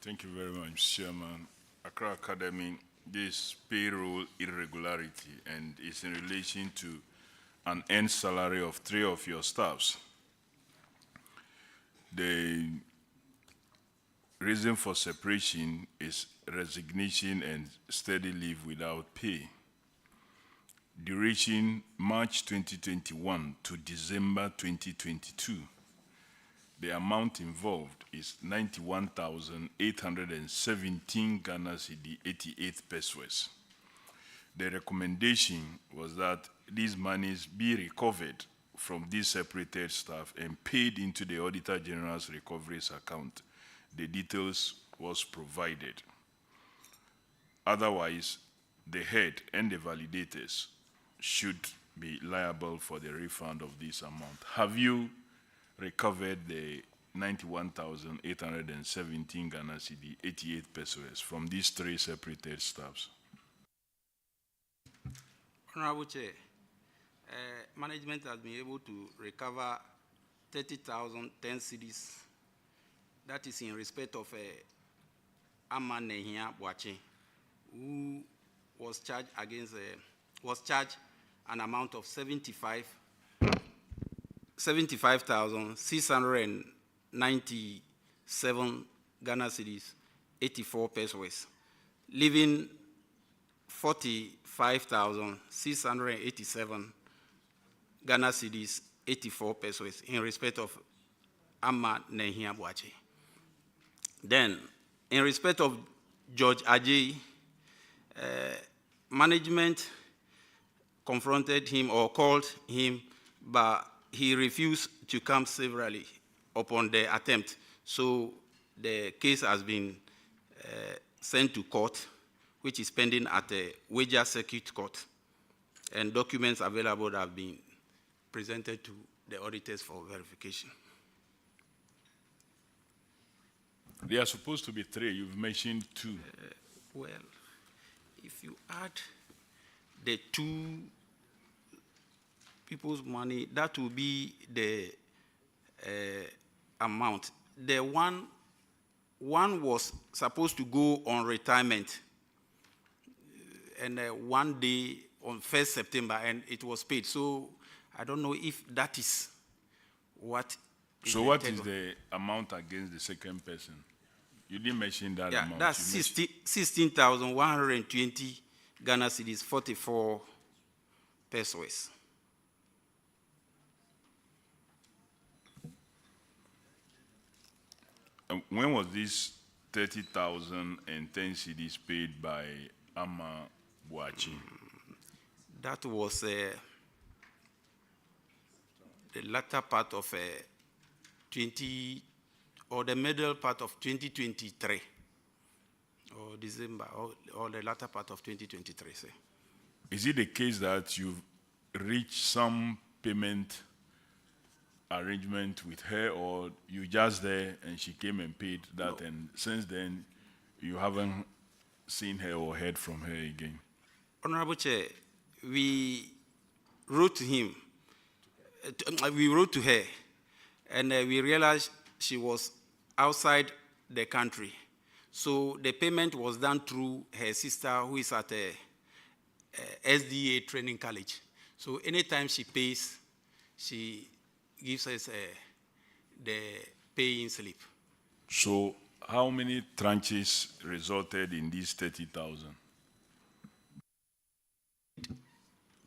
Thank you very much, Chairman. Accra Academy, this payroll irregularity and is in relation to an end salary of 3 of your staffs. The reason for separation is resignation and steady leave without pay. Duration March 2021 to December 2022. The amount involved is 91,817 Ghana cedi 88 pesos. The recommendation was that these monies be recovered from these separated staff and paid into the Auditor General's recoveries account. The details was provided. Otherwise, the head and the validators should be liable for the refund of this amount. Have you recovered the 91,817 Ghana cedi 88 pesos from these 3 separated staffs? Honorable Chair, management has been able to recover 30,010 cedis. That is in respect of Amma Nehia Boache, who was charged an amount of 75,697 Ghana cedis, 84 pesos, leaving 45,687 Ghana cedis, 84 pesos in respect of Amma Nehia Boache. Then, in respect of George Ajay, management confronted him or called him, but he refused to come severally upon the attempt. So the case has been sent to court, which is pending at the Wager Circuit Court, and documents available have been presented to the auditors for verification. They are supposed to be 3. You've mentioned 2. Well, if you add the 2 people's money, that will be the amount. The one was supposed to go on retirement, and one day on 1st September, and it was paid. So I don't know if that is what. So what is the amount against the second person? You didn't mention that amount. That's 16,120 Ghana cedis, 44 pesos. When was this 30,010 cedis paid by Ama Boachi? That was the latter part of the middle part of 2023, or December, or the latter part of 2023. Say. Is it the case that you've reached some payment arrangement with her, or you just there and she came and paid that, no, and since then you haven't seen her or heard from her again? Honorable Chair, we wrote to him, we wrote to her, and we realized she was outside the country. So the payment was done through her sister, who is at a SDA training college. So anytime she pays, she gives us the paying slip. So how many tranches resulted in this 30,000?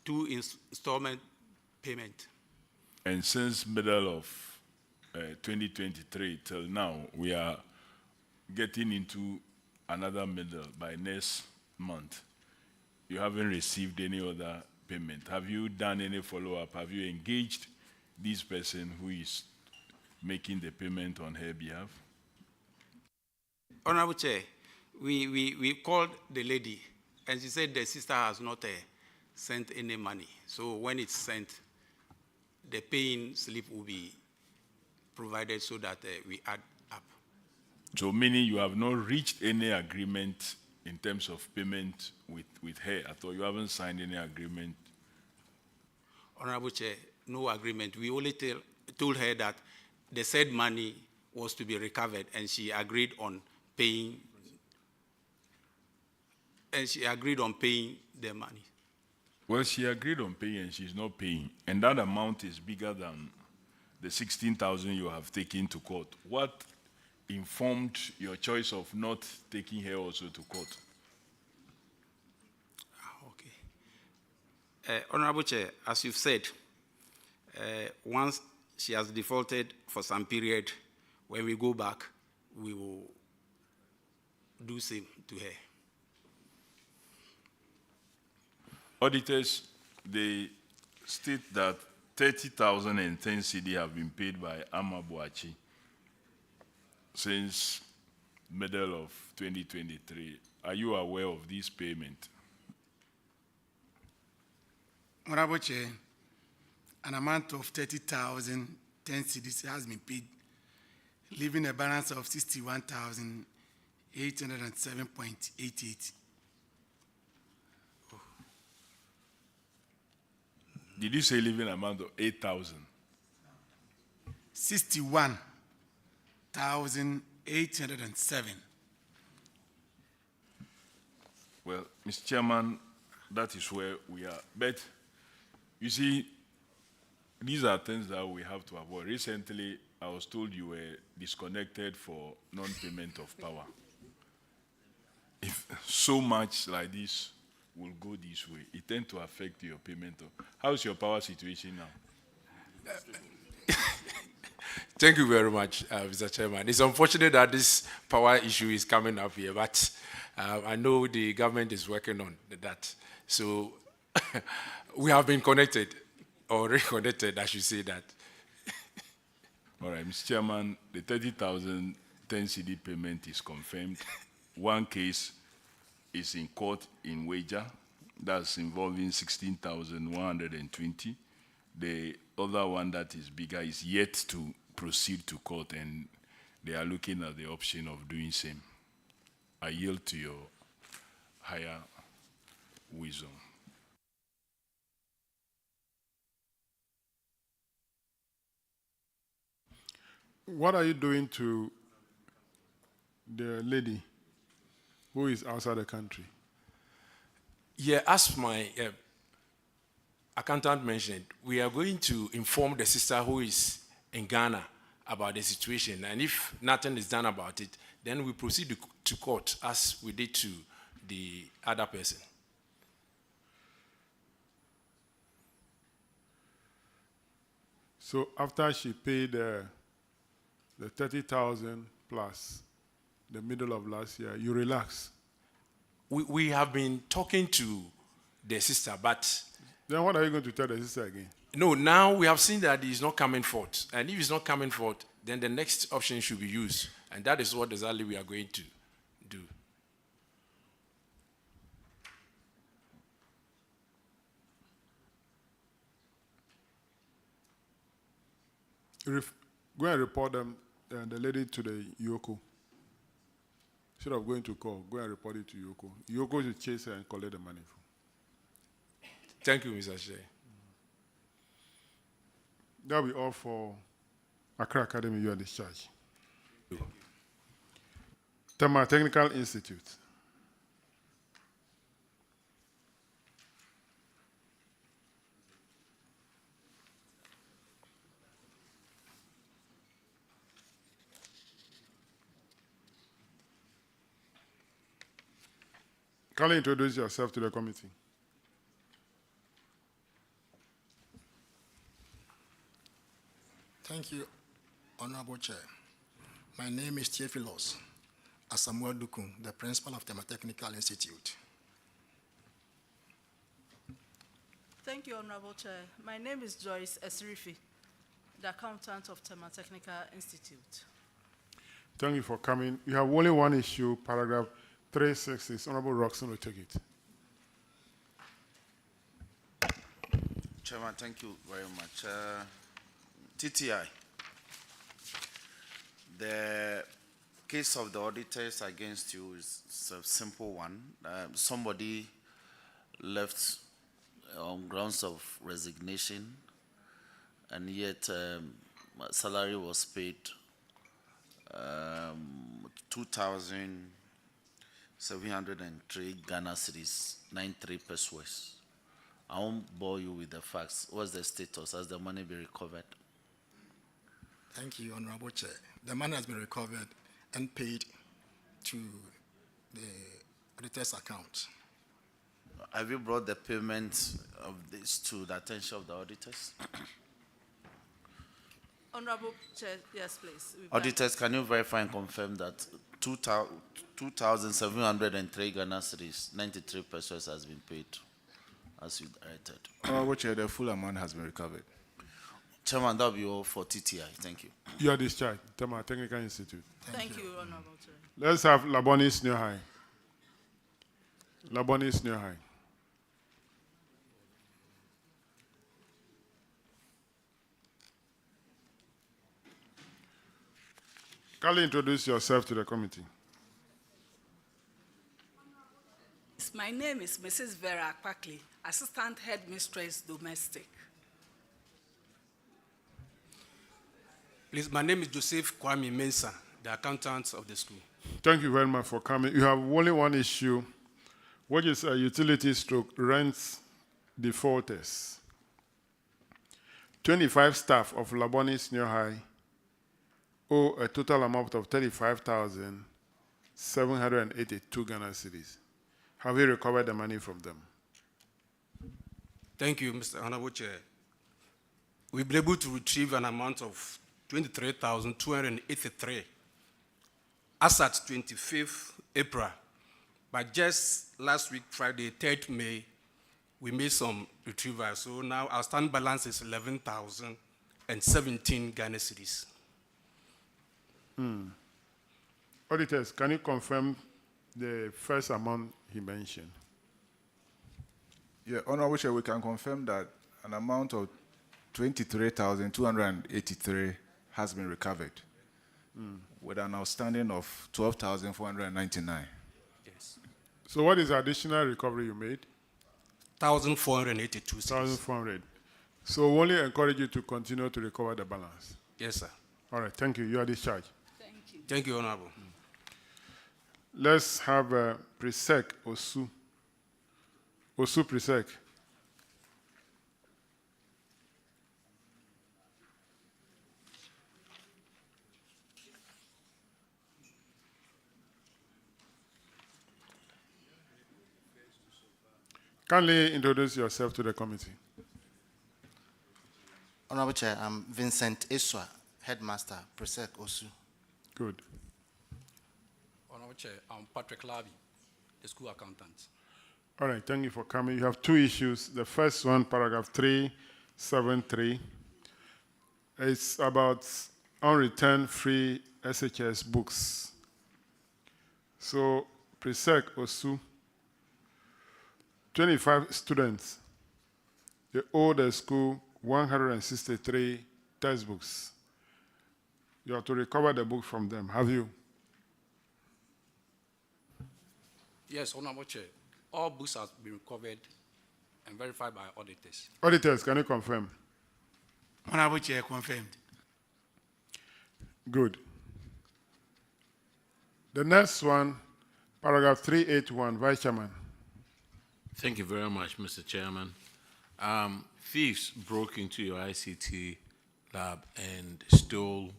2 installment payment. And since middle of 2023 till now, we are getting into another middle by next month. You haven't received any other payment. Have you done any follow-up? Have you engaged this person who is making the payment on her behalf? Honorable Chair, we called the lady, and she said the sister has not sent any money. So when it's sent, the paying slip will be provided so that we add up. So meaning you have not reached any agreement in terms of payment with her at all? You haven't signed any agreement? Honorable Chair, no agreement. We only told her that the said money was to be recovered, and she agreed on paying. And she agreed on paying the money. Well, she agreed on paying, and she's not paying, and that amount is bigger than the 16,000 you have taken to court. What informed your choice of not taking her also to court? Okay. Honorable Chair, as you've said, once she has defaulted for some period, when we go back, we will do same to her. Auditors, they state that 30,010 cedi have been paid by Ama Boachi since middle of 2023. Are you aware of this payment? Honorable Chair, an amount of 30,010 cedis has been paid, leaving a balance of 61,807.88. Did you say leaving amount of 8,000? 61,807. Well, Mr. Chairman, that is where we are. But you see, these are things that we have to avoid. Recently, I was told you were disconnected for non-payment of power. If so much like this will go this way, it tends to affect your payment. How's your power situation now? Thank you very much, Mr. Chairman. It's unfortunate that this power issue is coming up here, but I know the government is working on that. So we have been connected, or reconnected, I should say that. All right, Mr. Chairman, the 30,010 cedi payment is confirmed. One case is in court in Wager, that's involving 16,120. The other one that is bigger is yet to proceed to court, and they are looking at the option of doing same. I yield to your higher wisdom. What are you doing to the lady who is outside the country? Yeah, as accountant mentioned, we are going to inform the sister who is in Ghana about the situation. And if nothing is done about it, then we proceed to court as we did to the other person. So after she paid the 30,000 plus the middle of last year, you relax. We have been talking to the sister, but... Then what are you going to tell the sister again? No, now we have seen that he's not coming forth. And if he's not coming forth, then the next option should be used. And that is what exactly we are going to do. Go and report them, the lady to the Yoko. Instead of going to call, go and report it to Yoko. Yoko should chase her and collect the money. Thank you, Mr. Chair. That'll be all for Accra Academy. You are discharged. Tema Technical Institute. Can you introduce yourself to the committee? Thank you, Honorable Chair. My name is Theophilos Asamuel Dukun, the principal of Tema Technical Institute. Thank you, Honorable Chair. My name is Joyce Esrifi, the accountant of Tema Technical Institute. Thank you for coming. You have only one issue, paragraph 366. Honorable Roxon will take it. Chairman, thank you very much. TTI, the case of the auditors against you is a simple one. Somebody left on grounds of resignation, and yet salary was paid 2,703 Ghana cedis, 93 pesos. I won't bore you with the facts. What's the status? Has the money been recovered? Thank you, Honorable Chair. The money has been recovered and paid to the auditor's account. Have you brought the payment of this to the attention of the auditors? Honorable Chair, yes, please. Auditors, can you verify and confirm that 2,703 Ghana cedis, 93 pesos has been paid as you directed? Honorable Chair, the full amount has been recovered. Chairman, that will be all for TTI. Thank you. You are discharged. Tema Technical Institute. Thank you, Honorable Chair. Let's have Labonis New High. Labonis New High. Kindly introduce yourself to the committee. My name is Mrs. Vera Akpakli, Assistant Headmistress Domestic. Please, my name is Joseph Kwame Mensah, the accountant of the school. Thank you very much for coming. You have only one issue, which is a utility stroke rent defaulters. 25 staff of Labonis New High owe a total amount of 35,782 Ghana cedis. Have you recovered the money from them? Thank you, Mr. Honorable Chair. We've been able to retrieve an amount of 23,283 as at 25th April. But just last week, Friday, 3rd May, we made some retrieval. So now our stand balance is 11,017 Ghana cedis. Auditors, can you confirm the first amount he mentioned? Yeah, Honorable Chair, we can confirm that an amount of 23,283 has been recovered with an outstanding of 12,499. Yes. So what is the additional recovery you made? 1,482. 1,400. So we only encourage you to continue to recover the balance. Yes, sir. All right, thank you. You are discharged. Thank you. Thank you, Honorable. Let's have Presec Osu. Osu Presec. Kindly introduce yourself to the committee. Honorable Chair, I'm Vincent Eswa, Headmaster, Presec Osu. Good. Honorable Chair, I'm Patrick Labi, the school accountant. All right, thank you for coming. You have two issues. The first one, paragraph 373, it's about unreturned free SHS books. So, Presec Osu, 25 students, they owe the school 163 textbooks. You have to recover the book from them. Have you? Yes, Honorable Chair. All books have been recovered and verified by auditors. Auditors, can you confirm? Honorable Chair, confirmed. Good. The next one, paragraph 381, Vice Chairman. Thank you very much, Mr. Chairman. Thieves broke into your ICT lab and stole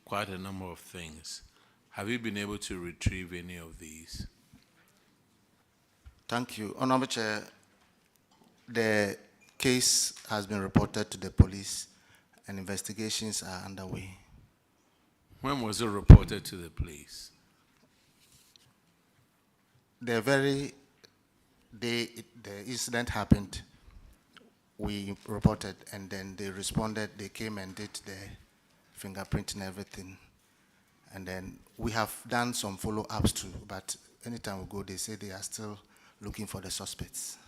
quite a number of things. Have you been able to retrieve any of these? Thank you. Honorable Chair, the case has been reported to the police and investigations are underway. When was it reported to the police? The very day the incident happened, we reported, and then they responded. They came and did the fingerprint and everything. And then we have done some follow-ups too, but anytime we go, they say they are still looking for the suspects.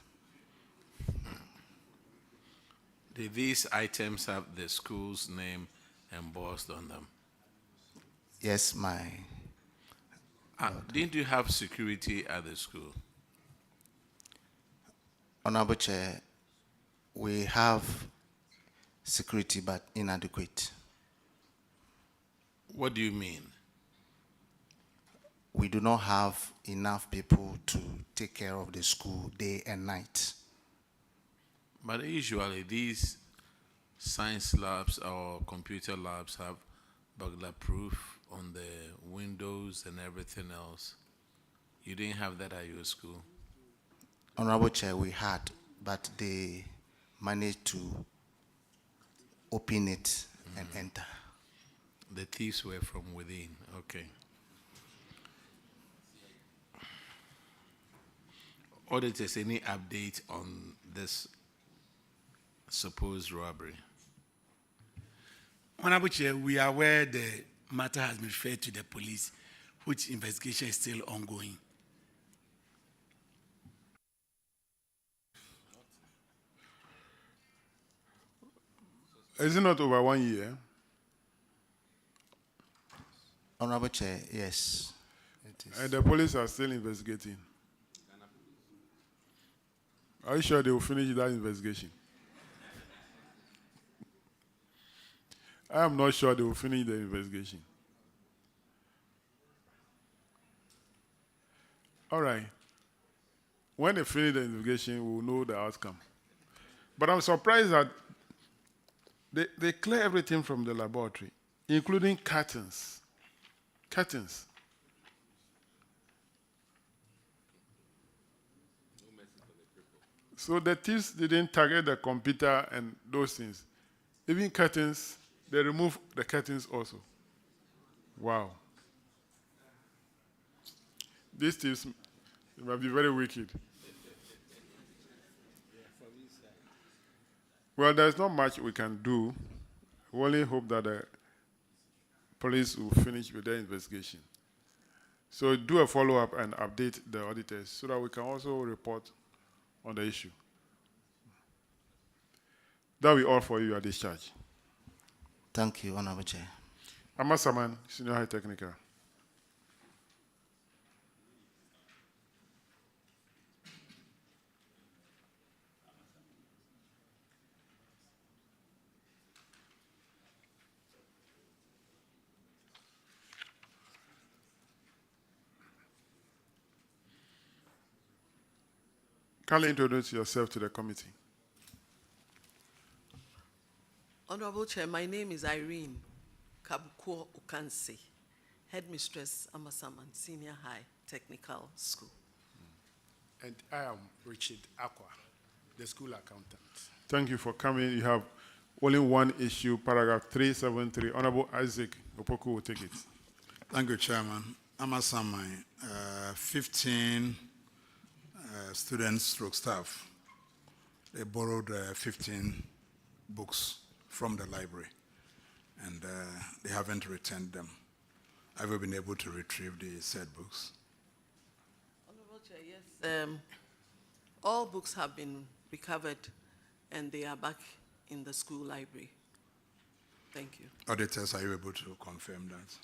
Did these items have the school's name embossed on them? Yes, my... Didn't you have security at the school? Honorable Chair, we have security but inadequate. What do you mean? We do not have enough people to take care of the school day and night. But usually these science labs or computer labs have burglar proof on the windows and everything else. You didn't have that at your school? Honorable Chair, we had, but they managed to open it and enter. The thieves were from within, okay. Auditors, any update on this supposed robbery? Honorable Chair, we are aware the matter has been referred to the police, which investigation is still ongoing. Is it not over 1 year? Honorable Chair, yes. It is. And the police are still investigating. Are you sure they will finish that investigation? I am not sure they will finish the investigation. All right. When they finish the investigation, we will know the outcome. But I'm surprised that they clear everything from the laboratory, including curtains. Curtains. So the thieves didn't target the computer and those things. Even curtains, they remove the curtains also. Wow. These thieves might be very wicked. Well, there's not much we can do. We only hope that the police will finish with their investigation. So do a follow-up and update the auditors so that we can also report on the issue. That will be all for you at this charge. Thank you, Honorable Chair. Amasaman, Senior High Technical. Kindly introduce yourself to the committee. Honorable Chair, my name is Irene Kabuko Okanse, Headmistress Amasaman Senior High Technical School. And I am Richard Aqua, the school accountant. Thank you for coming. You have only one issue, paragraph 373. Honorable Isaac Opoku will take it. Thank you, Chairman. Amasamai, 15 students stroke staff, they borrowed 15 books from the library, and they haven't returned them. Have you been able to retrieve the said books? Honorable Chair, yes. All books have been recovered, and they are back in the school library. Thank you. Auditors, are you able to confirm that?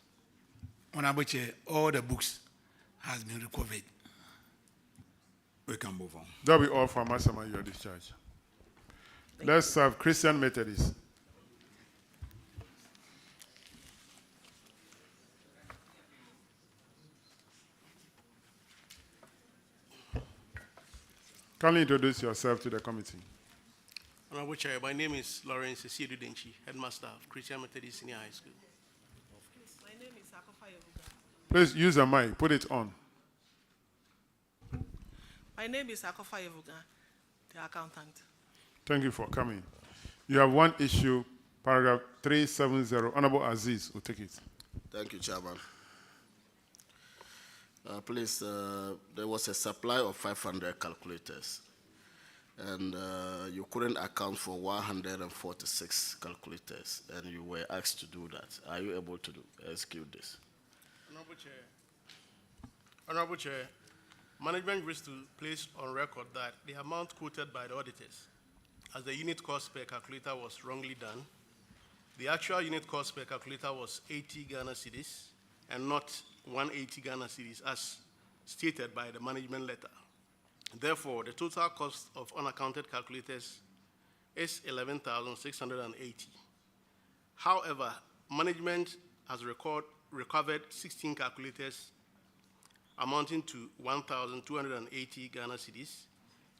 Honorable Chair, all the books has been recovered. We can move on. That'll be all for Masama, you are discharged. Let's have Christian Methodist. Kindly introduce yourself to the committee. Honorable Chair, my name is Lawrence Esidu Denchi, Headmaster of Christian Methodist Senior High School. My name is Akofa Yevuga. Please use the mic, put it on. My name is Akofa Yevuga, the accountant. Thank you for coming. You have one issue, paragraph 370. Honorable Aziz will take it. Thank you, Chairman. Please, there was a supply of 500 calculators, and you couldn't account for 146 calculators, and you were asked to do that. Are you able to execute this? Honorable Chair, management wishes to place on record that the amount quoted by the auditors as the unit cost per calculator was wrongly done. The actual unit cost per calculator was 80 Ghana cedis and not 180 Ghana cedis as stated by the management letter. Therefore, the total cost of unaccounted calculators is 11,680. However, management has recovered 16 calculators amounting to 1,280 Ghana cedis,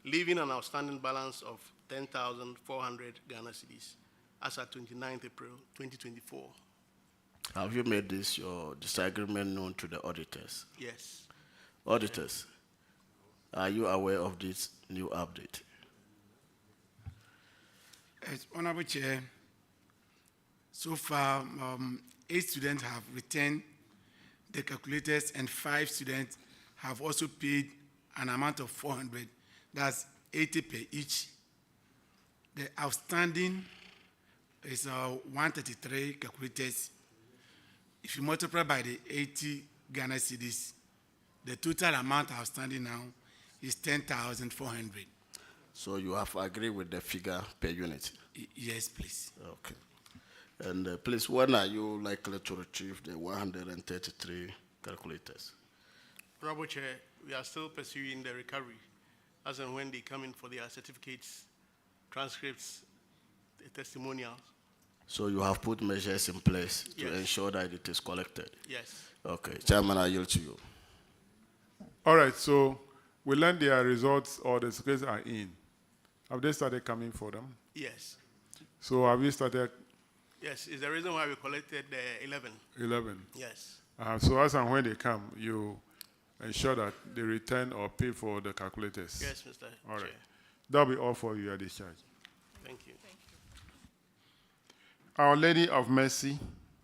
leaving an outstanding balance of 10,400 Ghana cedis as at 29th April 2024. Have you made this your disagreement known to the auditors? Yes. Auditors, are you aware of this new update? As Honorable Chair, so far 8 students have returned the calculators and 5 students have also paid an amount of 400. That's 80 per each. The outstanding is 133 calculators. If you multiply by the 80 Ghana cedis, the total amount outstanding now is 10,400. So you have agreed with the figure per unit? Yes, please. Okay. And please, when are you likely to retrieve the 133 calculators? Honorable Chair, we are still pursuing the recovery as and when they come in for their certificates, transcripts, the testimonials. So you have put measures in place to Yes. ensure that it is collected? Yes. Okay. Chairman, I yield to you. All right, so we learned their results or the certificates are in. Have they started coming for them? Yes. So have you started? Yes, it's the reason why we collected the 11. 11. Yes. So as and when they come, you ensure that they return or pay for the calculators. Yes, Mr. All right. Chair. That'll be all for your discharge. Thank you. Our Lady of Mercy,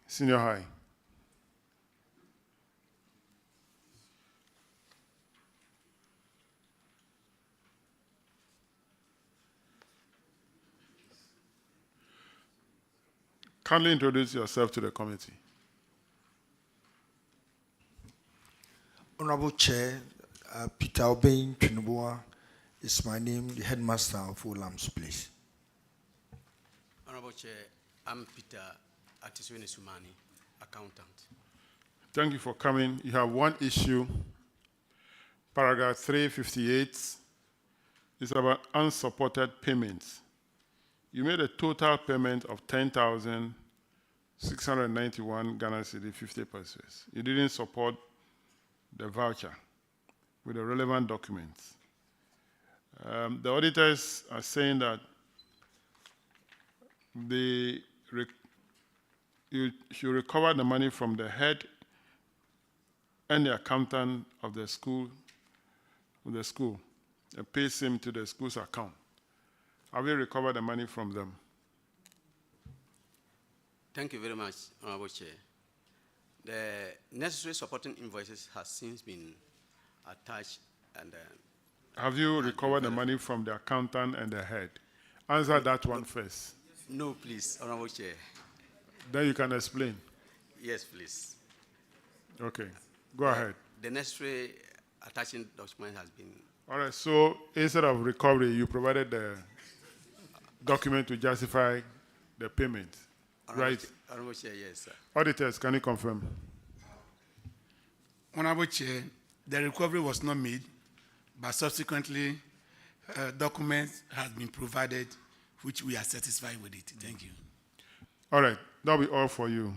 Senior High. Kindly introduce yourself to the committee. Honorable Chair, Peter Obein Twinubua is my name, the headmaster of Olam's Place. Honorable Chair, I'm Peter Atiswene Sumani, accountant. Thank you for coming. You have one issue, paragraph 358. It's about unsupported payments. You made a total payment of 10,691 Ghana cedi 50 pesos. You didn't support the voucher with the relevant documents. The auditors are saying that you should recover the money from the head and the accountant of the school, and pays him to the school's account. Have we recovered the money from them? Thank you very much, Honorable Chair. The necessary supporting invoices has since been attached and Have you recovered the money from the accountant and the head? Answer that one first. no, please, Honorable Chair. Then you can explain. Yes, please. Okay, go ahead. The necessary attaching document has been. All right, so instead of recovery, you provided the document to justify the payment, right? Honorable Chair, yes, sir. Auditors, can you confirm? Honorable Chair, the recovery was not made, but subsequently, documents has been provided, which we are satisfied with it. Thank you. All right, that'll be all for you.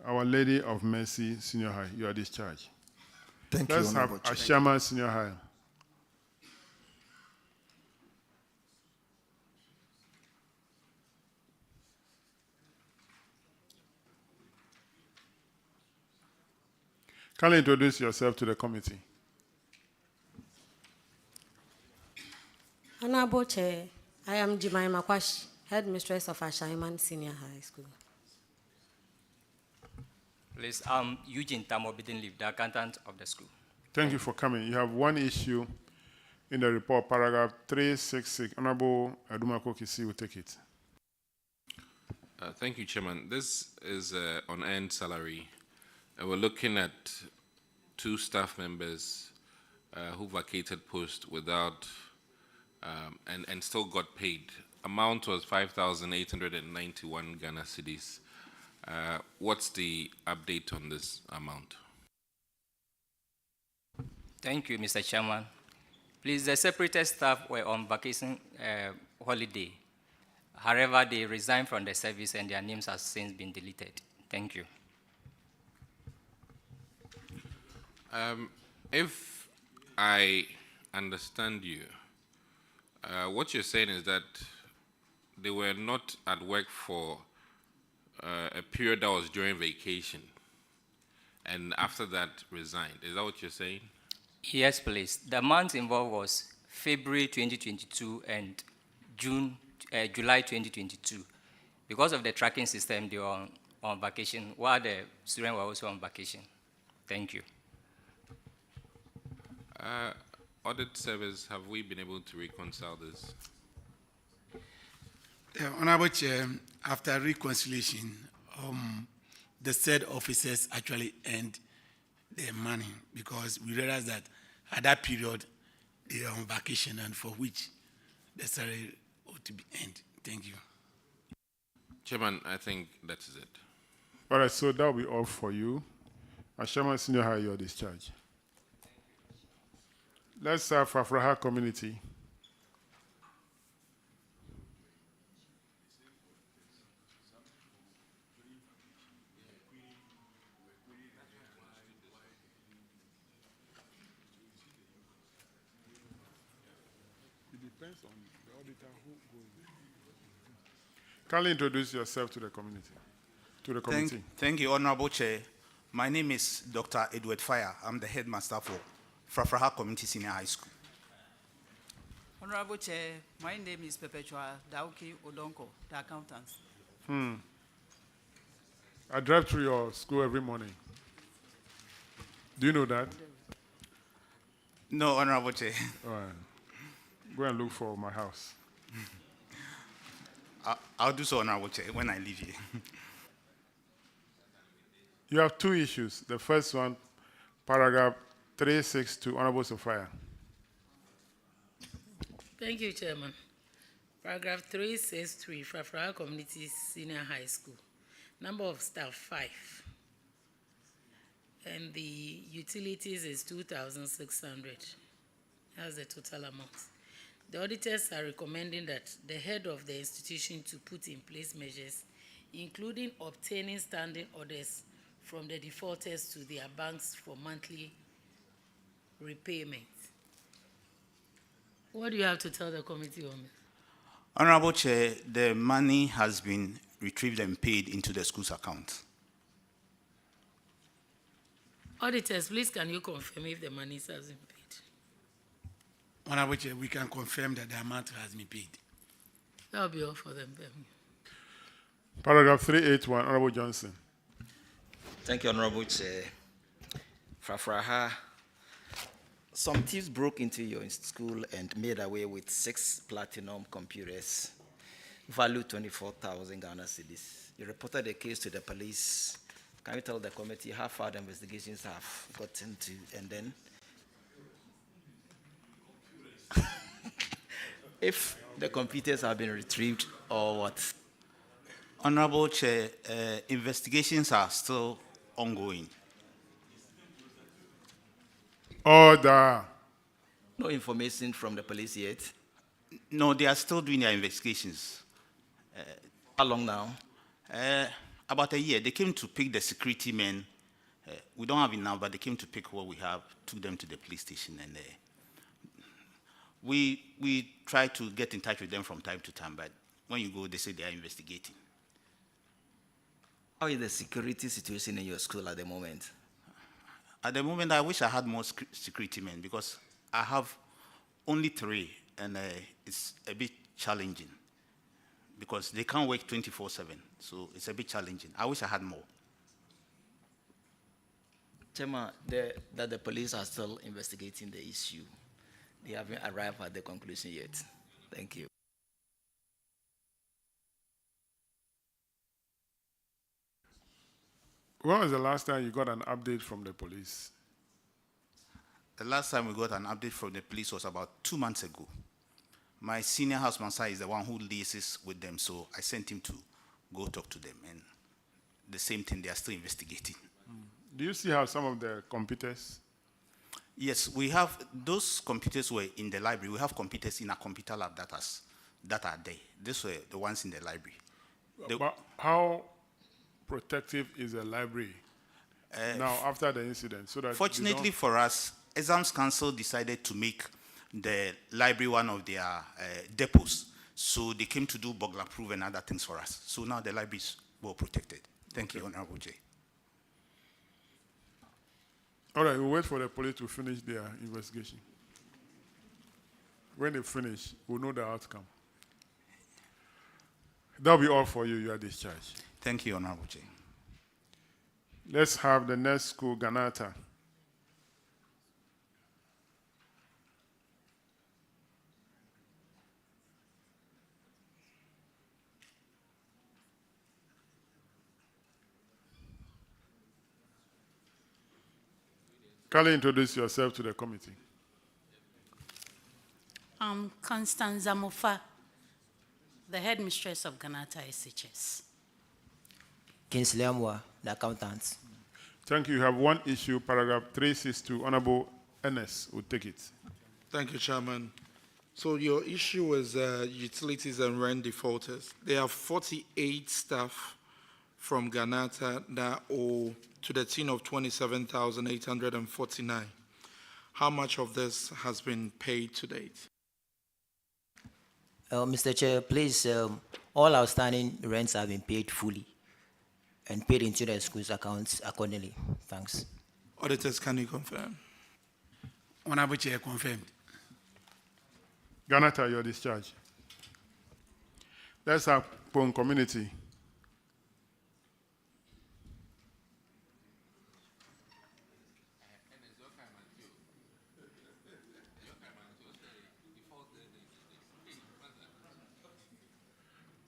Our Lady of Mercy, Senior High, you are discharged. Thank you, Let's have Honorable Chair. Ashama, Senior High. Can you introduce yourself to the committee? Honorable Chair, I am Jemima Kwashi, Headmistress of Ashaiman Senior High School. Please, I'm Eugene Tamo Bidinleaf, the accountant of the school. Thank you for coming. You have one issue in the report, paragraph 366. Honorable Adumako Kisi will take it. Thank you, Chairman. This is on earned salary. We're looking at 2 staff members who vacated post without and still got paid. Amount was 5,891 Ghana cedis. What's the update on this amount? Thank you, Mr. Chairman. Please, the separated staff were on vacation holiday. However, they resigned from the service and their names have since been deleted. Thank you. If I understand you, what you're saying is that they were not at work for a period that was during vacation, and after that resigned. Is that what you're saying? Yes, please. The month involved was February 2022 and July 2022. Because of the tracking system, they were on vacation, while the students were also on vacation. Thank you. Audit service, have we been able to reconcile this? Honorable Chair, after reconciliation, the said officers actually earned their money because we realized that at that period they are on vacation and for which the salary ought to be earned. Thank you. Chairman, I think that is it. All right, so that will be all for you. Ashama Senior High, your discharge. Let's have Fafraha community. Depends on the auditor who goes there. Kindly introduce yourself to the community, to the committee. Thank you, Honorable Chair. My name is Dr. Edward Fire. I'm the headmaster for Frafraha Community Senior High School. Honorable Chair, my name is Perpetua Dauki Odonko, the accountant. I drive through your school every morning. Do you know that? No, Honorable Chair. All right. Go and look for my house. I'll do so, Honorable Chair, when I leave here. You have 2 issues. The first one, paragraph 362, Honorable Sophia. Thank you, Chairman. Paragraph 363, Fafraha Community Senior High School. Number of staff, 5. And the utilities is 2,600. That's the total amount. The auditors are recommending that the head of the institution to put in place measures, including obtaining standing orders from the defaulters to their banks for monthly repayment. What do you have to tell the committee on this? Honorable Chair, the money has been retrieved and paid into the school's account. Auditors, please can you confirm if the money has been paid? Honorable Chair, we can confirm that the amount has been paid. That'll be all for them. Paragraph 381, Honorable Johnson. Thank you, Honorable Chair. Frafraha, some thieves broke into your school and made away with 6 platinum computers, valued 24,000 Ghana cedis. You reported the case to the police. Can you tell the committee how far the investigations have gotten to, and then if the computers have been retrieved or what? Honorable Chair, investigations are still ongoing. Order. No information from the police yet? No, they are still doing their investigations. How long now? About a year. They came to pick the security men. We don't have enough, but they came to pick what we have, took them to the police station, and we try to get in touch with them from time to time, but when you go, they say they are investigating. How is the security situation in your school at the moment? At the moment, I wish I had more security men because I have only 3, and it's a bit challenging because they can't work 24/7, so it's a bit challenging. I wish I had more. Chairman, that the police are still investigating the issue. They haven't arrived at the conclusion yet. Thank you. When was the last time you got an update from the police? The last time we got an update from the police was about 2 months ago. My senior house master is the one who liaises with them, so I sent him to go talk to them, and the same thing, they are still investigating. Do you see how some of the computers? Yes, we have, those computers were in the library. We have computers in a computer lab that are there. These were the ones in the library. But how protective is the library now after the incident? So that fortunately for us, Exams Council decided to make the library one of their depots. So they came to do burglar proof and other things for us. So now the library is well protected. Thank you, Honorable J. All right, we'll wait for the police to finish their investigation. When they finish, we'll know the outcome. That'll be all for you. You are discharged. Thank you, Honorable J. Let's have the next school, Ganata. Kindly introduce yourself to the committee. I'm Constance Zamofa, the headmistress of Ganata SHS. Kingsley Amwa, the accountant. Thank you. You have one issue, paragraph 362. Honorable Ennis will take it. Thank you, Chairman. So your issue is utilities and rent defaulters. There are 48 staff from Ganata that owe to the tune of 27,849. How much of this has been paid to date? Mr. Chair, please, all outstanding rents have been paid fully and paid into the school's accounts accordingly. Thanks. Auditors, can you confirm? Honorable Chair, confirmed. Ganata, your discharge. Let's have Pong Community.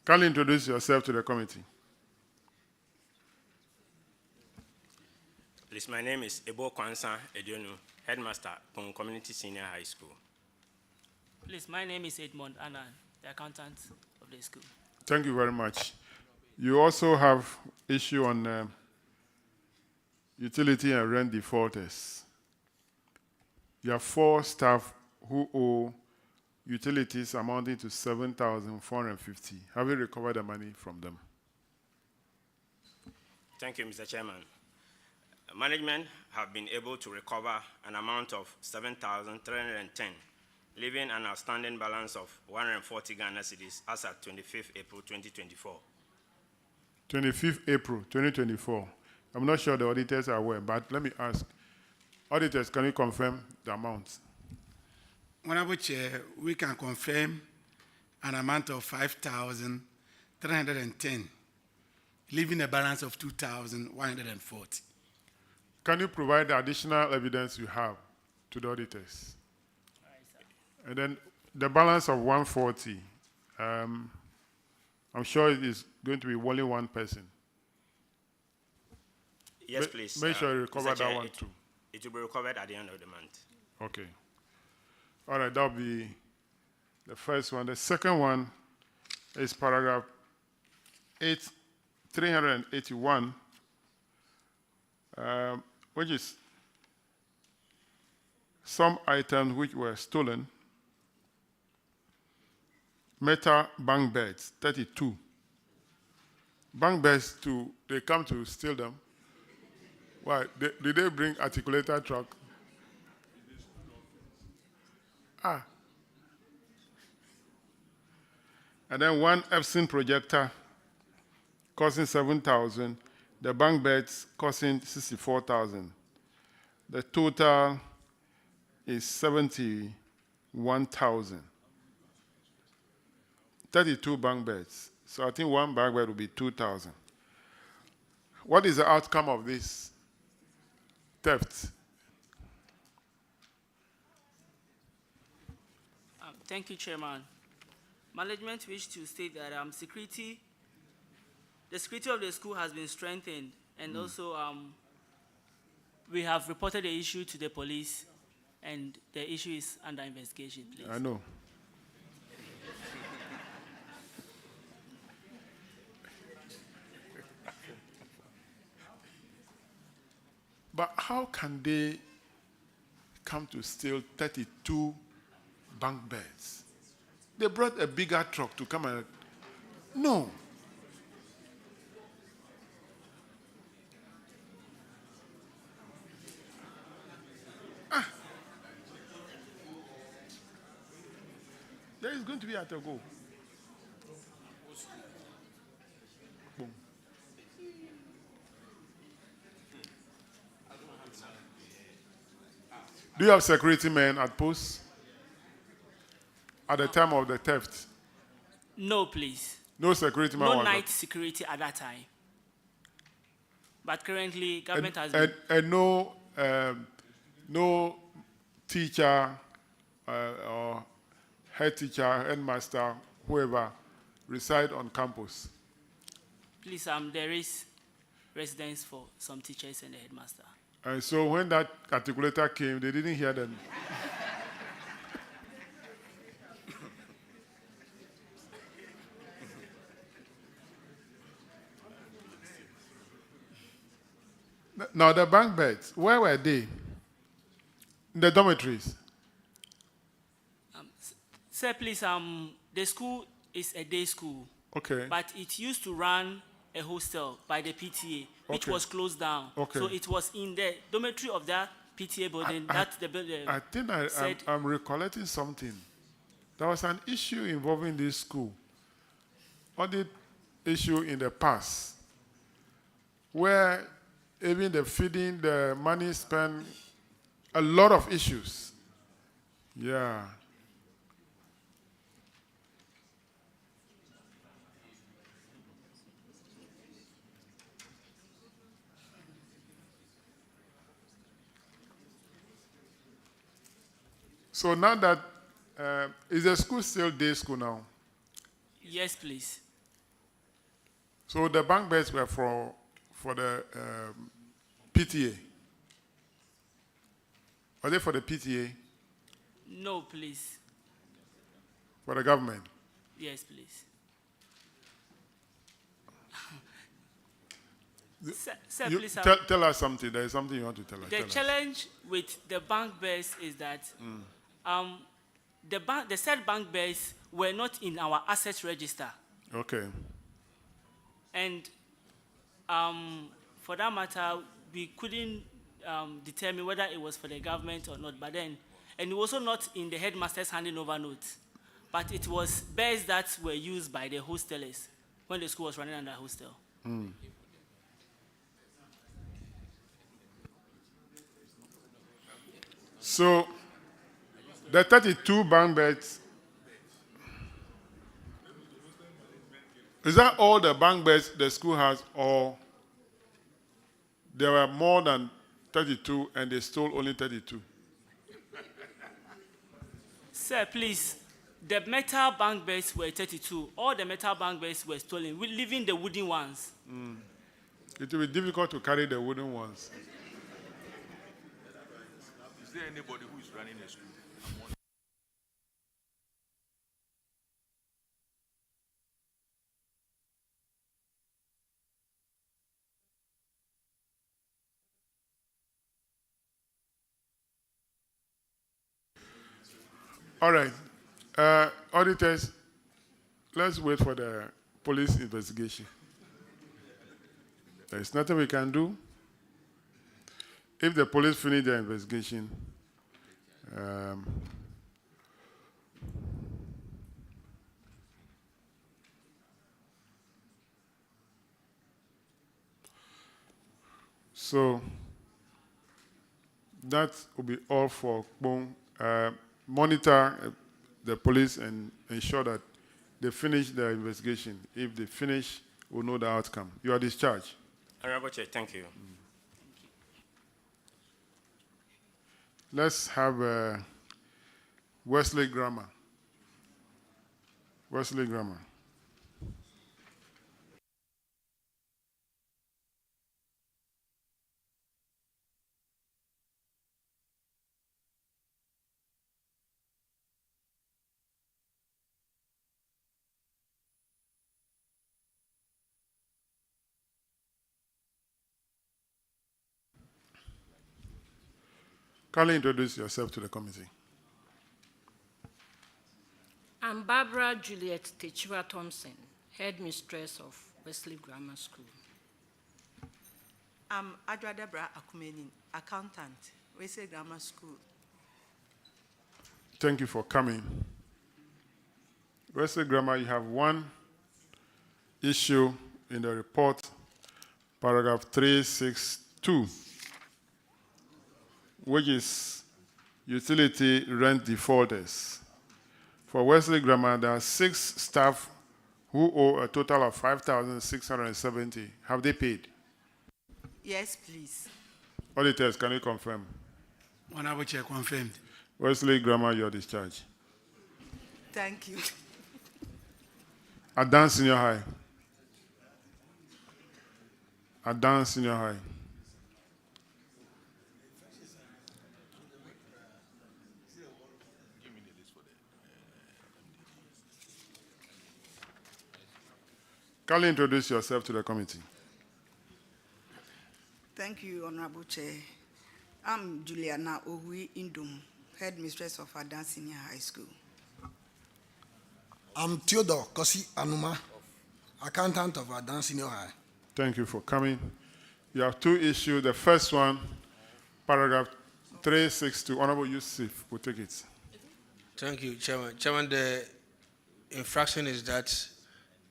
Kindly introduce yourself to the committee. Please, my name is Ebo Kwansa Edionu, Headmaster, Pong Community Senior High School. Please, my name is Edmond Annan, the accountant of the school. Thank you very much. You also have issue on utility and rent defaulters. You have 4 staff who owe utilities amounting to 7,450. Have you recovered the money from them? Thank you, Mr. Chairman. Management have been able to recover an amount of 7,310, leaving an outstanding balance of 140 Ghana cedis as at 25th April 2024. 25th April 2024. I'm not sure the auditors are aware, but let me ask. Auditors, can you confirm the amount? Honorable Chair, we can confirm an amount of 5,310, leaving a balance of 2,140. Can you provide the additional evidence you have to the auditors? And then the balance of 140, I'm sure it is going to be only one person. Yes, please. Make sure you recover Mr. Chair, that one too. It will be recovered at the end of the month. Okay. All right, that'll be the first one. The second one is paragraph 381, which is some items which were stolen. Metal bank beds, 32. Bank beds, they come to steal them. Why? Did they bring articulator truck? And then one Epson projector costing 7,000. The bank beds costing 64,000. The total is 71,000. 32 bank beds. So I think one bank bed will be 2,000. What is the outcome of this theft? Thank you, Chairman. Management wish to state that the security of the school has been strengthened, and also we have reported the issue to the police, and the issue is under investigation, please. I know. But how can they come to steal 32 bunk beds? They brought a bigger truck to come and... No. There is going to be a to go. Boom. Do you have security men at post at the time of the theft? No, please. No security man. No was night security at that time. But currently, government has been... And no teacher or head teacher, headmaster, whoever, reside on campus. Please, there is residence for some teachers and the headmaster. And so when that articulator came, they didn't hear them. Now, the bank beds, where were they? In the dormitories? Sir, please, the school is a day school. Okay. But it used to run a hostel by the PTA, which Okay. was closed down. Okay. So it was in the dormitory of that PTA building that the building I think said... I'm recollecting something. There was an issue involving this school, audit issue in the past, where even the feeding, the money spent, a lot of issues. Yeah. So now that, is the school still day school now? Yes, please. So the bank beds were for the PTA? Are they for the PTA? No, please. For the government? Yes, please. Sir, You please. tell us something. There is something you want to tell us. The Tell us. challenge with the bank bears is that the said bank bears were not in our asset register. Okay. And for that matter, we couldn't determine whether it was for the government or not. But then, and it was also not in the headmaster's handing over notes. But it was bears that were used by the hostelers when the school was running under hostel. So The 32 bank beds, is that all the bank beds the school has, or there were more than 32 and they stole only 32? Sir, please. The metal bank beds were 32. All the metal bank beds were stolen, leaving the wooden ones. It will be difficult to carry the wooden ones. Is there anybody who is running a school? All right. Auditors, let's wait for the police investigation. There's nothing we can do. If the police finish their investigation, so that will be all for Kpong. Monitor the police and ensure that they finish their investigation. If they finish, we'll know the outcome. You are discharged. Honorable Chair, thank you. Let's have Wesley Grammar. Wesley Grammar. Kindly introduce yourself to the committee. I'm Barbara Juliet Techira Thompson, headmistress of Wesley Grammar School. I'm Adra Debra Akumeni, accountant, Wesley Grammar School. Thank you for coming. Wesley Grammar, you have one issue in the report, paragraph 362, which is utility rent defaulters. For Wesley Grammar, there are 6 staff who owe a total of 5,670. Have they paid? Yes, please. Auditors, can you confirm? Honorable Chair, confirmed. Wesley Grammar, you are discharged. Thank you. Adan Senior High. Adan Senior High. Kindly introduce yourself to the committee. Thank you, Honorable Chair. I'm Juliana Ohui Indum, headmistress of Adan Senior High School. I'm Theodore Kosi Anuma, accountant of Adan Senior High. Thank you for coming. You have 2 issues. The first one, paragraph 362. Honorable Yusuf will take it. Thank you, Chairman. Chairman, the infraction is that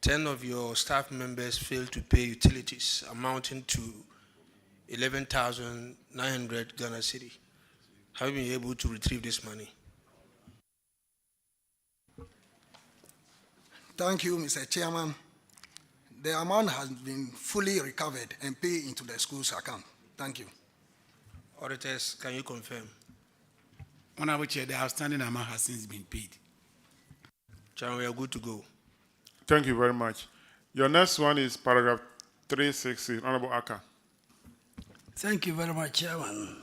10 of your staff members failed to pay utilities amounting to 11,900 Ghana cedi. Have you been able to retrieve this money? Thank you, Mr. Chairman. The amount has been fully recovered and paid into the school's account. Thank you. Auditors, can you confirm? Honorable Chair, the outstanding amount has since been paid. Chairman, we are good to go. Thank you very much. Your next one is paragraph 360. Honorable Aka. Thank you very much, Chairman.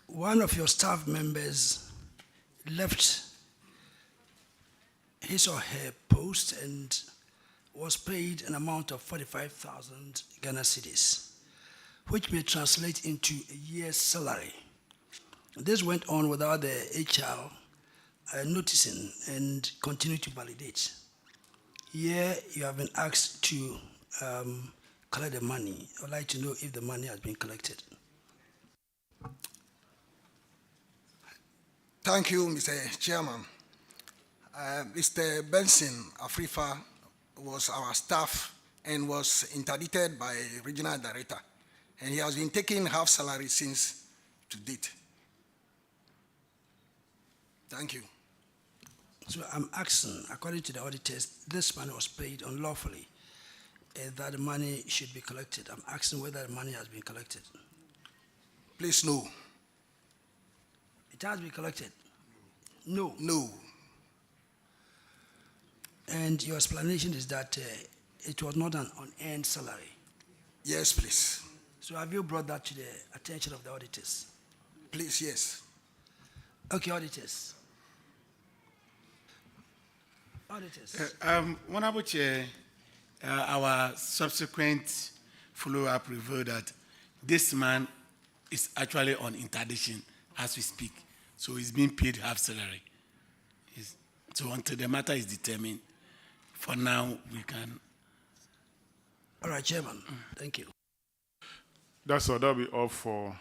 One of your staff members left his or her post and was paid an amount of 45,000 Ghana cedis, which may translate into a year's salary. This went on without the HR noticing and continue to validate. Here you have been asked to collect the money. I would like to know if the money has been collected. Thank you, Mr. Chairman. Mr. Benson Afrifa was our staff and was interdicted by regional director, and he has been taking half salary since to date. Thank you. So I'm asking, according to the auditors, this money was paid unlawfully, that the money should be collected. I'm asking whether the money has been collected. Please, no. It has been collected? No. No. And your explanation is that it was not an unearned salary? Yes, please. So have you brought that to the attention of the auditors? Please, yes. Okay, auditors. Auditors. Honorable Chair, our subsequent follow-up revealed that this man is actually on interdiction as we speak. So he's being paid half salary. So until the matter is determined, for now, we can. All right, Chairman. Thank you. That's all. That'll be all for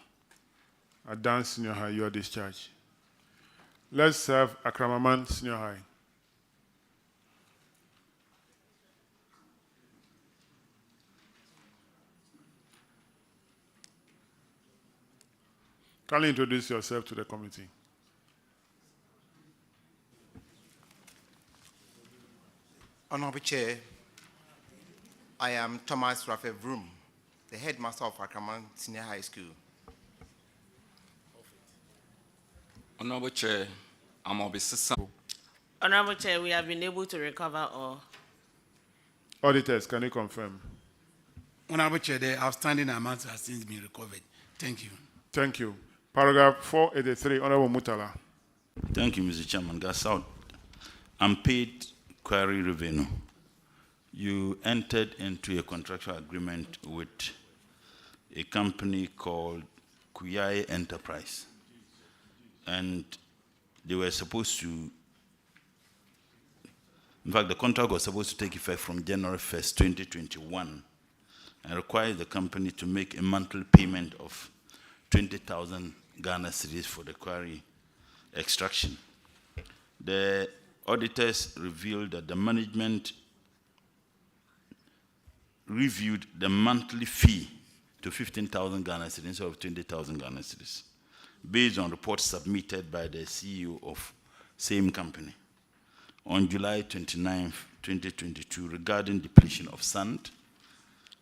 Adan Senior High, your discharge. Let's have Akramaman Senior High. Kindly introduce yourself to the committee. Honorable Chair, I am Thomas Raphael Vroom, the headmaster of Akraman Senior High School. Honorable Chair, I'm Obisisa. Honorable Chair, we have been able to recover all. Auditors, can you confirm? Honorable Chair, the outstanding amount has since been recovered. Thank you. Thank you. Paragraph 483, Honorable Mutala. Thank you, Mr. Chairman. Gas out. Unpaid query revenue. You entered into a contractual agreement with a company called Kuyai Enterprise. And they were supposed to, in fact, the contract was supposed to take effect from January 1st, 2021, and requires the company to make a monthly payment of 20,000 Ghana cedis for the quarry extraction. The auditors revealed that the management reviewed the monthly fee to 15,000 Ghana cedis instead of 20,000 Ghana cedis, based on reports submitted by the CEO of same company on July 29, 2022, regarding depletion of sand,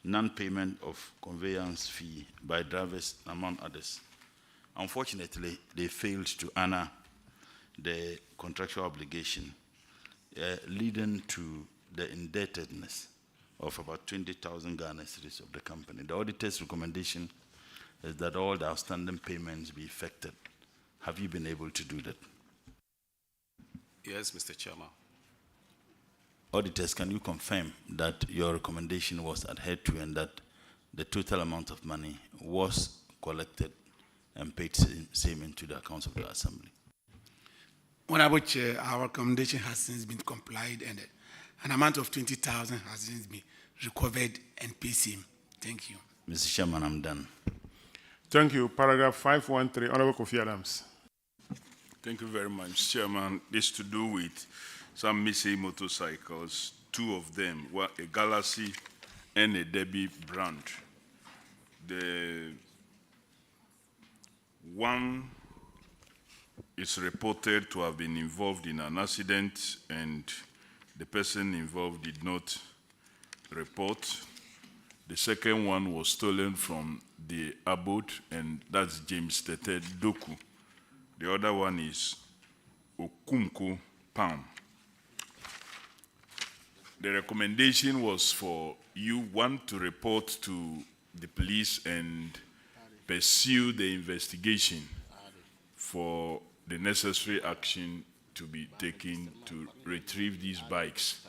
non-payment of conveyance fee by drivers, among others. Unfortunately, they failed to honor the contractual obligation, leading to the indebtedness of about 20,000 Ghana cedis of the company. The auditor's recommendation is that all the outstanding payments be effected. Have you been able to do that? Yes, Mr. Chairman. Auditors, can you confirm that your recommendation was adhered to and that the total amount of money was collected and paid same into the accounts of the Assembly? Honorable Chair, our recommendation has since been complied and an amount of 20,000 has since been recovered and paid same. Thank you. Mr. Chairman, I'm done. Thank you. Paragraph 513, Honorable Kofi Adams. Thank you very much, Chairman. This is to do with some missing motorcycles. Two of them were a Galaxy and a Debbie brand. The one is reported to have been involved in an accident, and the person involved did not report. The second one was stolen from the abode, and that's James Tete Doku. The other one is Okumko Palm. The recommendation was for you, one, to report to the police and pursue the investigation for the necessary action to be taken to retrieve these bikes.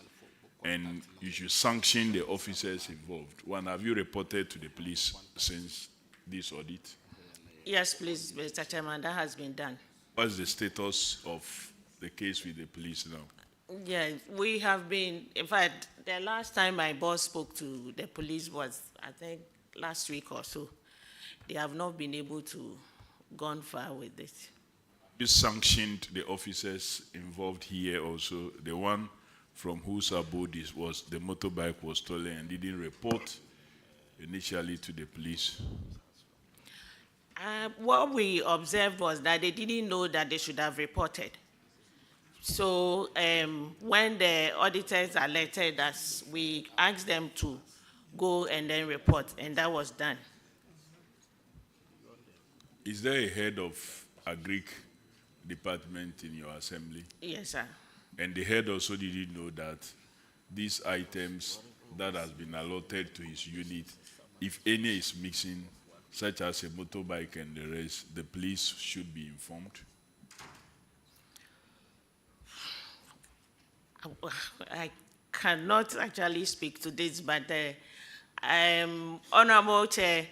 And you should sanction the officers involved. One, have you reported to the police since this audit? Yes, please, Mr. Chairman, that has been done. What's the status of the case with the police now? Yeah, we have been, in fact, the last time my boss spoke to the police was, I think, last week or so. They have not been able to go far with it. You sanctioned the officers involved here also, the one from whose abode was the motorbike was stolen and didn't report initially to the police? What we observed was that they didn't know that they should have reported. So when the auditors alerted us, we asked them to go and then report, and that was done. Is there a head of Agric department in your assembly? Yes, sir. And the head also didn't know that these items that has been allotted to his unit, if any is mixing, such as a motorbike and the rest, the police should be informed? I cannot actually speak to this, but Honorable Chair,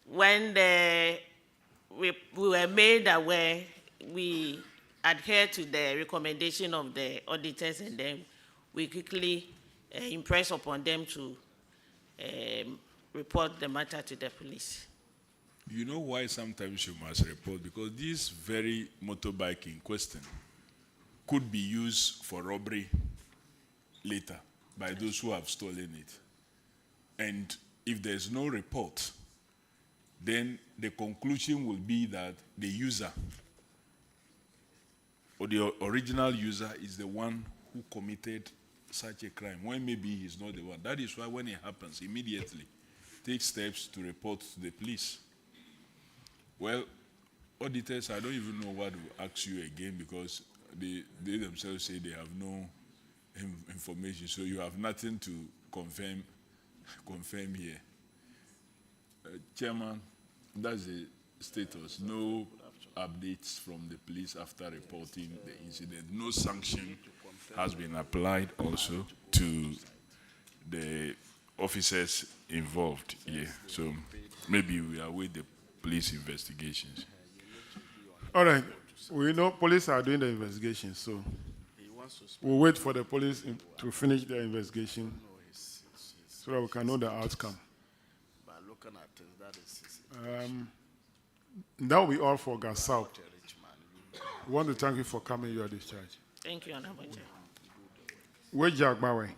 when we were made aware, we adhered to the recommendation of the auditors, and then we quickly impressed upon them to report the matter to the police. You know why sometimes you must report? Because this very motorbike in question could be used for robbery later by those who have stolen it. And if there's no report, then the conclusion will be that the user or the original user is the one who committed such a crime, when maybe he's not the one. That is why when it happens, immediately take steps to report to the police. Well, auditors, I don't even know what to ask you again, because they themselves say they have no information, so you have nothing to confirm here. Chairman, that's the status. No updates from the police after reporting the incident. No sanction has been applied also to the officers involved here. So maybe we await the police investigations. All right. We know police are doing the investigation, so we'll wait for the police to finish their investigation so that we can know the outcome. That will be all for Gasau. We want to thank you for coming. You are discharged. Thank you, Honorable Chair. Where's Jack Bawe?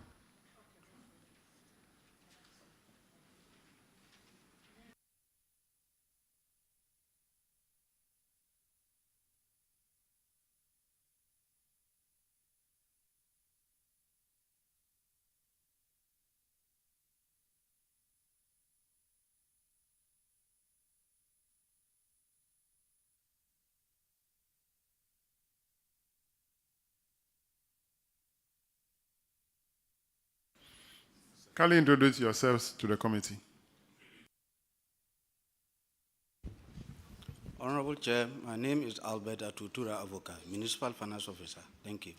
Kindly introduce yourselves to the committee. Honorable Chair, my name is Albert Atutura Avoka, Municipal Finance Officer. Thank you.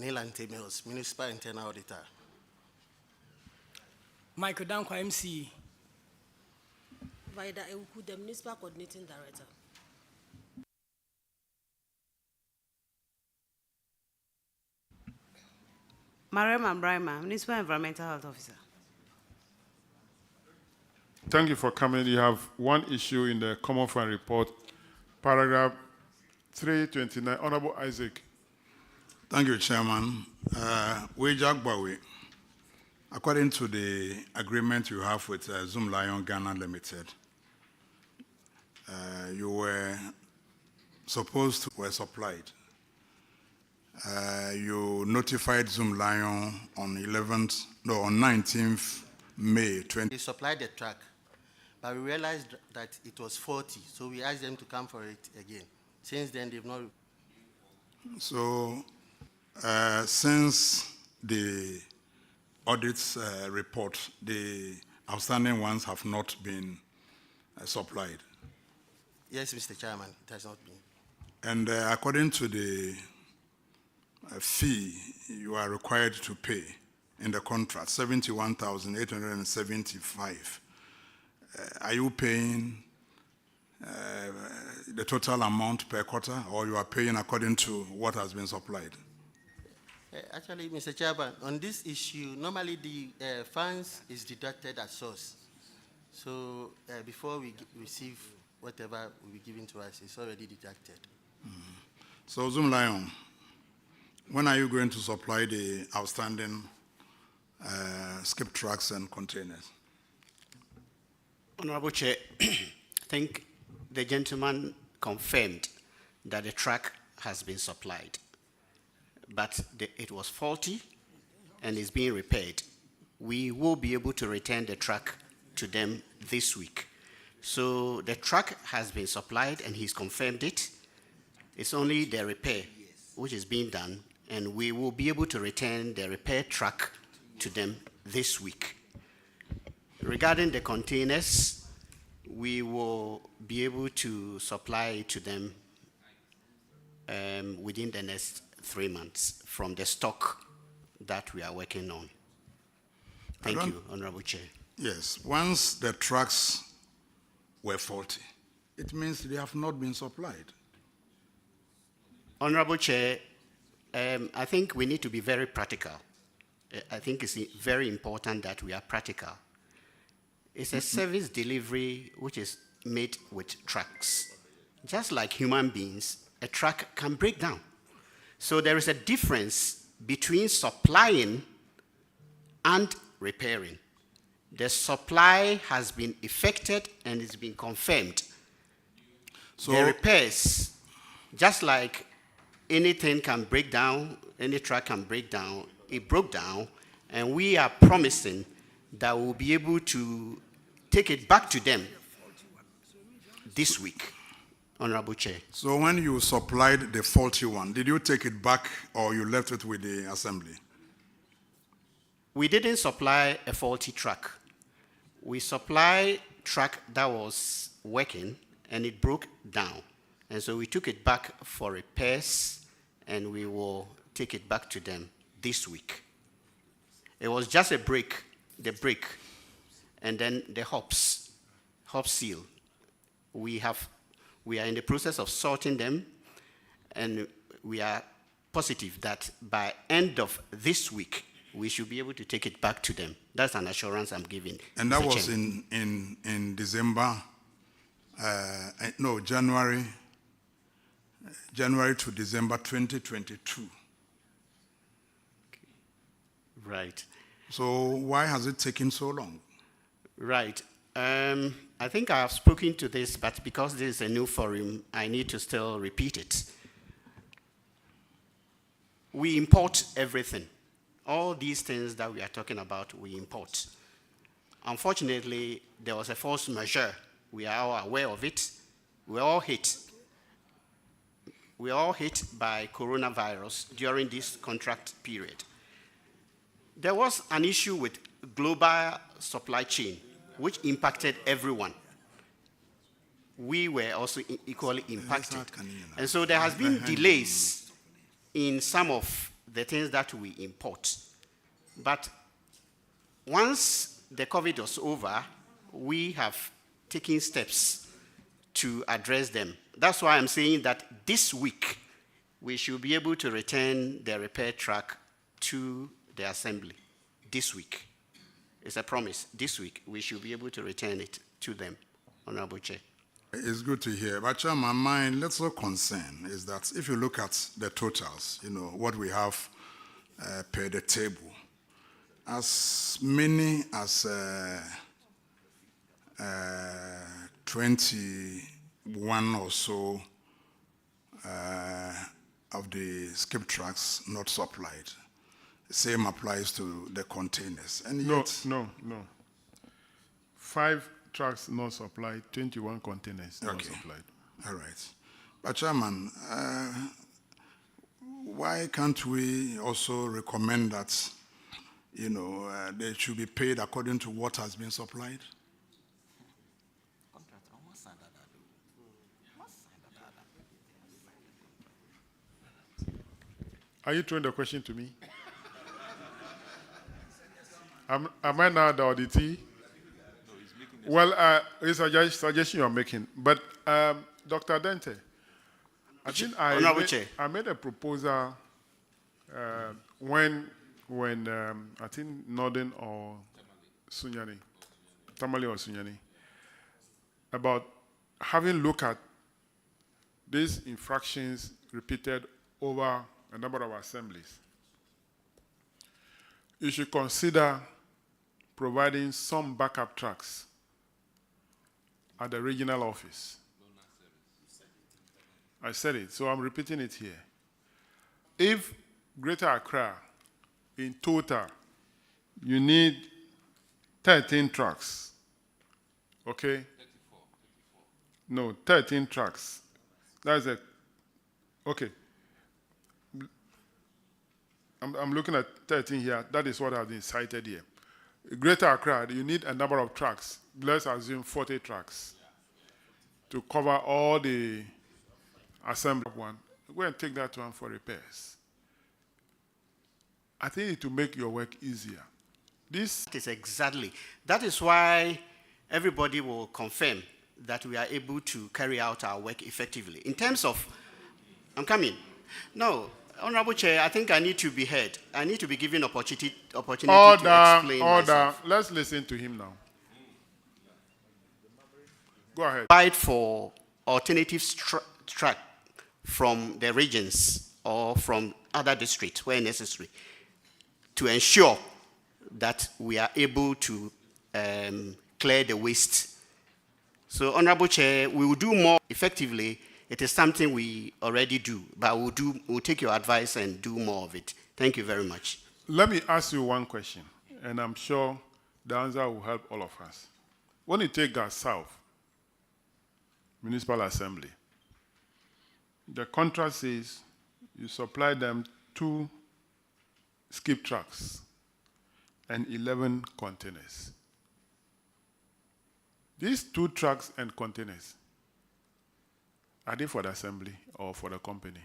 Neil Antemils, Municipal Internal Auditor. Michael Dankwa, MC. Vida Euku, the Municipal Coordinating Director. Mariam Brahma, Municipal Environmental Health Officer. Thank you for coming. You have one issue in the Common Fund Report, paragraph 329. Honorable Isaac. Thank you, Chairman. Jack Bawe, according to the agreement you have with Zoom Lion Ghana Limited, you were supposed to were supplied. You notified Zoom Lion on 19th May 20. We supplied the truck, but we realized that it was faulty, so we asked them to come for it again. Since then, they've not. So, since the audit's report, the outstanding ones have not been supplied. Yes, Mr. Chairman, it has not been. And according to the fee you are required to pay in the contract, 71,875. Are you paying the total amount per quarter, or you are paying according to what has been supplied? Actually, Mr. Chairman, on this issue, normally the funds is deducted at source. So before we receive whatever will be given to us, it's already deducted. Mm-hmm. So, Zoom Lion, when are you going to supply the outstanding skip trucks and containers? Honorable Chair, I think the gentleman confirmed that the truck has been supplied, but it was faulty and is being repaired. We will be able to return the truck to them this week. So the truck has been supplied and he's confirmed it. It's only the repair which is being done, and we will be able to return the repair truck to them this week. Regarding the containers, we will be able to supply it to them within the next 3 months from the stock that we are working on. Thank you, Honorable Chair. Yes, once the trucks were faulty, it means they have not been supplied. Honorable Chair, I think we need to be very practical. I think it's very important that we are practical. It's a service delivery which is made with trucks. Just like human beings, a truck can break down. So there is a difference between supplying and repairing. The supply has been effected and it's been confirmed. So the repairs, just like anything can break down, any truck can break down, it broke down, and we are promising that we'll be able to take it back to them this week, Honorable Chair. So when you supplied the faulty one, did you take it back or you left it with the assembly? We didn't supply a faulty truck. We supplied a truck that was working and it broke down. And so we took it back for repairs and we will take it back to them this week. It was just a brake, the brake, and then the hop seal. We are in the process of sorting them, and we are positive that by end of this week, we should be able to take it back to them. That's an assurance I'm giving. And that was in December, January to December 2022. Right. So why has it taken so long? Right. I think I have spoken to this, but because this is a new forum, I need to still repeat it. We import everything. All these things that we are talking about, we import. Unfortunately, there was a force majeure. We are all aware of it. We all hit by coronavirus during this contract period. There was an issue with global supply chain, which impacted everyone. We were also equally impacted. And so there has been delays in some of the things that we import. But once the COVID was over, we have taken steps to address them. That's why I'm saying that this week, we should be able to return the repair truck to the assembly. This week. It's a promise. This week, we should be able to return it to them, Honorable Chair. It's good to hear. But Chairman, my little concern is that if you look at the totals, what we have per the table, as many as 21 or so of the skip trucks not supplied. Same applies to the containers. And yet, No. 5 trucks not supplied, 21 containers not supplied. All right. But Chairman, why can't we also recommend that, they should be paid according to what has been supplied? Are you throwing the question to me? Am I now the auditee? Well, it's a suggestion you're making. But, Dr. Dente, I think I made a proposal when I think Northern or Sunyani, Tamale or Sunyani, about having looked at these infractions repeated over a number of assemblies. You should consider providing some backup trucks at the regional office. I said it, so I'm repeating it here. If Greater Accra, in total, you need 13 trucks, okay? 34. No, 13 trucks. That's a, okay. I'm looking at 13 here. That is what has been cited here. Greater Accra, you need a number of trucks. Let's assume 40 trucks to cover all the assembly one. Go and take that one for repairs. I think it will make your work easier. This is exactly. That is why everybody will confirm that we are able to carry out our work effectively. In terms of, I'm coming. No, Honorable Chair, I think I need to be heard. I need to be given opportunity to explain myself. Let's listen to him now. Go ahead. Fight for alternative track from the regions or from other districts where necessary to ensure that we are able to clear the waste. So, Honorable Chair, we will do more effectively. It is something we already do, but we'll take your advice and do more of it. Thank you very much. Let me ask you one question, and I'm sure the answer will help all of us. When you take Gas South Municipal Assembly, the contract says you supply them 2 skip trucks and 11 containers. These 2 trucks and containers, are they for the assembly or for the company?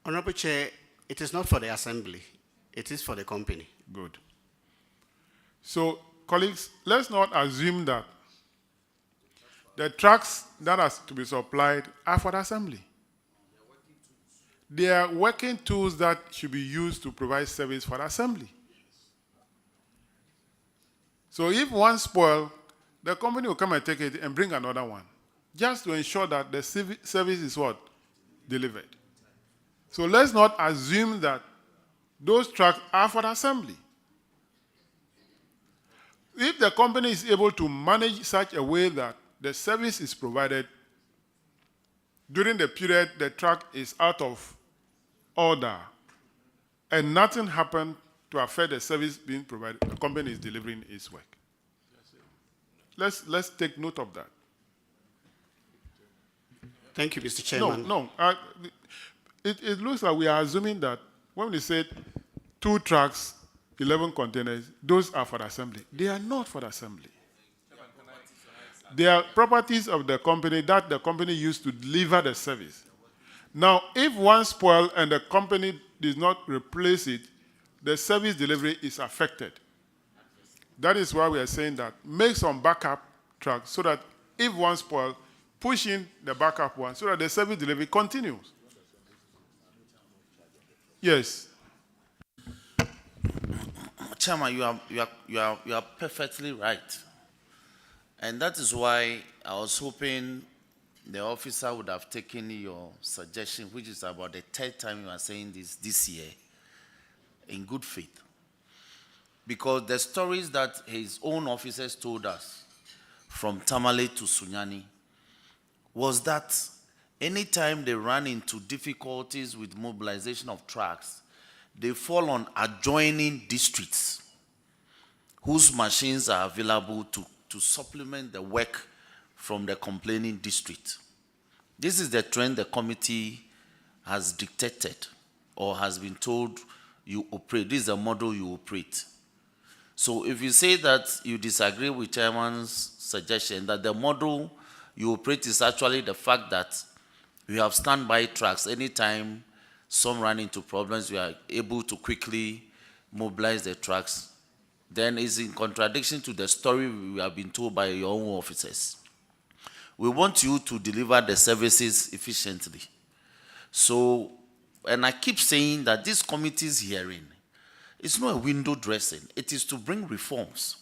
Honorable Chair, it is not for the assembly. It is for the company. Good. So, colleagues, let's not assume that the trucks that are to be supplied are for the assembly. They are working tools that should be used to provide service for the assembly. So if one spoils, the company will come and take it and bring another one, just to ensure that the service is what? Delivered. So let's not assume that those trucks are for the assembly. If the company is able to manage such a way that the service is provided during the period the truck is out of order and nothing happened to affect the service being provided, the company is delivering its work. Let's take note of that. Thank you, Mr. Chairman. No. It looks like we are assuming that when we said 2 trucks, 11 containers, those are for the assembly. They are not for the assembly. They are properties of the company that the company used to deliver the service. Now, if one spoils and the company does not replace it, the service delivery is affected. That is why we are saying that make some backup trucks so that if one spoils, push in the backup one so that the service delivery continues. Yes. Chairman, you are perfectly right. And that is why I was hoping the officer would have taken your suggestion, which is about the 3rd time you are saying this year, in good faith. Because the stories that his own officers told us from Tamale to Sunyani was that anytime they run into difficulties with mobilization of trucks, they fall on adjoining districts whose machines are available to supplement the work from the complaining district. This is the trend the committee has dictated or has been told you operate. This is the model you operate. So if you say that you disagree with Chairman's suggestion that the model you operate is actually the fact that we have standby trucks. Anytime some run into problems, we are able to quickly mobilize the trucks, then it's in contradiction to the story we have been told by your own officers. We want you to deliver the services efficiently. So, and I keep saying that this committee's hearing is not a window dressing. It is to bring reforms.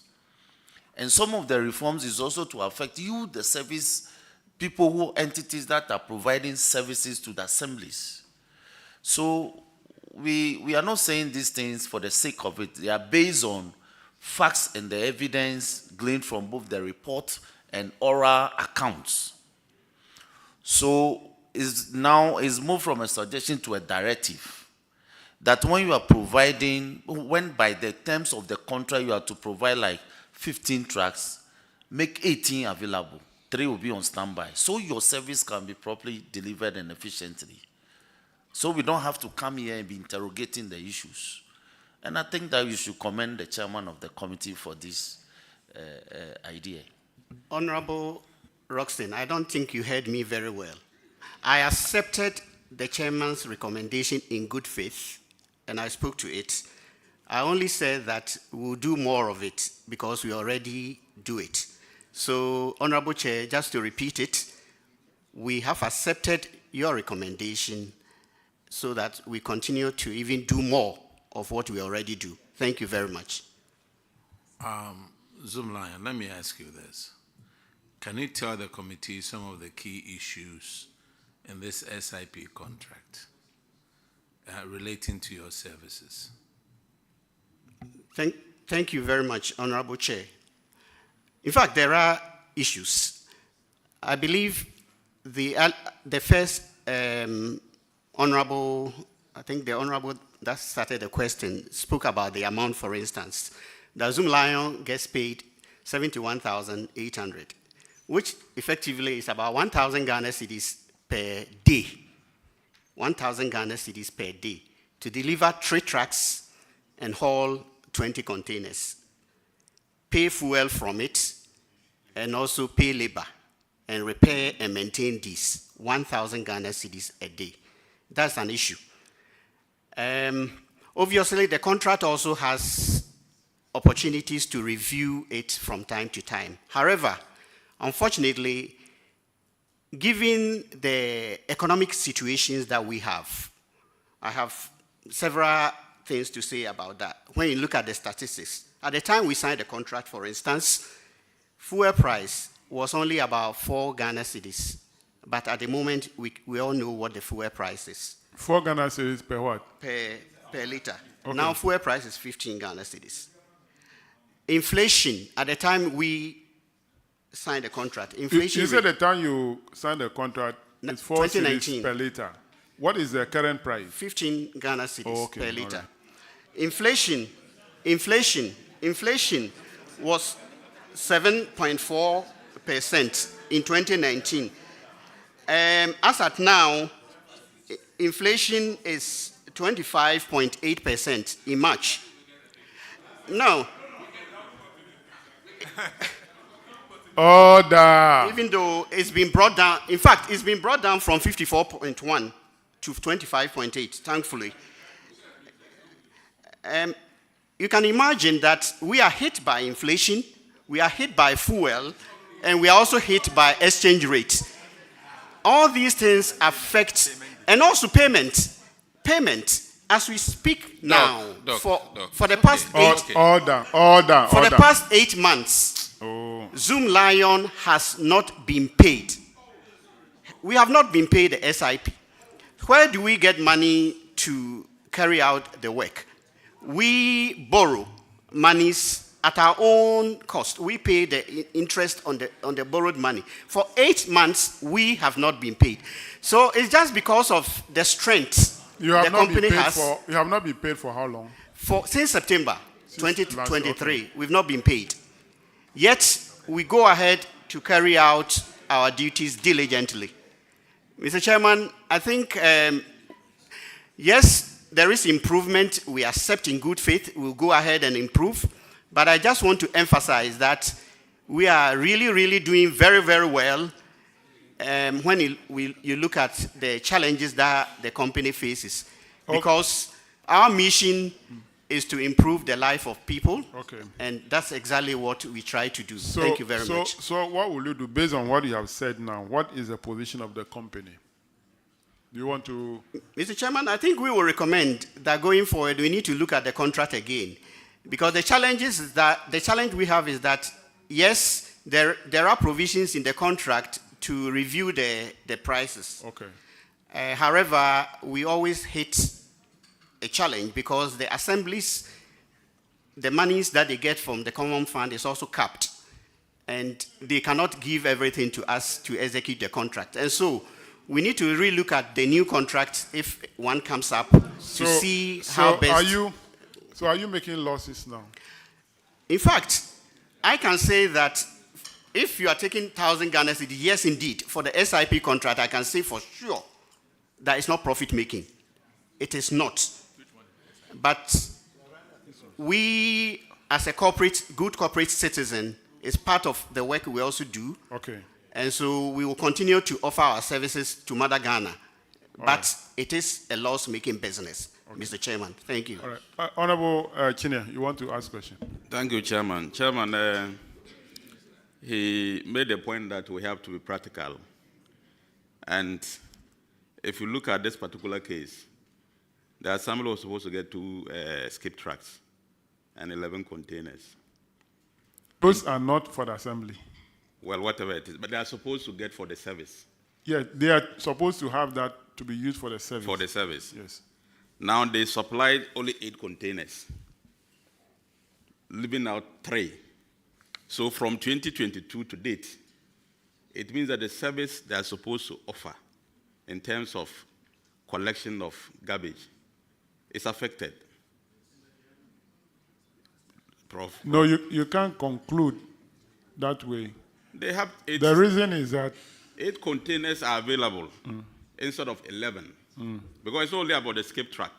And some of the reforms is also to affect you, the service people who entities that are providing services to the assemblies. So we are not saying these things for the sake of it. They are based on facts and the evidence gleaned from both the report and oral accounts. So it's moved from a suggestion to a directive that when you are providing, when by the terms of the contract you are to provide like 15 trucks, make 18 available. 3 will be on standby. So your service can be properly delivered and efficiently. So we don't have to come here and be interrogating the issues. And I think that you should commend the chairman of the committee for this idea. Honorable Roxton, I don't think you heard me very well. I accepted the chairman's recommendation in good faith, and I spoke to it. I only said that we'll do more of it because we already do it. So, Honorable Chair, just to repeat it, we have accepted your recommendation so that we continue to even do more of what we already do. Thank you very much. Zoom Lion, let me ask you this. Can you tell the committee some of the key issues in this SIP contract relating to your services? Thank you very much, Honorable Chair. In fact, there are issues. I believe the first honorable, I think the honorable that started the question spoke about the amount, for instance. The Zoom Lion gets paid 71,800, which effectively is about 1,000 Ghana cedis per day. 1,000 Ghana cedis per day to deliver 3 trucks and haul 20 containers. Pay fuel from it, and also pay labor and repair and maintain these 1,000 Ghana cedis a day. That's an issue. Obviously, the contract also has opportunities to review it from time to time. However, unfortunately, given the economic situations that we have, I have several things to say about that. When you look at the statistics, at the time we signed the contract, for instance, fuel price was only about 4 Ghana cedis. But at the moment, we all know what the fuel price is. 4 Ghana cedis per what? Per liter. Okay. Now fuel price is 15 Ghana cedis. Inflation, at the time we signed the contract, inflation... You said the time you signed the contract, it's 4 cedis per liter. What is the current price? 15 Ghana cedis per liter. Right. Inflation was 7.4% in 2019. As at now, inflation is 25.8% in March. Now, order. Even though it's been brought down, in fact, it's been brought down from 54.1 to 25.8, thankfully. You can imagine that we are hit by inflation, we are hit by fuel, and we are also hit by exchange rates. All these things affect, and also payment, as we speak now, for the past the past 8 months, Zoom Lion has not been paid. We have not been paid the SIP. Where do we get money to carry out the work? We borrow monies at our own cost. We pay the interest on the borrowed money. For 8 months, we have not been paid. So it's just because of the strength the company has. You have not been paid for how long? Since September 2023, we've not been paid. Yet, we go ahead to carry out our duties diligently. Mr. Chairman, I think, yes, there is improvement. We accept in good faith. We'll go ahead and improve. But I just want to emphasize that we are really, really doing very, very well when you look at the challenges that the company faces. Okay. Because our mission is to improve the life of people. Okay. And that's exactly what we try to do. Thank you very much. So what will you do based on what you have said now? What is the position of the company? Do you want to... Mr. Chairman, I think we will recommend that going forward, we need to look at the contract again. Because the challenge we have is that, yes, there are provisions in the contract to review the prices. Okay. However, we always hit a challenge because the assemblies, the monies that they get from the common fund is also capped. And they cannot give everything to us to execute the contract. And so we need to relook at the new contract if one comes up to see how best. Are you making losses now? In fact, I can say that if you are taking 1,000 Ghana cedis, yes, indeed, for the SIP contract, I can say for sure that it's not profit making. It is not. But we, as a good corporate citizen, is part of the work we also do. Okay. And so we will continue to offer our services to Mother Ghana. But it is a loss-making business, Mr. Chairman. Thank you. All right. Honorable Chinia, you want to ask a question? Thank you, Chairman. Chairman, he made the point that we have to be practical. And if you look at this particular case, the assembly was supposed to get 2 skip tracks and 11 containers. Those are not for the assembly. Well, whatever it is, but they are supposed to get for the service. Yeah, they are supposed to have that to be used for the service. For the service. Yes. Now they supplied only 8 containers, leaving out 3. So from 2022 to date, it means that the service they are supposed to offer in terms of collection of garbage is affected. Prof. No, you can't conclude that way. They have 8. The reason is that 8 containers are available instead of 11, because it's only about the skip track.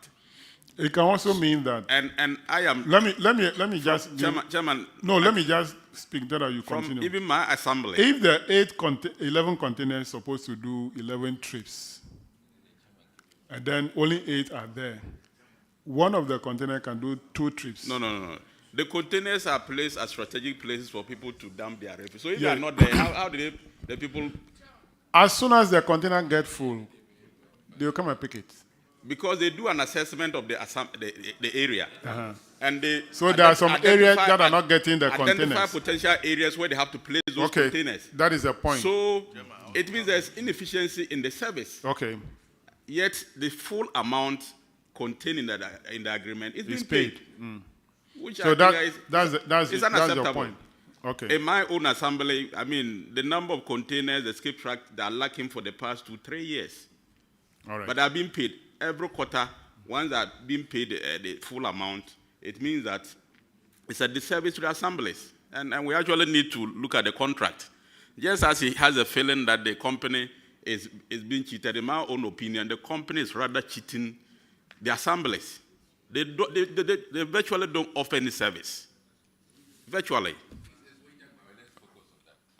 It can also mean that. And I am. Let me just. Chairman. No, let me just speak that you continue. From even my assembly. If the 11 containers supposed to do 11 trips, and then only 8 are there, one of the containers can do 2 trips. No. The containers are placed as strategic places for people to dump their refuse. So if they are not there, how do the people? As soon as the container gets full, they will come and pick it. Because they do an assessment of the area. And they so there are some areas that are not getting the containers. Identify potential areas where they have to place those containers. That is the point. So it means there's inefficiency in the service. Okay. Yet the full amount contained in the agreement is being paid. Which so that's unacceptable. the point. Okay. In my own assembly, I mean, the number of containers, the skip track, they are lacking for the past 2-3 years. All right. But they are being paid every quarter. Once they are being paid the full amount, it means that it's a disservice to the assemblies. And we actually need to look at the contract. Just as he has a feeling that the company is being cheated, in my own opinion, the company is rather cheating the assemblies. They virtually don't offer any service. Virtually.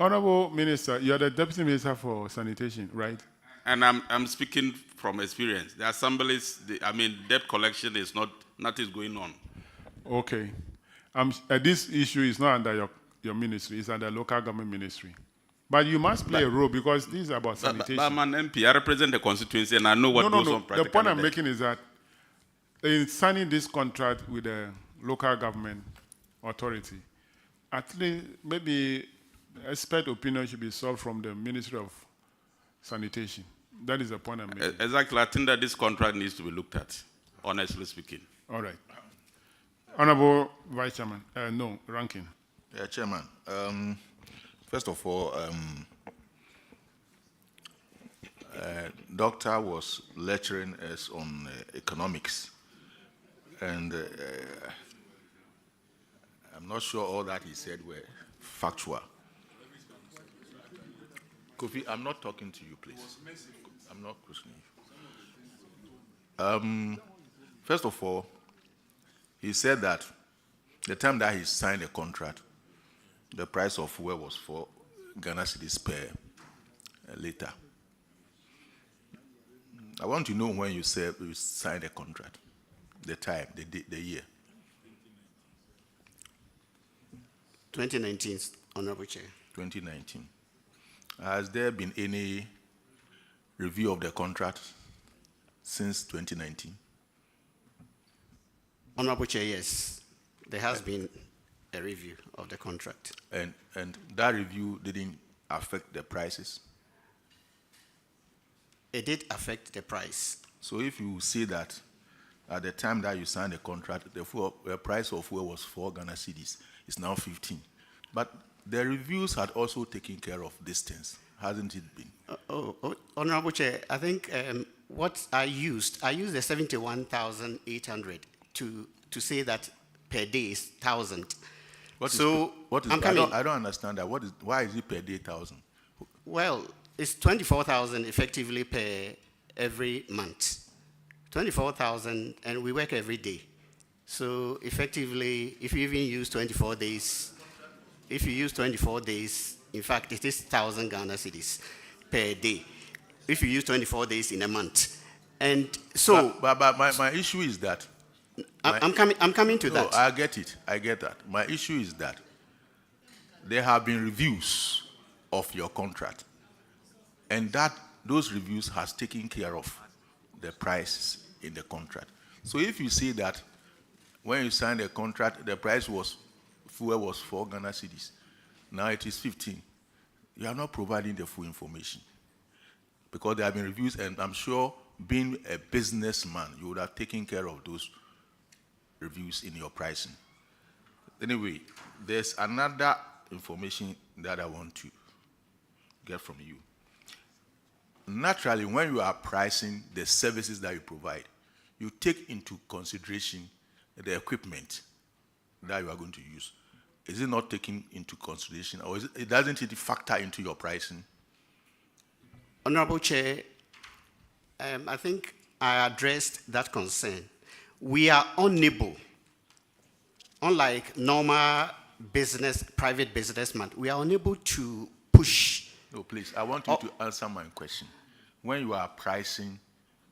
Honorable Minister, you are the Deputy Minister for Sanitation, right? And I'm speaking from experience. The assemblies, debt collection is nothing is going on. Okay. This issue is not under your ministry, it's under local government ministry. But you must play a role because this is about sanitation. But I'm an MP, I represent the constituency and I know what goes on practically. The point I'm making is that in signing this contract with the local government authority, at least maybe expert opinion should be sought from the Ministry of Sanitation. That is the point I'm making. Exactly. I think that this contract needs to be looked at, honestly speaking. All right. Honorable Vice Chairman, Ranking. Yeah, Chairman. First of all, Doctor was lecturing us on economics. And I'm not sure all that he said were factual. Kofi, I'm not talking to you, please. I'm not questioning you. First of all, he said that the time that he signed the contract, the price of fuel was 4 Ghana cedis per liter. I want to know when you said you signed the contract, the time, the year. 2019, Honorable Chair. 2019. Has there been any review of the contract since 2019? Honorable Chair, yes. There has been a review of the contract. And that review didn't affect the prices? It did affect the price. So if you see that at the time that you signed the contract, the price of fuel was 4 Ghana cedis, it's now 15. But the reviews had also taken care of these things. hasn't it been? Honorable Chair, I think what I used the 71,800 to say that per day is 1,000. I don't understand that. Why is it per day 1,000? Well, it's 24,000 effectively per every month. 24,000, and we work every day. So effectively, if you even use 24 days, in fact, it is 1,000 Ghana cedis per day. If you use 24 days in a month. And so... But my issue is that... I'm coming to that. I get it. I get that. My issue is that there have been reviews of your contract, and that those reviews has taken care of the prices in the contract. So if you see that when you signed the contract, the price was, fuel was 4 Ghana cedis, now it is 15, you are not providing the full information. Because there have been reviews, and I'm sure being a businessman, you would have taken care of those reviews in your pricing. Anyway, there's another information that I want to get from you. Naturally, when you are pricing the services that you provide, you take into consideration the equipment that you are going to use. Is it not taken into consideration, or doesn't it factor into your pricing? Honorable Chair, I think I addressed that concern. We are unable, unlike normal business, private businessmen, we are unable to push. No, please, I want you to answer my question. When you are pricing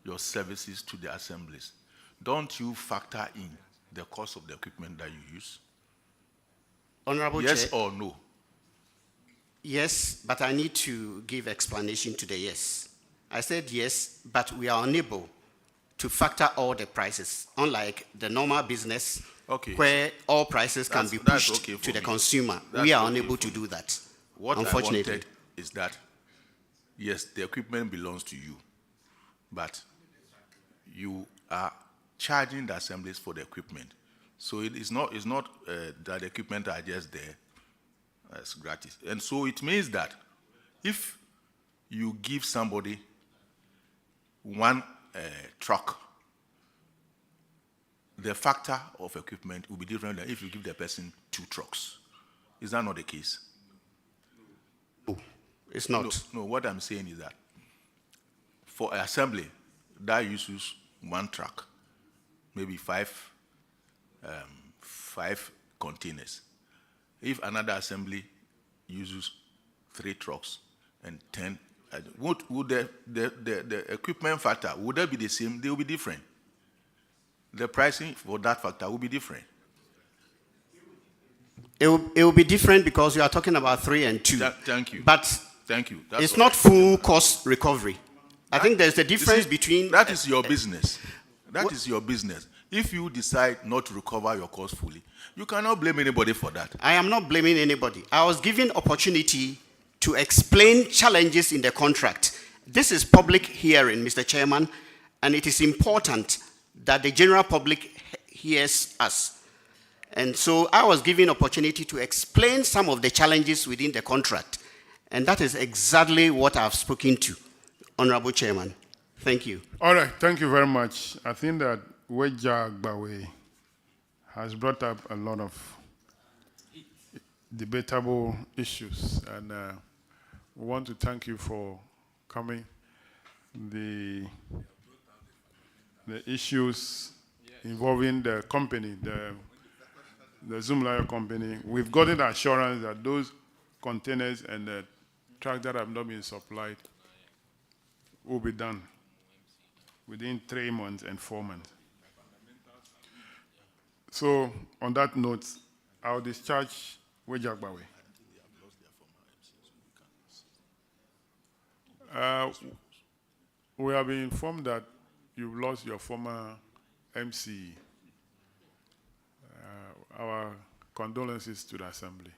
your services to the assemblies, don't you factor in the cost of the equipment that you use? Honorable Yes Chair, or no? Yes, but I need to give explanation to the yes. I said yes, but we are unable to factor all the prices, unlike the normal business where all prices can be pushed to the consumer. We are unable to do that, unfortunately. What I wanted is that, yes, the equipment belongs to you, but you are charging the assemblies for the equipment. So it's not that the equipment are just there as gratis. And so it means that if you give somebody one truck, the factor of equipment will be different than if you give the person 2 trucks. Is that not the case? No, it's not. No, what I'm saying is that for assembly, that uses 1 truck, maybe 5 containers. If another assembly uses 3 trucks and 10, would the equipment factor, would that be the same? They will be different. The pricing for that factor will be different. It will be different because you are talking about 3 and 2. Thank you. But thank you. It's not full cost recovery. I think there's a difference between... That is your business. That is your business. If you decide not to recover your cost fully, you cannot blame anybody for that. I am not blaming anybody. I was given opportunity to explain challenges in the contract. This is public hearing, Mr. Chairman, and it is important that the general public hears us. And so I was given opportunity to explain some of the challenges within the contract. And that is exactly what I've spoken to, Honorable Chairman. Thank you. All right, thank you very much. I think that Weja Gbawe has brought up a lot of debatable issues, and we want to thank you for coming. The issues involving the company, the Zoomlion company, we've gotten assurance that those containers and the trucks that have not been supplied will be done within 3 months and 4 months. So, on that note, I'll discharge Weja Gbawe. We have been informed that you've lost your former MC. Our condolences to the Assembly.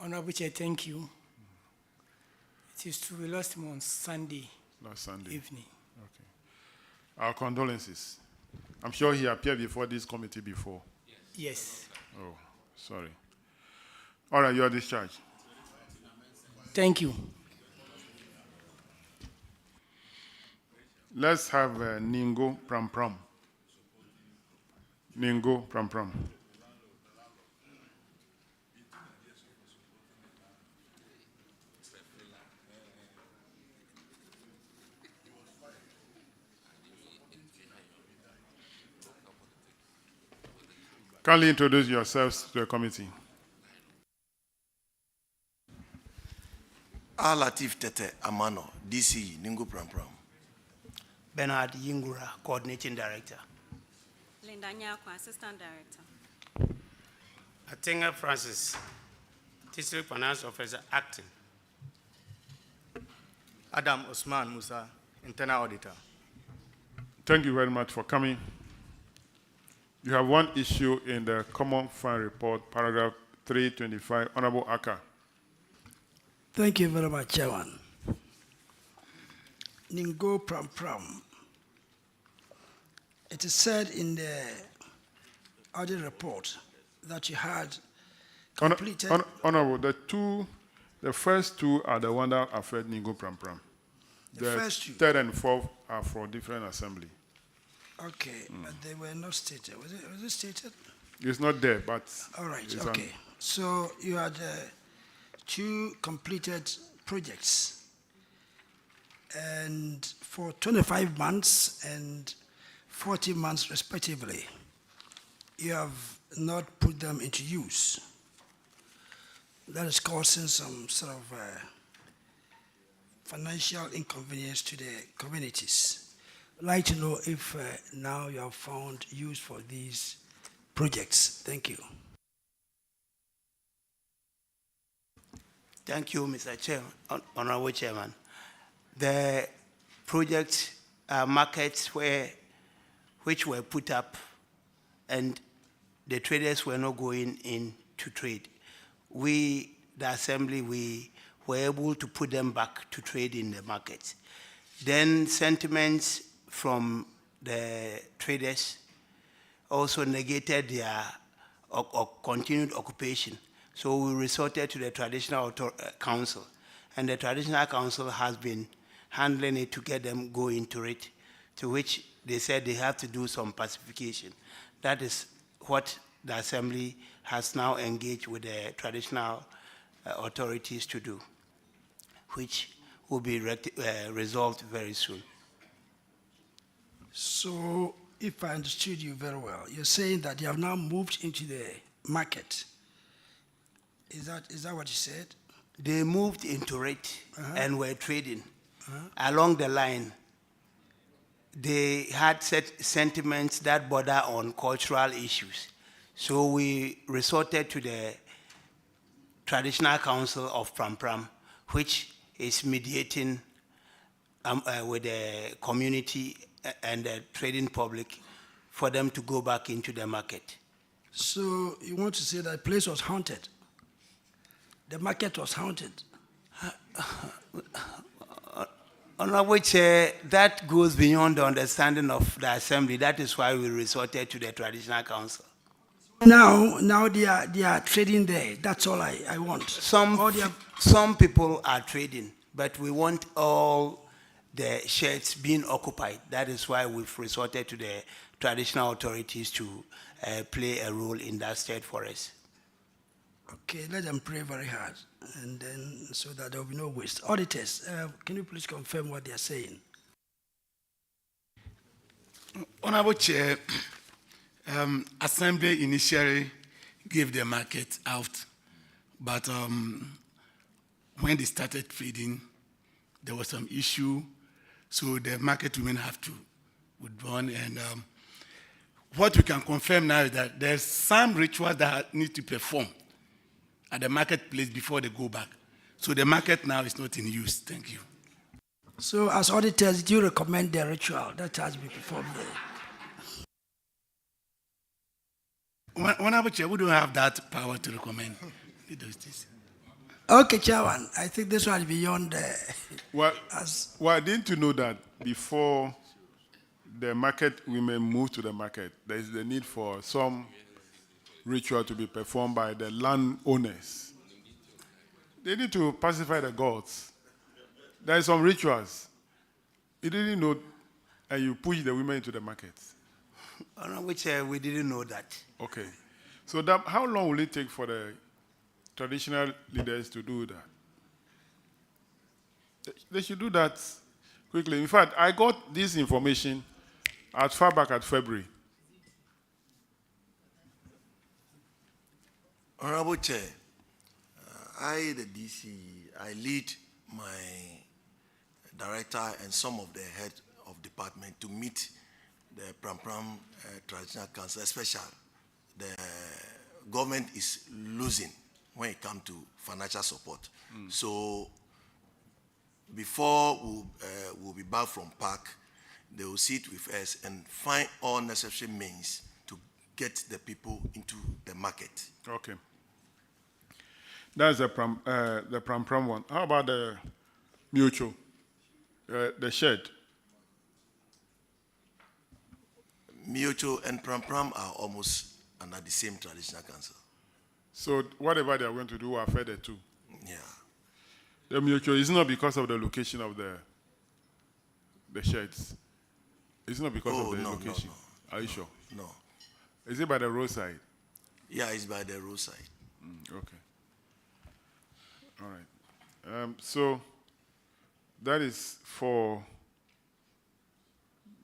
Honorable Chair, thank you. It is true, we lost him on Sunday. Last Sunday evening. Okay. Our condolences. I'm sure he appeared before this committee before. Yes. Oh, sorry. All right, you are discharged. Thank you. Let's have Ningo Pram Pram. Ningo Pram Pram. Kindly introduce yourselves to the committee. Latif Tete Amano, DC, Ningo Pram Pram. Bernard Yingura, Coordinating Director. Linda Nyakwa, Assistant Director. Atenga Francis, District Finance Officer, Acting. Adam Osman Musa, Internal Auditor. Thank you very much for coming. You have one issue in the Common Fund Report, paragraph 325. Honorable Aka. Thank you very much, Chairman. Ningo Pram Pram. It is said in the audit report that you had completed... Honorable, the first two are the ones that affect Ningo Pram Pram. The first two? Third and fourth are for different assembly. Okay, but they were not stated. Was it stated? It's not there, but... All right, okay. So you had two completed projects, and for 25 months and 40 months respectively, you have not put them into use. That is causing some sort of financial inconvenience to the communities. I'd like to know if now you have found use for these projects. Thank you. Thank you, Mr. Chairman, Honorable Chairman. The projects are markets which were put up and the traders were not going in to trade. We, the Assembly, we were able to put them back to trade in the market. Then sentiments from the traders also negated their continued occupation. So we resorted to the Traditional Council, and the Traditional Council has been handling it to get them going to it, to which they said they have to do some pacification. That is what the Assembly has now engaged with the traditional authorities to do, which will be resolved very soon. So, if I understood you very well, you're saying that you have now moved into the market. Is that what you said? They moved into it and were trading. Along the line, they had set sentiments that border on cultural issues. So we resorted to the Traditional Council of Pram Pram, which is mediating with the community and the trading public for them to go back into the market. So you want to say that the place was haunted? The market was haunted? Honorable Chair, that goes beyond the understanding of the Assembly. That is why we resorted to the Traditional Council. Now they are trading there. That's all I want. Some people are trading, but we want all the sheds being occupied. That is why we've resorted to the traditional authorities to play a role in that state for us. Okay, let them pray very hard, and then so that there will be no waste. Auditors, can you please confirm what they are saying? Honorable Chair, Assembly initially gave the market out, but when they started trading, there was some issue, so the market women have to withdraw. And what we can confirm now is that there's some rituals that need to perform at the marketplace before they go back. So the market now is not in use. Thank you. So as auditors, do you recommend the ritual that has been performed there? Honorable Chair, we don't have that power to recommend. Okay, Chairman, I think this one is beyond well, didn't you know that before the market women move to the market, there is the need for some ritual to be performed by the landowners? They need to pacify the gods. There are some rituals. You didn't know, and you push the women into the market. Honorable Chair, we didn't know that. Okay. So that, how long will it take for the traditional leaders to do that? They should do that quickly. In fact, I got this information as far back as February. Honorable Chair, I, the DC, I lead my director and some of the head of department to meet the Pram Pram Traditional Council, especially the government is losing when it comes to financial support. So before we'll be back from park, they will sit with us and find all necessary means to get the people into the market. Okay. That's the Pram Pram one. How about the mutual, the shed? Mutual and Pram Pram are almost under the same traditional council. So whatever they are going to do will affect the two. Yeah. The mutual is not because of the location of the sheds. It's not because of the location. No. Are you sure? No. Is it by the roadside? Yeah, it's by the roadside. Okay. All right. So that is for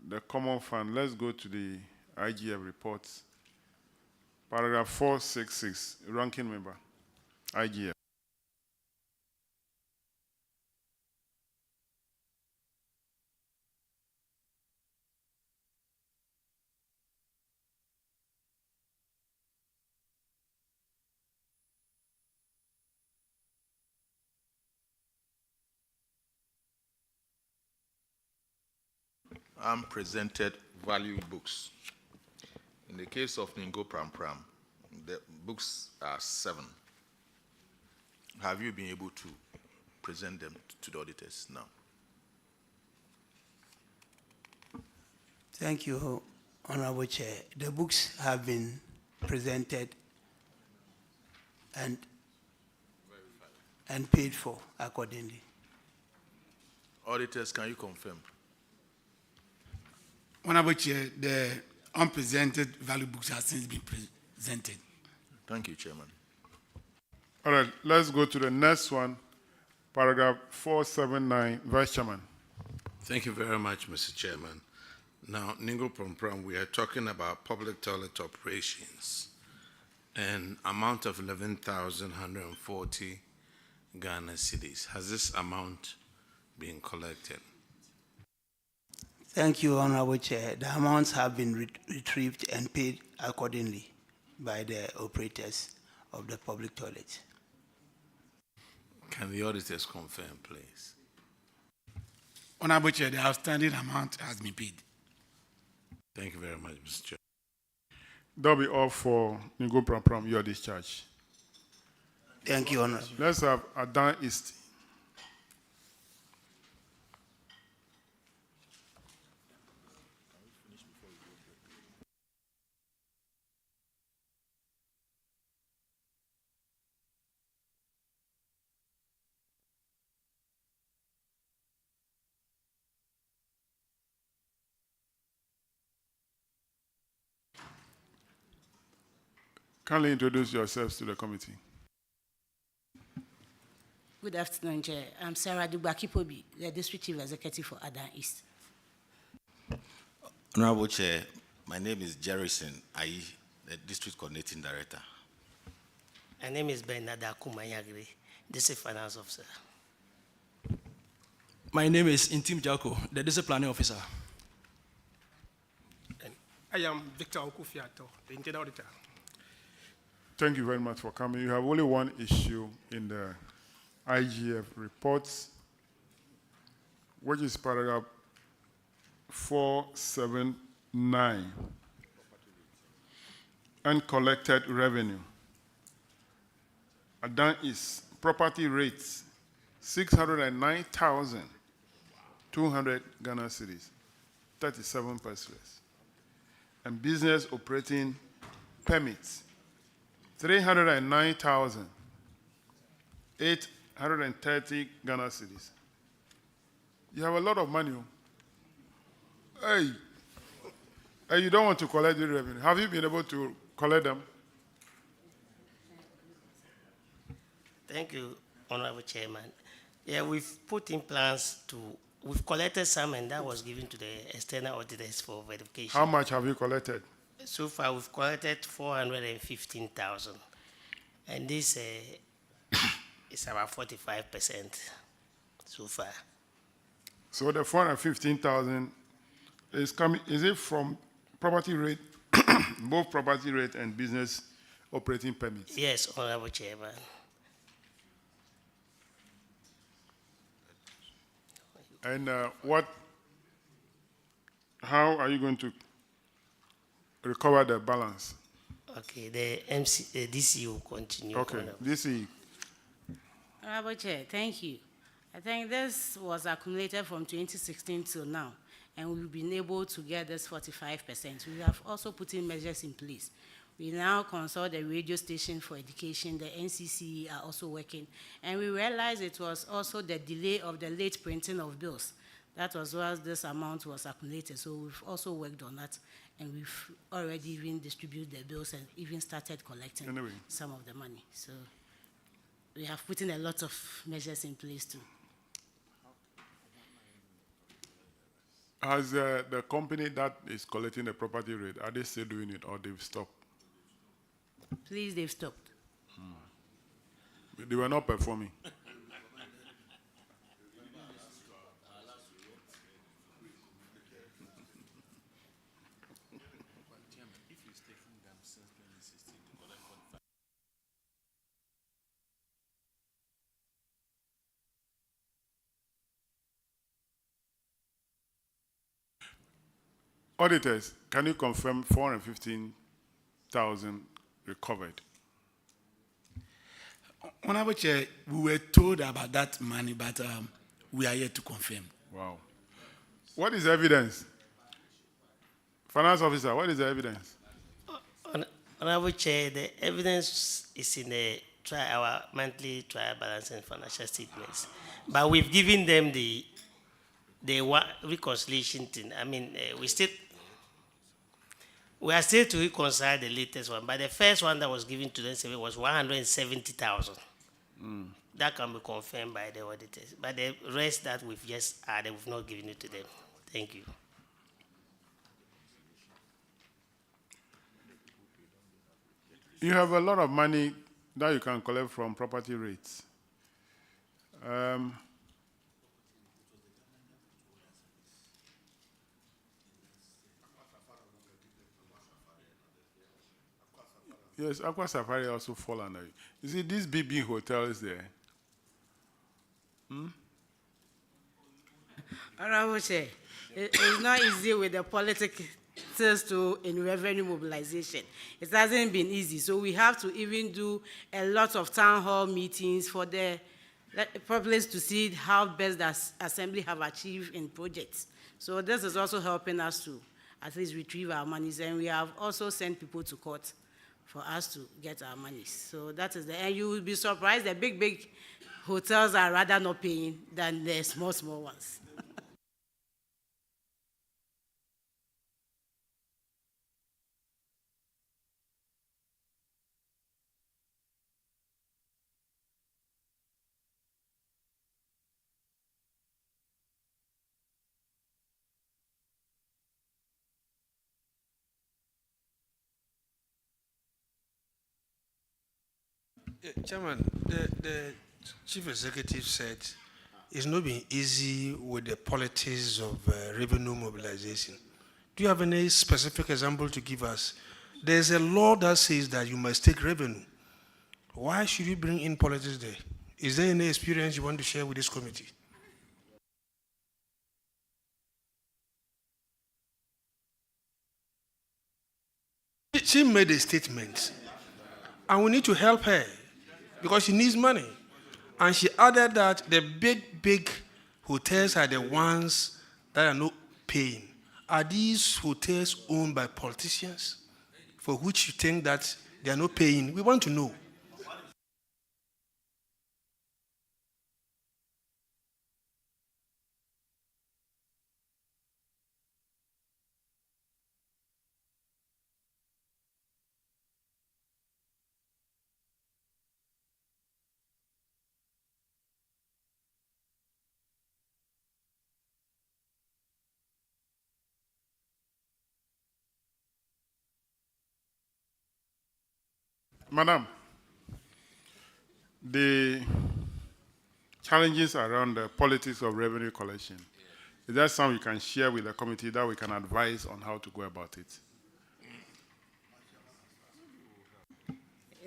the common fund. Let's go to the IGF reports. Paragraph 466, ranking member, IGF. Unpresented value books. In the case of Ningo Pram Pram, the books are 7. Have you been able to present them to the auditors now? Thank you, Honorable Chair. The books have been presented and paid for accordingly. Auditors, can you confirm? Honorable Chair, the unpresented value books have since been presented. Thank you, Chairman. All right, let's go to the next one, paragraph 479, Vice Chairman. Thank you very much, Mr. Chairman. Now, Ningo Pram Pram, we are talking about public toilet operations, an amount of 11,140 Ghana cedis. Has this amount been collected? Thank you, Honorable Chair. The amounts have been retrieved and paid accordingly by the operators of the public toilets. Can the auditors confirm, please? Honorable Chair, the outstanding amount has been paid. Thank you very much, Mr. Chair. That'll be all for Ningo Pram Pram, your discharge. Thank you, Honorable. Let's have Adan East. Kindly introduce yourselves to the committee. Good afternoon, Chair. I'm Sarah Dugbakipobi, the District Chief Executive for Adan East. Honorable Chair, my name is Jerison Ayi, the District Coordinating Director. My name is Bernard Akumayagri, District Finance Officer. My name is Intim Jako, the District Planning Officer. And I am Victor Okufiato, the Internal Auditor. Thank you very much for coming. You have only one issue in the IGF reports, which is paragraph 479, uncollected revenue. Adan is property rates, 609,200 Ghana cedis, 37 pesos. And business operating permits, 309,800 130 Ghana cedis. You have a lot of money. Hey, you don't want to collect the revenue. Have you been able to collect them? Thank you, Honorable Chairman. Yeah, we've put in plans we've collected some, and that was given to the external auditors for verification. How much have you collected? So far, we've collected 415,000, and this is about 45% so far. So the 415,000 is coming. Is it from property rate, both property rate and business operating permits? Yes, Honorable Chairman. And how are you going to recover the balance? Okay, the DC will continue. Okay, DC. Honorable Chair, thank you. I think this was accumulated from 2016 till now, and we've been able to get this 45%. We have also put in measures in place. We now consult the radio station for education, the NCC are also working, and we realized it was also the delay of the late printing of bills. That was why this amount was accumulated, so we've also worked on that, and we've already even distributed the bills and even started collecting some of the money. So we have put in a lot of measures in place too. Has the company that is collecting the property rate, are they still doing it or they've stopped? Please, they've stopped. They were not performing. Auditors, can you confirm 415,000 recovered? Honorable Chair, we were told about that money, but we are yet to confirm. Wow. What is the evidence? Finance officer, what is the evidence? Honorable Chair, the evidence is in our monthly trial balance and financial statements. But we've given them the reconciliation thing. I mean, we are still to reconcile the latest one, but the first one that was given to them was 170,000. That can be confirmed by the auditors. But the rest that we've just added, we've not given it to them. Thank you. You have a lot of money that you can collect from property rates. Yes, Aqua Safari also fall under it. You see, these big hotels there. Honorable Chair, it's not easy with the politics in revenue mobilization. It hasn't been easy, so we have to even do a lot of town hall meetings for the public to see how best the assembly have achieved in projects. So this is also helping us to at least retrieve our monies, and we have also sent people to court for us to get our monies. So that is and you will be surprised the big hotels are rather not paying than the small ones. Chairman, the Chief Executive said it's not been easy with the politics of revenue mobilization. Do you have any specific example to give us? There's a law that says that you must take revenue. Why should you bring in politics there? Is there any experience you want to share with this committee? She made a statement, and we need to help her because she needs money. And she added that the big hotels are the ones that are not paying. Are these hotels owned by politicians for which you think that they are not paying? We want to know. Madam, the challenges around the politics of revenue collection, is that something you can share with the committee that we can advise on how to go about it?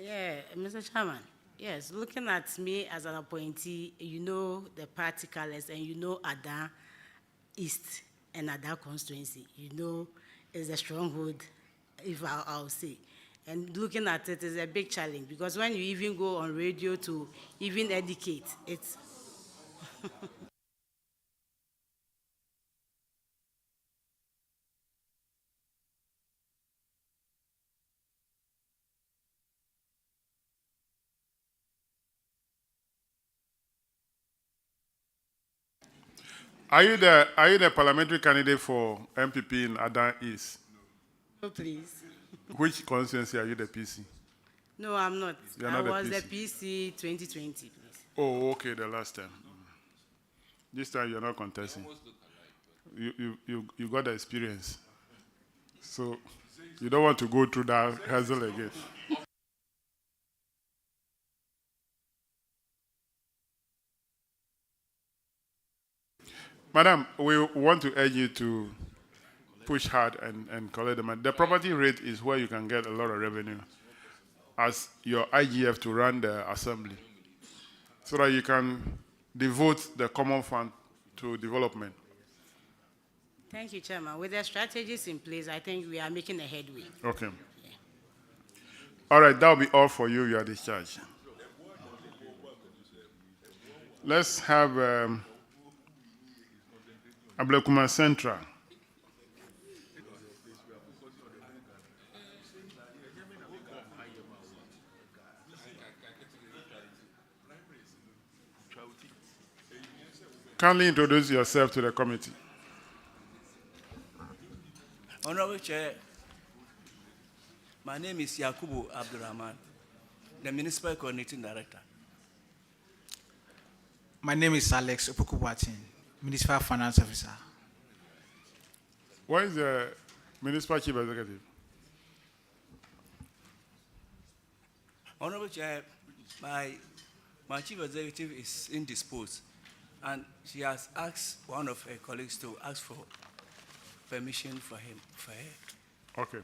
Yeah, Mr. Chairman. Yes, looking at me as an appointee, you know the party colors and you know Ada East and Ada constituency. You know it's a stronghold, if I'll say. And looking at it is a big challenge because when you even go on radio to even educate, it's... Are you the parliamentary candidate for MPP in Adan East? Oh, please. Which constituency are you the PC? No, I'm not. You're I not the was the PC. PC 2020, please. Oh, okay, the last time. This time you're not contesting. You got the experience. So you don't want to go through that hassle again. Madam, we want to urge you to push hard and collect the money. The property rate is where you can get a lot of revenue as your IGF to run the assembly so that you can devote the common fund to development. Thank you, Chairman. With the strategies in place, I think we are making a headway. Okay. Yeah. All right, that will be all for you. You are discharged. Let's have Ablekuma Central. Kindly introduce yourself to the committee. Honorable Chair, my name is Yakubu Abdurrahman, the Municipal Coordinating Director. My name is Alex Opokubatin, Municipal Finance Officer. Where is the Municipal Chief Executive? Honorable Chair, my Chief Executive is indisposed, and she has asked one of her colleagues to ask for permission for her. Okay.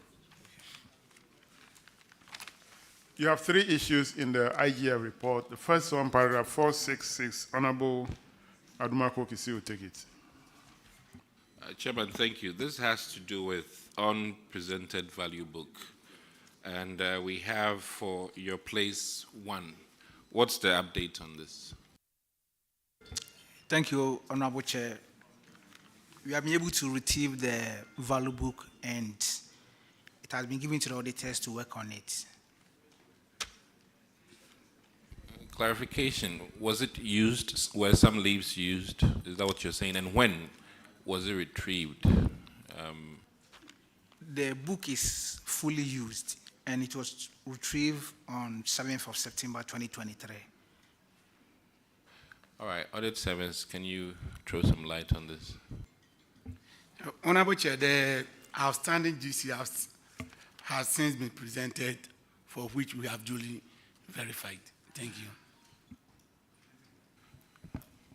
You have 3 issues in the IGF report. The first one, paragraph 466, Honorable Adumako Kisi will take it. Chairman, thank you. This has to do with unpresented value book. And we have for your place 1. What's the update on this? Thank you, Honorable Chair. We have been able to retrieve the value book and it has been given to the auditors to work on it. Clarification, was it used? Were some leaves used? Is that what you're saying? And when was it retrieved? The book is fully used and it was retrieved on 7th of September 2023. All right, Audit Service, can you throw some light on this? Honorable Chair, the outstanding GC has since been presented, for which we have duly verified. Thank you.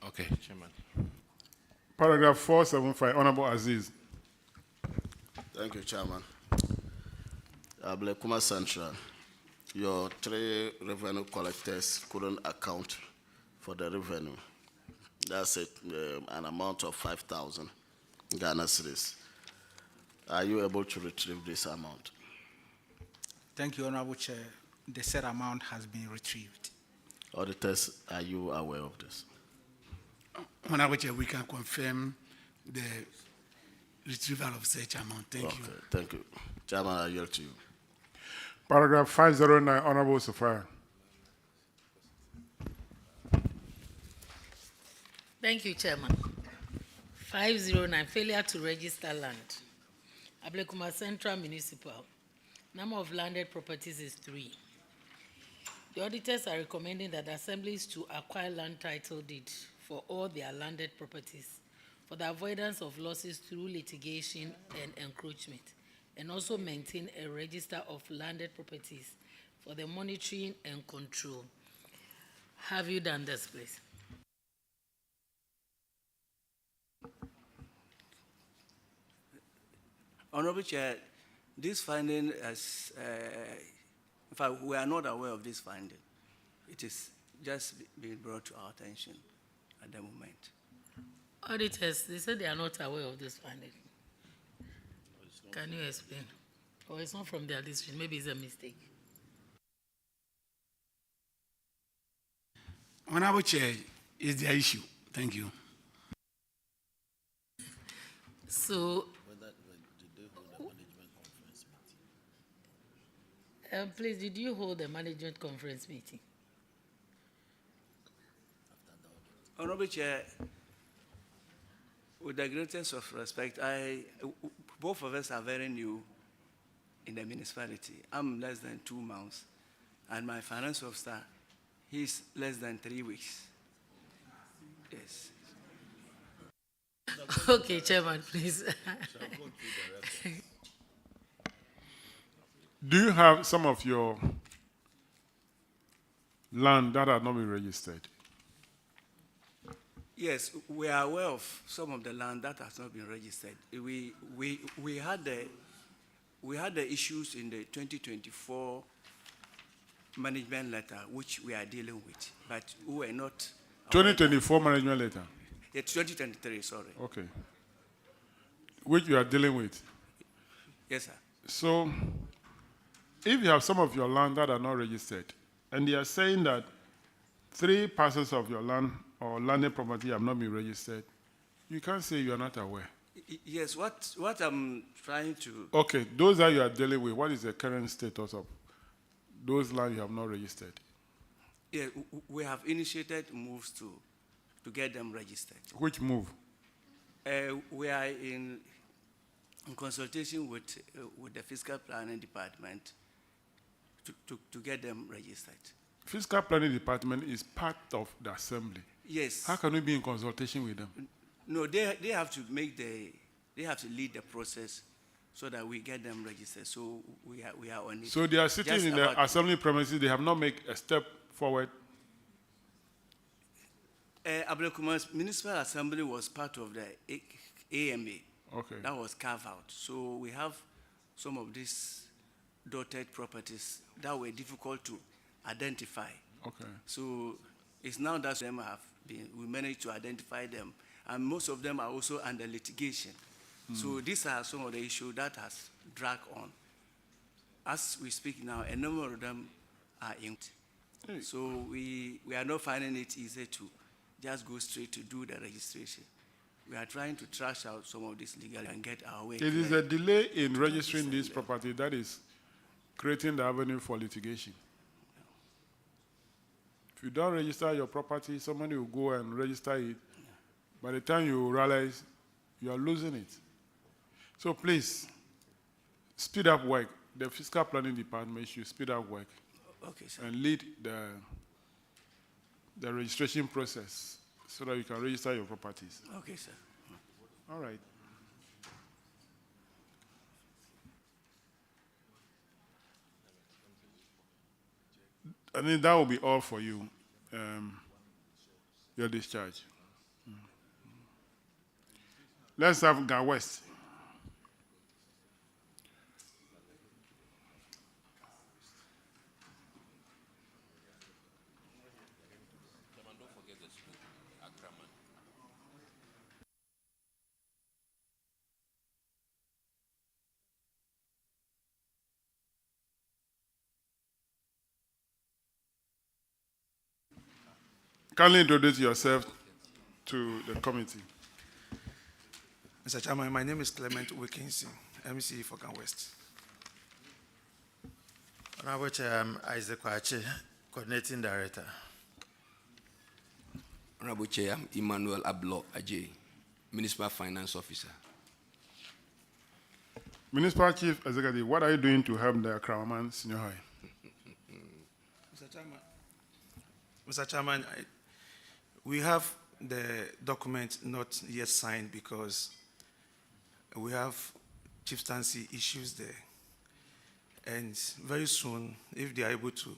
Okay, Chairman. Paragraph 475, Honorable Aziz. Thank you, Chairman. Ablekuma Central, your 3 revenue collectors couldn't account for the revenue. That's it, an amount of 5,000 Ghana cedis. Are you able to retrieve this amount? Thank you, Honorable Chair. The said amount has been retrieved. Auditors, are you aware of this? Honorable Chair, we can confirm the retrieval of such amount. Thank you. Thank you. Chairman, I yield to you. Paragraph 509, Honorable Sophia. Thank you, Chairman. 509, failure to register land. Ablekuma Central Municipal. Number of landed properties is 3. The auditors are recommending that assemblies to acquire land title deed for all their landed properties for the avoidance of losses through litigation and encroachment, and also maintain a register of landed properties for the monitoring and control. Have you done this, please? Honorable Chair, this finding is, in fact, we are not aware of this finding. It is just being brought to our attention at the moment. Auditors, they said they are not aware of this finding. Can you explain? Or it's not from their district, maybe it's a mistake. Honorable Chair, is their issue. Thank you. So, please, did you hold a management conference meeting? Honorable Chair, with the greatest of respect, both of us are very new in the municipality. I'm less than 2 months, and my finance officer, he's less than 3 weeks. Yes. Okay, Chairman, please. Do you have some of your land that have not been registered? Yes, we are aware of some of the land that has not been registered. We had the issues in the 2024 management letter, which we are dealing with, but we were not. 2024 management letter? It's 2023, sorry. Okay. Which you are dealing with? Yes, sir. So, if you have some of your land that are not registered, and they are saying that 3 parcels of your land or landed property have not been registered, you can't say you are not aware. Yes, what I'm trying to... Okay, those that you are dealing with, what is the current status of those land you have not registered? Yeah, we have initiated moves to get them registered. Which move? We are in consultation with the fiscal planning department to get them registered. Fiscal planning department is part of the assembly. Yes. How can we be in consultation with them? No, they have to they have to lead the process so that we get them registered. So we are on it. So they are sitting in the assembly premises, they have not made a step forward. Ablekuma's Municipal Assembly was part of the AMA. Okay. That was carved out. So we have some of these dotted properties that were difficult to identify. Okay. So it's now that we managed to identify them, and most of them are also under litigation. So these are some of the issues that has dragged on. As we speak now, a number of them are inked. So we are not finding it easy to just go straight to do the registration. We are trying to trash out some of this legal and get our way. It is a delay in registering this property that is creating the avenue for litigation. If you don't register your property, somebody will go and register it. By the time you realize, you are losing it. So please, speed up work. The fiscal planning department should speed up work. Okay, sir. And lead the registration process so that you can register your properties. Okay, sir. All right. I think that will be all for you, your discharge. Let's have Ga West. Kindly introduce yourself to the committee. Mr. Chairman, my name is Clement Wilkinson, MC for Ga West. Honorable Chair, I'm Isaac Kwache, Coordinating Director. Honorable Chair, I'm Emmanuel Ablo Ajay, Municipal Finance Officer. Municipal Chief Executive, what are you doing to help the Akramaman Senior High? Mr. Chairman, we have the document not yet signed because we have chieftaincy issues there. And very soon, if they are able to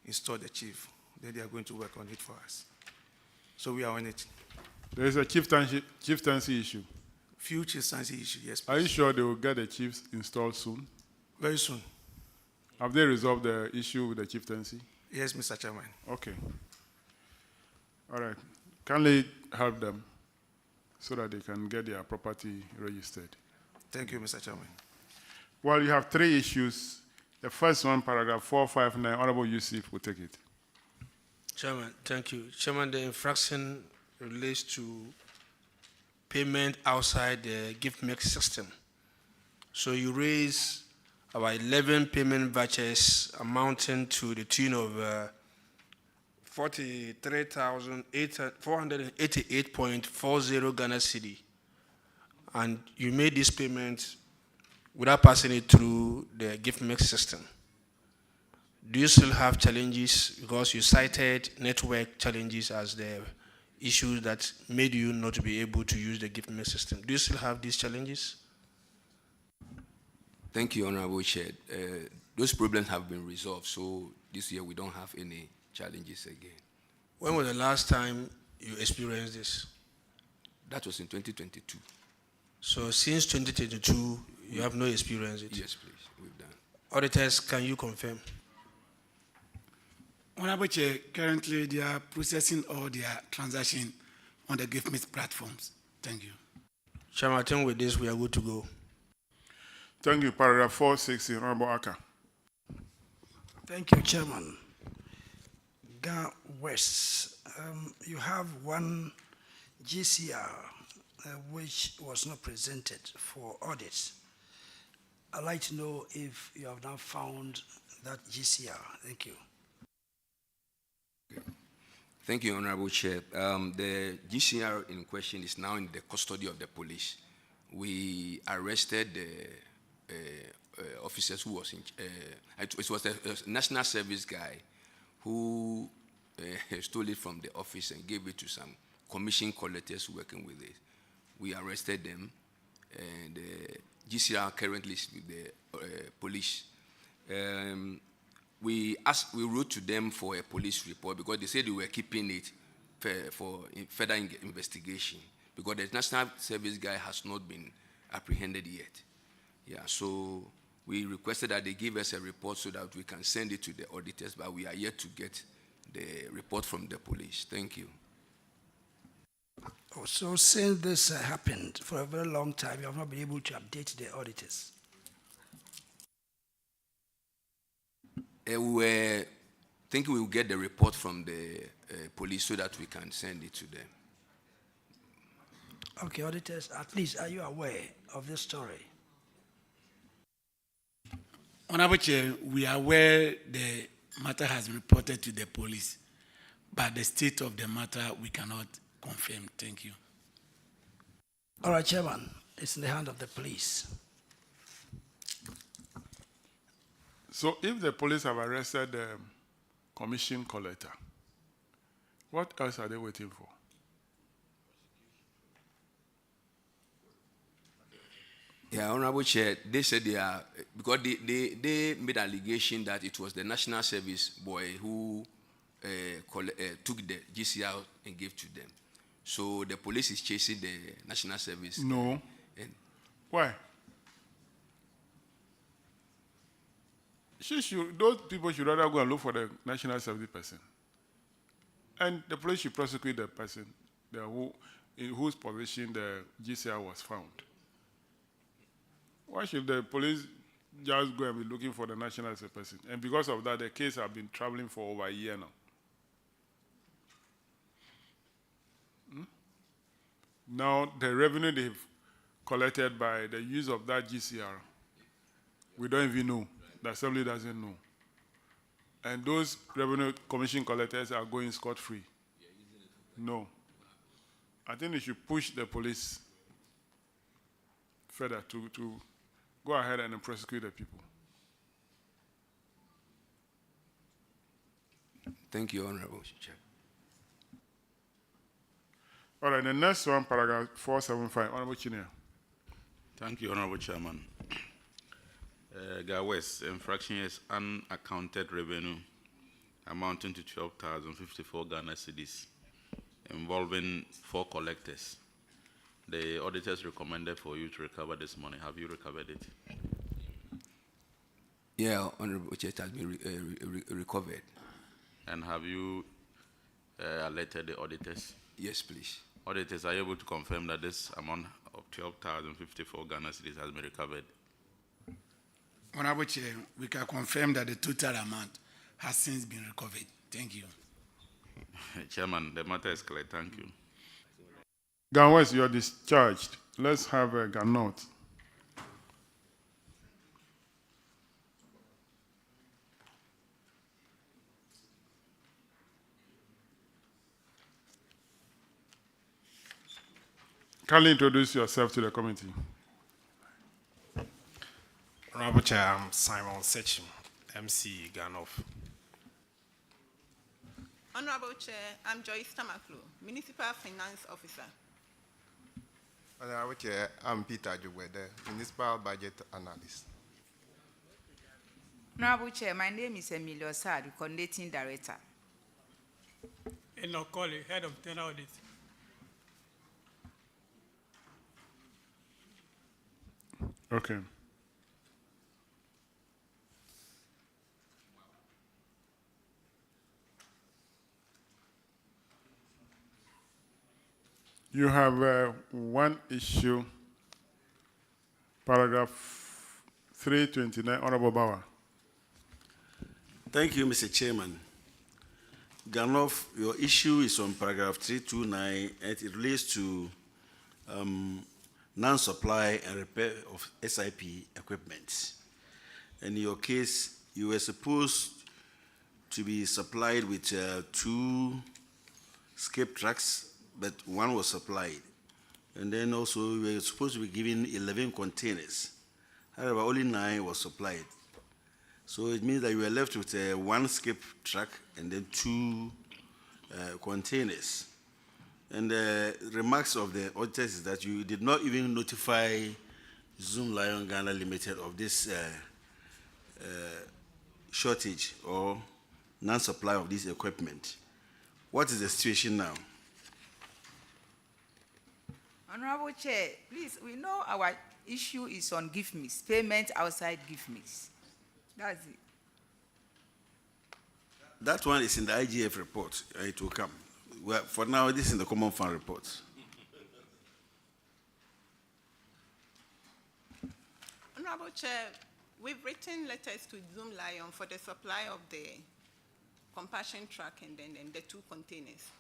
install the chief, then they are going to work on it for us. So we are on it. There is a chieftaincy issue. Few chieftaincy issue, yes. Are you sure they will get the chiefs installed soon? Very soon. Have they resolved the issue with the chieftaincy? Yes, Mr. Chairman. Okay. All right. Kindly help them so that they can get their property registered. Thank you, Mr. Chairman. Well, you have 3 issues. The first one, paragraph 459, Honorable Yusuf will take it. Chairman, thank you. Chairman, the infraction relates to payment outside the gift mix system. So you raise about 11 payment vouchers amounting to the tune of 43,488.40 Ghana cedi. And you made this payment without passing it through the gift mix system. Do you still have challenges, because you cited network challenges as the issues that made you not be able to use the gift mix system? Do you still have these challenges? Thank you, Honorable Chair. Those problems have been resolved, so this year we don't have any challenges again. When was the last time you experienced this? That was in 2022. So since 2022, you have no experience it? Yes, please, we've done. Auditors, can you confirm? Honorable Chair, currently they are processing all their transactions on the GiftMate platforms. Thank you. Chairman, I think with this we are good to go. Thank you. Paragraph 460, Honorable Aka. Thank you, Chairman. Ga West, you have one GCR which was not presented for audit. I'd like to know if you have now found that GCR. Thank you. Thank you, Honorable Chair. The GCR in question is now in the custody of the police. We arrested the officers who was in, it was a national service guy who stole it from the office and gave it to some commission collectors working with it. We arrested them, and GCR currently is with the police. We wrote to them for a police report because they said they were keeping it for further investigation because the national service guy has not been apprehended yet. Yeah, so we requested that they give us a report so that we can send it to the auditors, but we are yet to get the report from the police. Thank you. Oh, so since this happened for a very long time, you have not been able to update the auditors? We were thinking we will get the report from the police so that we can send it to them. Okay, auditors, at least are you aware of this story? Honorable Chair, we are aware the matter has been reported to the police, but the state of the matter we cannot confirm. Thank you. All right, Chairman, it's in the hand of the police. So if the police have arrested the commission collector, what else are they waiting for? Yeah, Honorable Chair, they said they are, because they made an allegation that it was the national service boy who took the GCR and gave to them. So the police is chasing the national service. No. Why? Those people should rather go and look for the national service person. And the police should prosecute the person in whose possession the GCR was found. Why should the police just go and be looking for the national service person? And because of that, the case has been traveling for over a year now. Now, the revenue they've collected by the use of that GCR, we don't even know. The Assembly doesn't know. And those revenue commission collectors are going scot-free. No. I think they should push the police further to go ahead and prosecute the people. Thank you, Honorable Chair. All right, the next one, paragraph 475, Honorable Chinia. Thank you, Honorable Chairman. Gawes, infraction is unaccounted revenue amounting to 12,054 Ghana cedis, involving 4 collectors. The auditors recommended for you to recover this money. Have you recovered it? Yeah, Honorable Chair, it has been recovered. And have you alerted the auditors? Yes, please. Auditors, are you able to confirm that this amount of 12,054 Ghana cedis has been recovered? Honorable Chair, we can confirm that the total amount has since been recovered. Thank you. Chairman, the matter is clear. Thank you. Gawes, you are discharged. Let's have a Ganot. Kindly introduce yourself to the committee. Honorable Chair, I'm Simon Sechim, MC Ganoff. Honorable Chair, I'm Joyce Tamaklo, Municipal Finance Officer. Honorable Chair, I'm Peter Jugwede, Municipal Budget Analyst. Honorable Chair, my name is Emilio Sadu, Coordinating Director. Enoch Colley, Head of Internal Audit. Okay. You have one issue, paragraph 329, Honorable Bauer. Thank you, Mr. Chairman. Ganoff, your issue is on paragraph 329, and it relates to non-supply and repair of SIP equipment. And in your case, you were supposed to be supplied with 2 skip trucks, but 1 was supplied. And then also, you were supposed to be given 11 containers. However, only 9 was supplied. So it means that you were left with 1 skip truck and then 2 containers. And the remarks of the auditors is that you did not even notify Zoom Lion Ghana Limited of this shortage or non-supply of this equipment. What is the situation now? Honorable Chair, please, we know our issue is on GIFMIS, payment outside GIFMIS. That's it. That one is in the IGF report. It will come. Well, for now, this is in the Common Fund report. Honorable Chair, we've written letters to Zoom Lion for the supply of the compassion truck and then the 2 containers.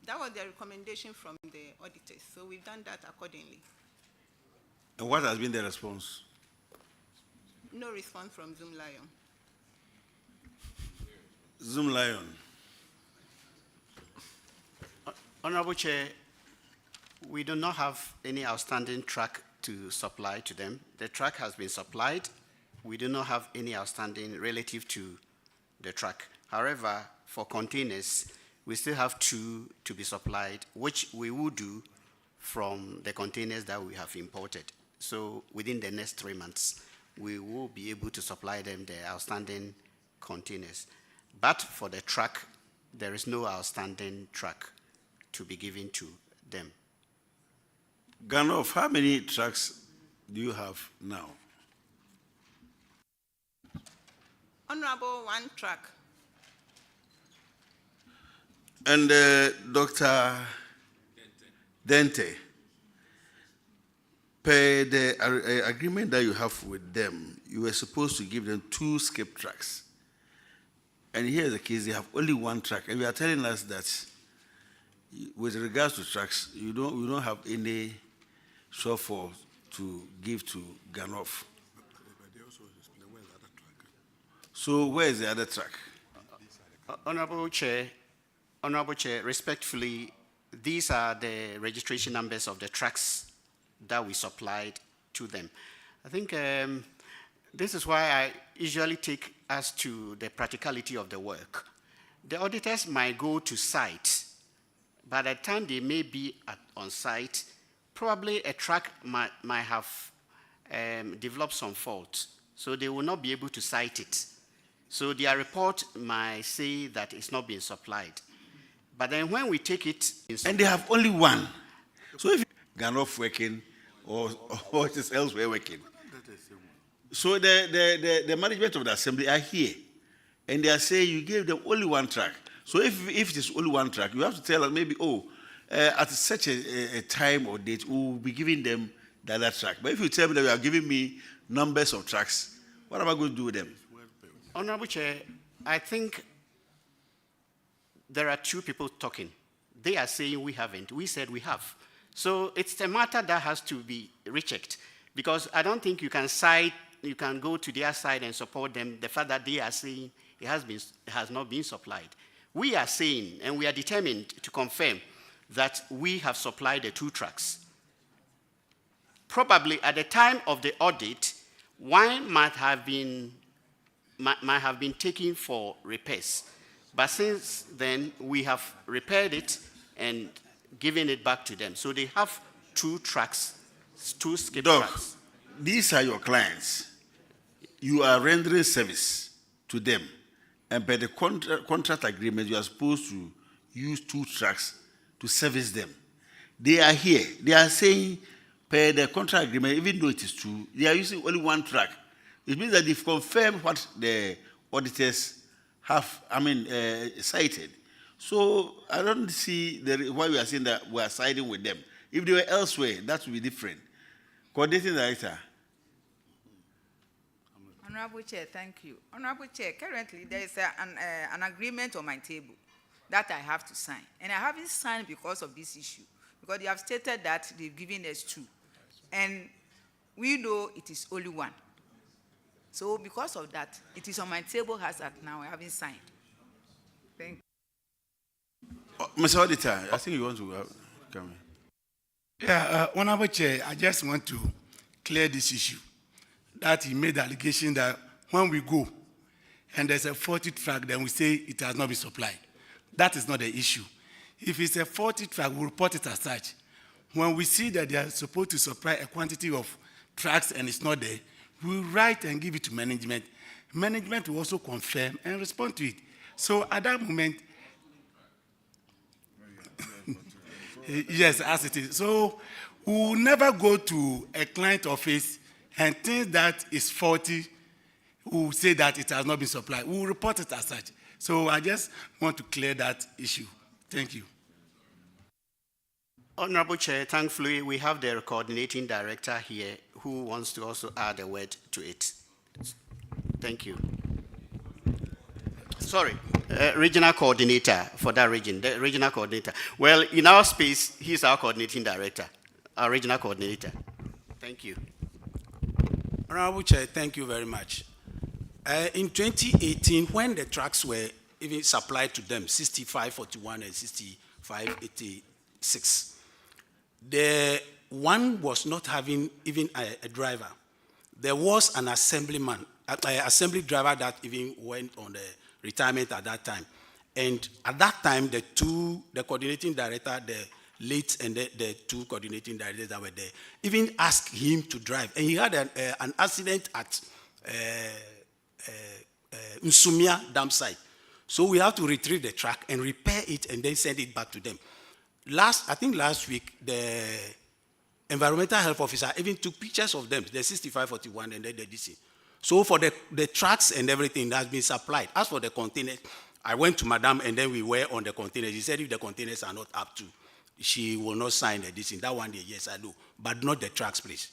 That was the recommendation from the auditors, so we've done that accordingly. And what has been the response? No response from Zoom Lion. Zoom Lion. Honorable Chair, we do not have any outstanding truck to supply to them. The truck has been supplied. We do not have any outstanding relative to the truck. However, for containers, we still have 2 to be supplied, which we will do from the containers that we have imported. So within the next 3 months, we will be able to supply them the outstanding containers. But for the truck, there is no outstanding truck to be given to them. Ganoff, how many trucks do you have now? Honorable, 1 truck. And Dr. Dente, per the agreement that you have with them, you were supposed to give them 2 skip trucks. And here's the case, they have only 1 truck. And you are telling us that with regards to trucks, you don't have any shortfall to give to Ganoff. So where is the other truck? Honorable Chair, respectfully, these are the registration numbers of the trucks that we supplied to them. I think this is why I usually take us to the practicality of the work. The auditors might go to site. By the time they may be on site, probably a truck might have developed some faults, so they will not be able to cite it. So their report might say that it's not being supplied. But then when we take it... And they have only one. So if Ganoff working or it is elsewhere working. So the management of the assembly are here. And they are saying you gave them only one track. So if it is only one track, you have to tell us maybe, at such a time or date, we will be giving them the other track. But if you tell me that you are giving me numbers of tracks, what am I going to do with them? Honorable Chair, I think there are two people talking. They are saying we haven't. We said we have. So it's a matter that has to be rechecked, because I don't think you can go to their side and support them, the fact that they are saying it has not been supplied. We are saying, and we are determined to confirm, that we have supplied the 2 tracks. Probably at the time of the audit, one might have been taken for repairs. But since then, we have repaired it and given it back to them. So they have 2 tracks, 2 skip tracks. These are your clients. You are rendering service to them. And by the contract agreement, you are supposed to use 2 tracks to service them. They are here. They are saying, per the contract agreement, even though it is 2, they are using only 1 track. It means that they've confirmed what the auditors have, cited. So I don't see why we are saying that we are siding with them. If they were elsewhere, that would be different. Coordinating Director. Honorable Chair, thank you. Honorable Chair, currently there is an agreement on my table that I have to sign. And I haven't signed because of this issue, because they have stated that they've given us 2. And we know it is only 1. So because of that, it is on my table as at now. I haven't signed. Thank you. Mr. Auditor, I think you want to come in. Yeah, Honorable Chair, I just want to clear this issue. That he made the allegation that when we go and there's a faulty track, then we say it has not been supplied. That is not the issue. If it's a faulty track, we'll report it as such. When we see that they are supposed to supply a quantity of tracks and it's not there, we'll write and give it to management. Management will also confirm and respond to it. So at that moment, yes, as it is. So we will never go to a client office and think that is faulty, we will say that it has not been supplied. We will report it as such. So I just want to clear that issue. Thank you. Honorable Chair, thankfully, we have the coordinating director here who wants to also add a word to it. Thank you. Sorry, regional coordinator for that region, the regional coordinator. Well, in our space, he's our coordinating director, our regional coordinator. Thank you. Honorable Chair, thank you very much. In 2018, when the tracks were even supplied to them, 6541 and 6586, the one was not having even a driver. There was an assembly driver that even went on the retirement at that time. And at that time, the coordinating director, the late and the 2 coordinating directors that were there, even asked him to drive. And he had an accident at Nsumia dam site. So we have to retrieve the track and repair it and then send it back to them. I think last week, the environmental health officer even took pictures of them, the 6541 and then the DC. So for the tracks and everything that's been supplied. As for the containers, I went to Madam and then we were on the containers. She said if the containers are not up to, she will not sign the DC. That one day, yes, I do. But not the tracks, please.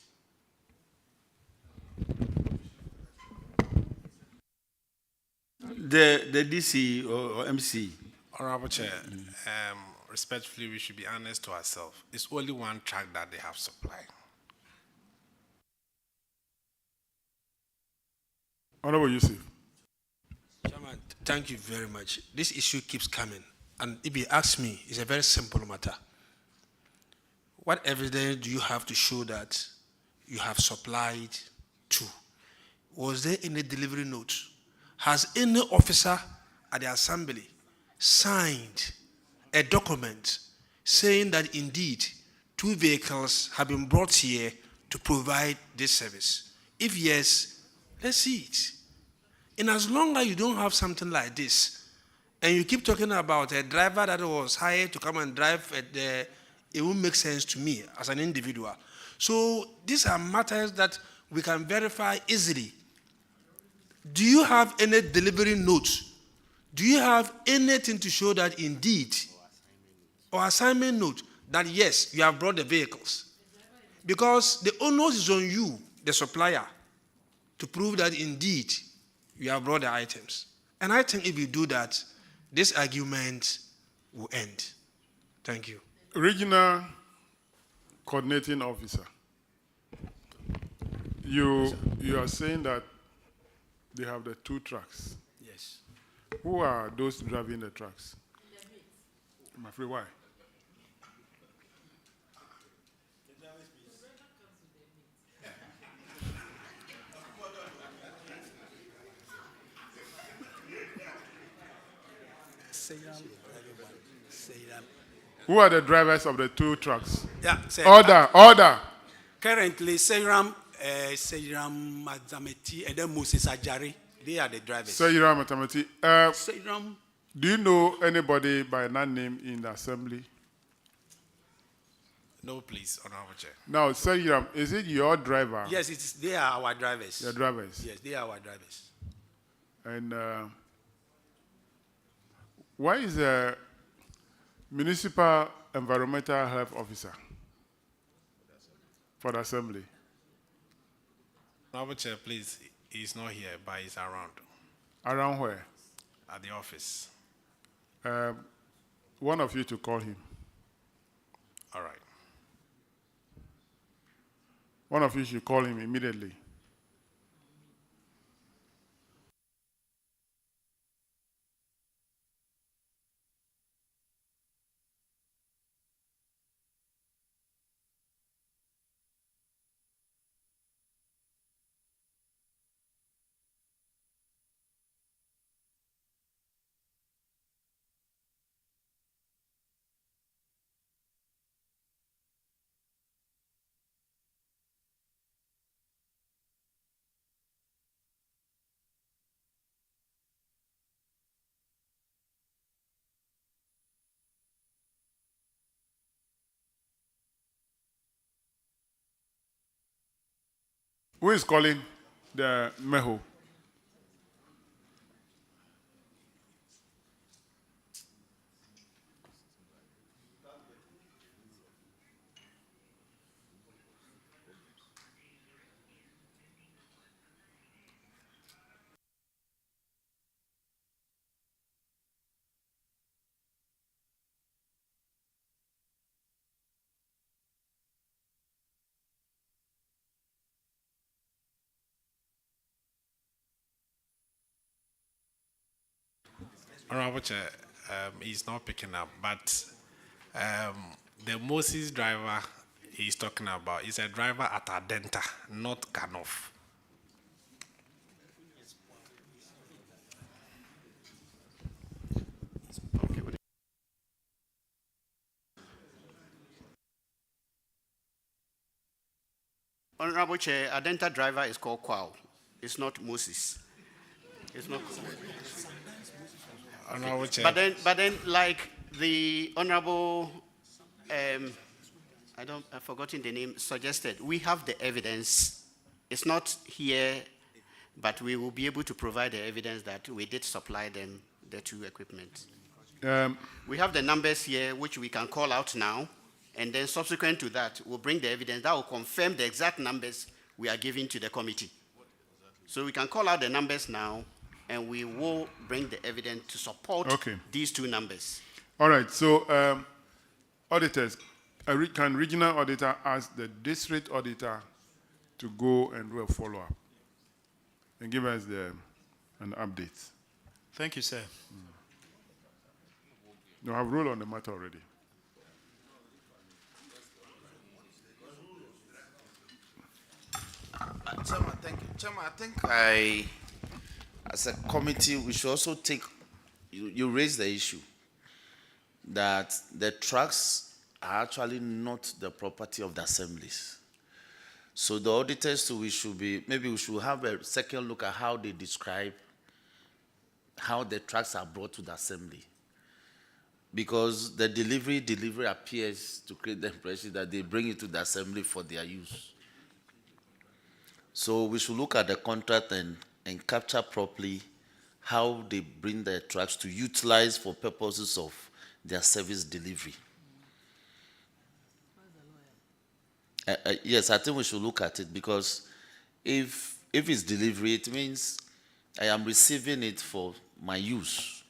The DC or MC. Honorable Chair, respectfully, we should be honest to ourselves. It's only 1 track that they have supplied. Honorable Yusuf. Chairman, thank you very much. This issue keeps coming. And if you ask me, it's a very simple matter. What evidence do you have to show that you have supplied 2? Was there any delivery note? Has any officer at the assembly signed a document saying that indeed 2 vehicles have been brought here to provide this service? If yes, let's see it. And as long as you don't have something like this, and you keep talking about a driver that was hired to come and drive, it won't make sense to me as an individual. So these are matters that we can verify easily. Do you have any delivery notes? Do you have anything to show that indeed, or assignment note, that yes, you have brought the vehicles? Because the onus is on you, the supplier, to prove that indeed you have brought the items. And I think if you do that, this argument will end. Thank you. Regional coordinating officer, you are saying that they have the 2 trucks. Yes. Who are those driving the trucks? I'm afraid why? Who are the drivers of the 2 trucks? Yeah, sir. Order. Currently, Seyram Mazameti and then Moses Ajari, they are the drivers. Seyram Mazameti. Seyram. Do you know anybody by that name in the assembly? No, please, Honorable Chair. Now, Seyram, is it your driver? Yes, they are our drivers. Your drivers? Yes, they are our drivers. And why is the municipal environmental health officer for the assembly? Honorable Chair, please, he's not here, but he's around. Around where? At the office. One of you to call him. All right. One of you should call him immediately. Who is calling the Meho? Honorable Chair, he's not picking up, but the Moses driver he's talking about is a driver at Adenta, not Kanoff. Honorable Chair, Adenta driver is called Kwao. It's not Moses. It's not. Honorable Chair. But then, like the Honorable, I've forgotten the name, suggested, we have the evidence. It's not here, but we will be able to provide the evidence that we did supply them the 2 equipment. We have the numbers here, which we can call out now, and then subsequent to that, we'll bring the evidence that will confirm the exact numbers we are giving to the committee. So we can call out the numbers now, and we will bring the evidence to support these 2 numbers. All right, so auditors, can regional auditor ask the district auditor to go and do a follow-up and give us an update? Thank you, sir. You have ruled on the matter already. Chairman, thank you. Chairman, I think as a committee, we should also take, you raised the issue that the trucks are actually not the property of the assemblies. So the auditors, too, maybe we should have a second look at how they describe how the trucks are brought to the assembly. Because the delivery appears to create the impression that they bring it to the assembly for their use. So we should look at the contract and capture properly how they bring their trucks to utilize for purposes of their service delivery. Yes, I think we should look at it, because if it's delivery, it means I am receiving it for my use.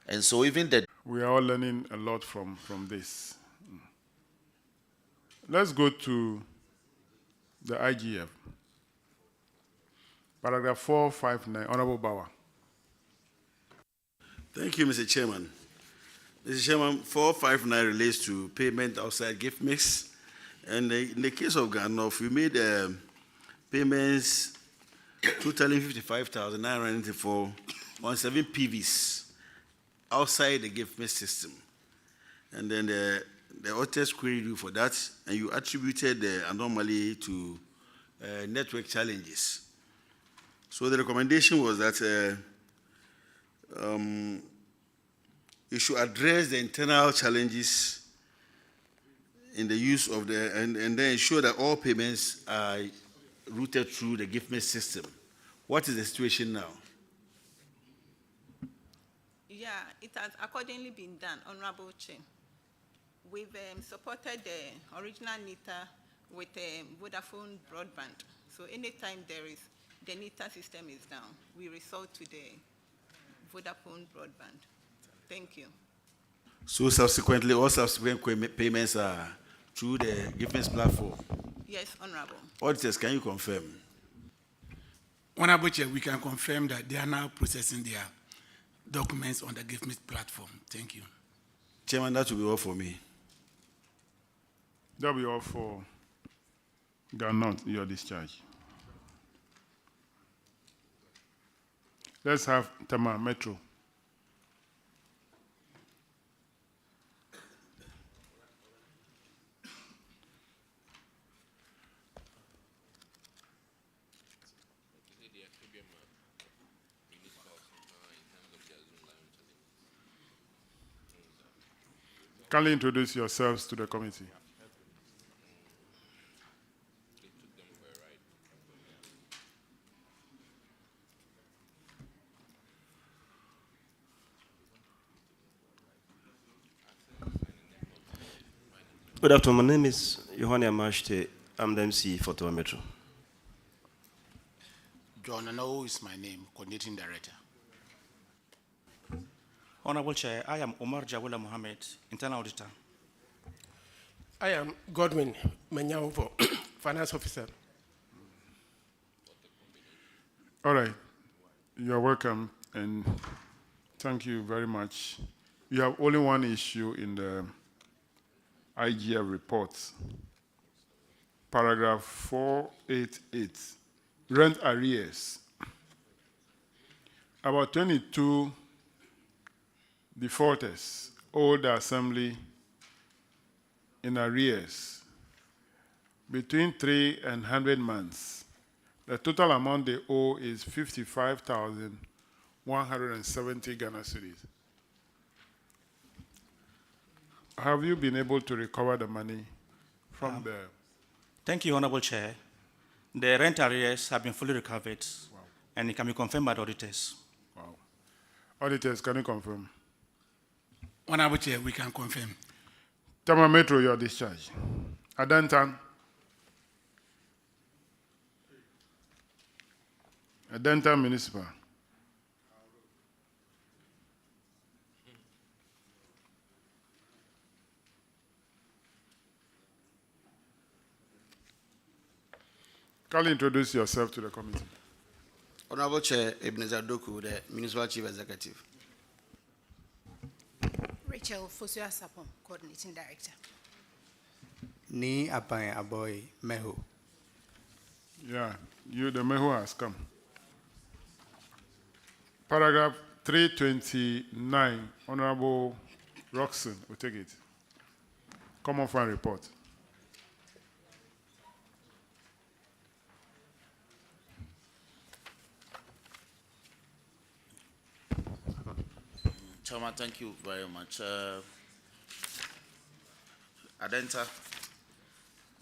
And so even that... We are all learning a lot from this. Let's go to the IGF. Paragraph 459, Honorable Bauer. Thank you, Mr. Chairman. Mr. Chairman, 459 relates to payment outside gift mix. And in the case of Ganoff, we made payments totaling 55,994 on 7 PVs outside the gift mix system. And then the auditors queried you for that, and you attributed the anomaly to network challenges. So the recommendation was that you should address the internal challenges in the use of and then ensure that all payments are routed through the gift mix system. What is the situation now? Yeah, it has accordingly been done, Honorable Chair. We've supported the original NITA with Vodafone broadband. So anytime the NITA system is down, we resort to the Vodafone broadband. Thank you. So subsequently, all subsequent payments are through the gift mix platform? Yes, Honorable. Auditors, can you confirm? Honorable Chair, we can confirm that they are now processing their documents on the gift mix platform. Thank you. Chairman, that will be all for me. That will be all for Ganot, your discharge. Let's have Tama Metro. Kindly introduce yourselves to the committee. Good afternoon. My name is Yohane Amashte. I'm the MC for Tama Metro. John Ano is my name, Coordinating Director. Honorable Chair, I am Omar Jawula Mohammed, Internal Auditor. I am Godwin Menyaovo, Finance Officer. All right. You are welcome, and thank you very much. You have only one issue in the IGF report. Paragraph 488, rent arrears. About 22 defaulters owed the assembly in arrears between 3 and 100 months. The total amount they owe is 55,170 Ghana cedis. Have you been able to recover the money from the... Thank you, Honorable Chair. The rent arrears have been fully recovered, and it can be confirmed by the auditors. Wow. Auditors, can you confirm? Honorable Chair, we can confirm. Tama Metro, your discharge. Adantan. Adantan Municipal. Kindly introduce yourself to the committee. Honorable Chair, Ebenezer Doku, the Municipal Chief Executive. Rachel Fosua Sapon, Coordinating Director. Ni Apai Aboy Meho. Yeah, the Meho has come. Paragraph 329, Honorable Roxon, will take it. Common Fund Report. Chairman, thank you very much. Adenta,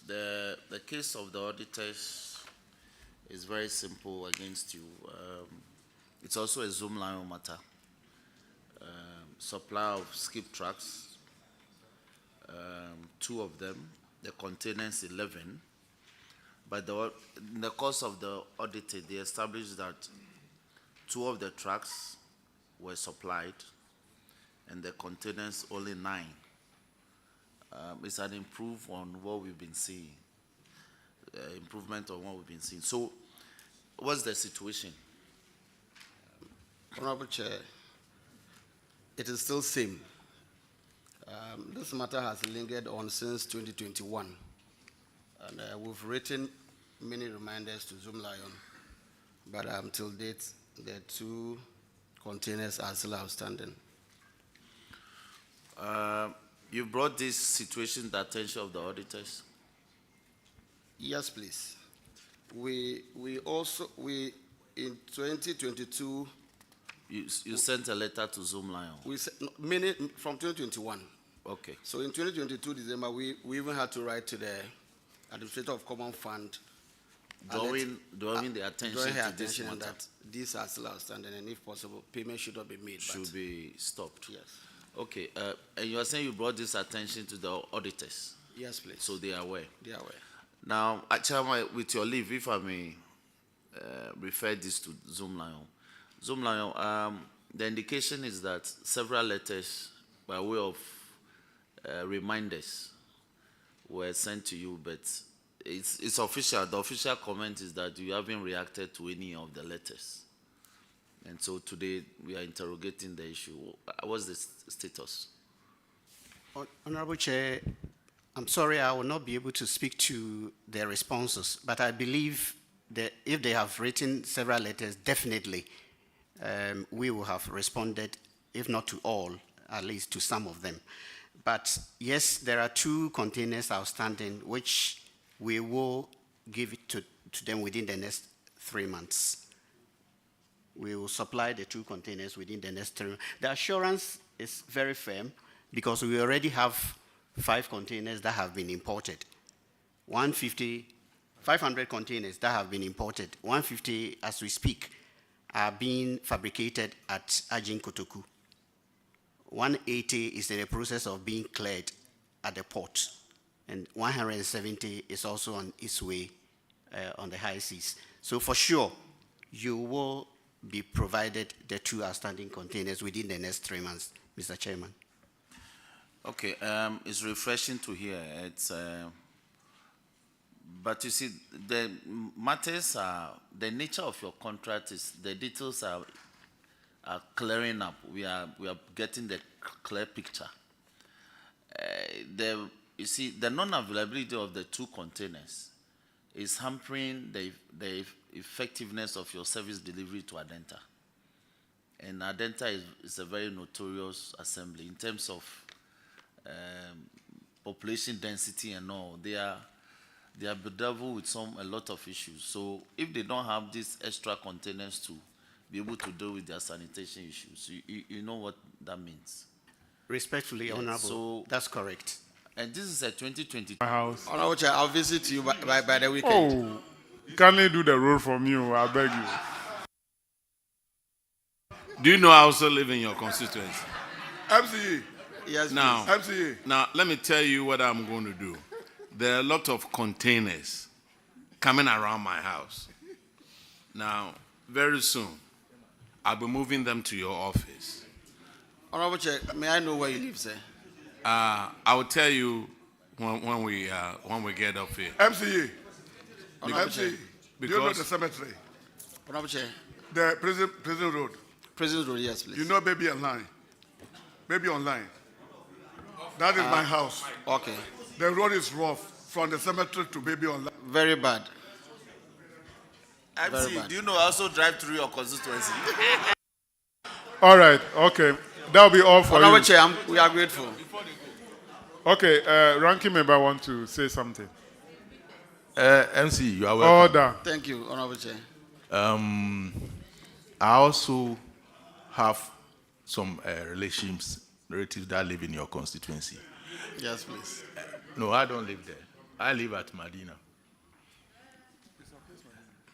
the case of the auditors is very simple against you. It's also a Zoomlion matter. Supply of skip tracks, 2 of them, the containers 11. But in the course of the audit, they established that 2 of the trucks were supplied and the containers only 9. It's an improvement on what we've been seeing. So, what's the situation? Honorable Chair, it is still same. This matter has lingered on since 2021. And we've written many reminders to Zoomlion, but till date, the 2 containers are still outstanding. You brought this situation to the attention of the auditors? Yes, please. We in 2022. You sent a letter to Zoomlion? Many from 2021. Okay. So in 2022 December, we even had to write to the Administrator of Common Fund, drawing the attention to this matter. That these are still outstanding, and if possible, payment should not be made. Should be stopped. Yes. Okay. And you are saying you brought this attention to the auditors? Yes, please. So they are aware? They are aware. Now, Chairman, with your leave, if I may refer this to Zoomlion. Zoomlion, the indication is that several letters by way of reminders were sent to you, but it's official. The official comment is that you haven't reacted to any of the letters. And so today we are interrogating the issue. What's the status? Honorable Chair, I'm sorry I will not be able to speak to their responses, but I believe that if they have written several letters, definitely we will have responded, if not to all, at least to some of them. But yes, there are 2 containers outstanding, which we will give it to them within the next 3 months. We will supply the 2 containers within the next 3 months. The assurance is very firm because we already have 5 containers that have been imported. 500 containers that have been imported. 150, as we speak, are being fabricated at Ajin Kotoku. 180 is in the process of being cleared at the port, and 170 is also on its way on the high seas. So for sure, you will be provided the 2 outstanding containers within the next 3 months, Mr. Chairman. Okay, it's refreshing to hear. It's, but you see, the matters are, the nature of your contract is, the details are clearing up. We are getting the clear picture. You see, the non-availability of the 2 containers is hampering the effectiveness of your service delivery to Adenta. And Adenta is a very notorious assembly in terms of population density and all. They are bedeviled with a lot of issues. So if they don't have these extra containers to be able to deal with their sanitation issues, you know what that means. Respectfully, Yeah, Honorable, so- that's correct. And this is a 2020. House. Honorable Chair, I'll visit you by the weekend. Oh, kindly do the roll from you, I beg you. Do you know I also live in your constituency? MCE. Yes, Now, MCE. now, let me tell you what I'm going to do. There are a lot of containers coming around my house. Now, very soon, I'll be moving them to your office. Honorable Chair, may I know where you live, sir? I will tell you when we get up here. MCE. Honorable Chair. MCE. Do you know the cemetery? Honorable Chair. The prison road. Prison Road, yes, please. You know Baby Online? Baby Online. That is my house. Okay. The road is rough from the cemetery to Baby Online. Very bad. MC, do you know I also drive through your constituency? All right, okay. That'll be all for Honorable you. Chair, we are grateful. Okay, ranking member want to say something. MC, you are welcome. Order. Thank you, Honorable Chair. I also have some relatives that live in your constituency. Yes, please. No, I don't live there. I live at Medina.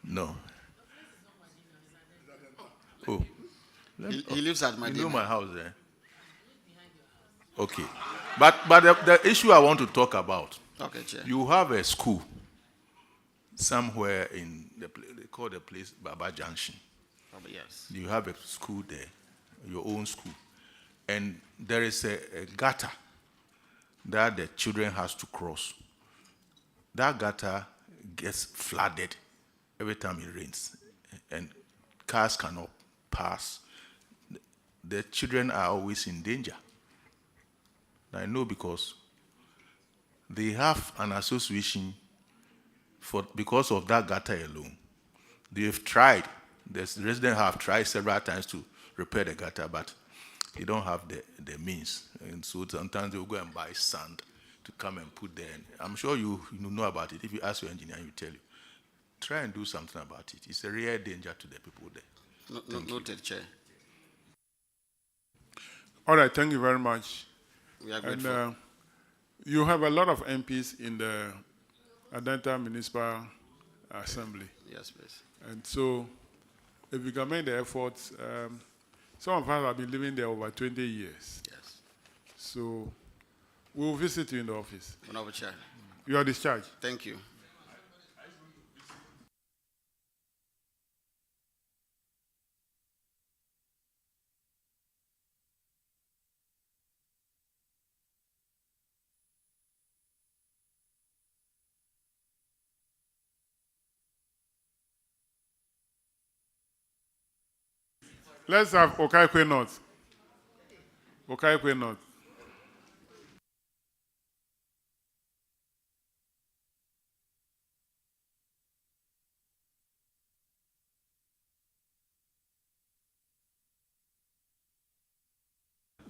No. Oh. He lives at Medina. You know my house there. Okay. But the issue I want to talk about, okay, Chair. You have a school somewhere in the place, they call the place Baba Junction. Yes. You have a school there, your own school. And there is a gutter that the children has to cross. That gutter gets flooded every time it rains, and cars cannot pass. The children are always in danger. I know because they have an association because of that gutter alone. They've tried, the residents have tried several times to repair the gutter, but they don't have the means. And so sometimes they'll go and buy sand to come and put there. And I'm sure you know about it. If you ask your engineer, he will tell you. Try and do something about it. It's a real danger to the people there. Noted, Chair. All right, thank you very much. We are grateful. And you have a lot of MPs in the Adenta Municipal Assembly. Yes, please. And so, if you can make the effort, some of us have been living there over 20 years. Yes. So, we'll visit you in the office. Honorable Chair. You are discharged. Thank you. Let's have Okaikwe North. Okaikwe North.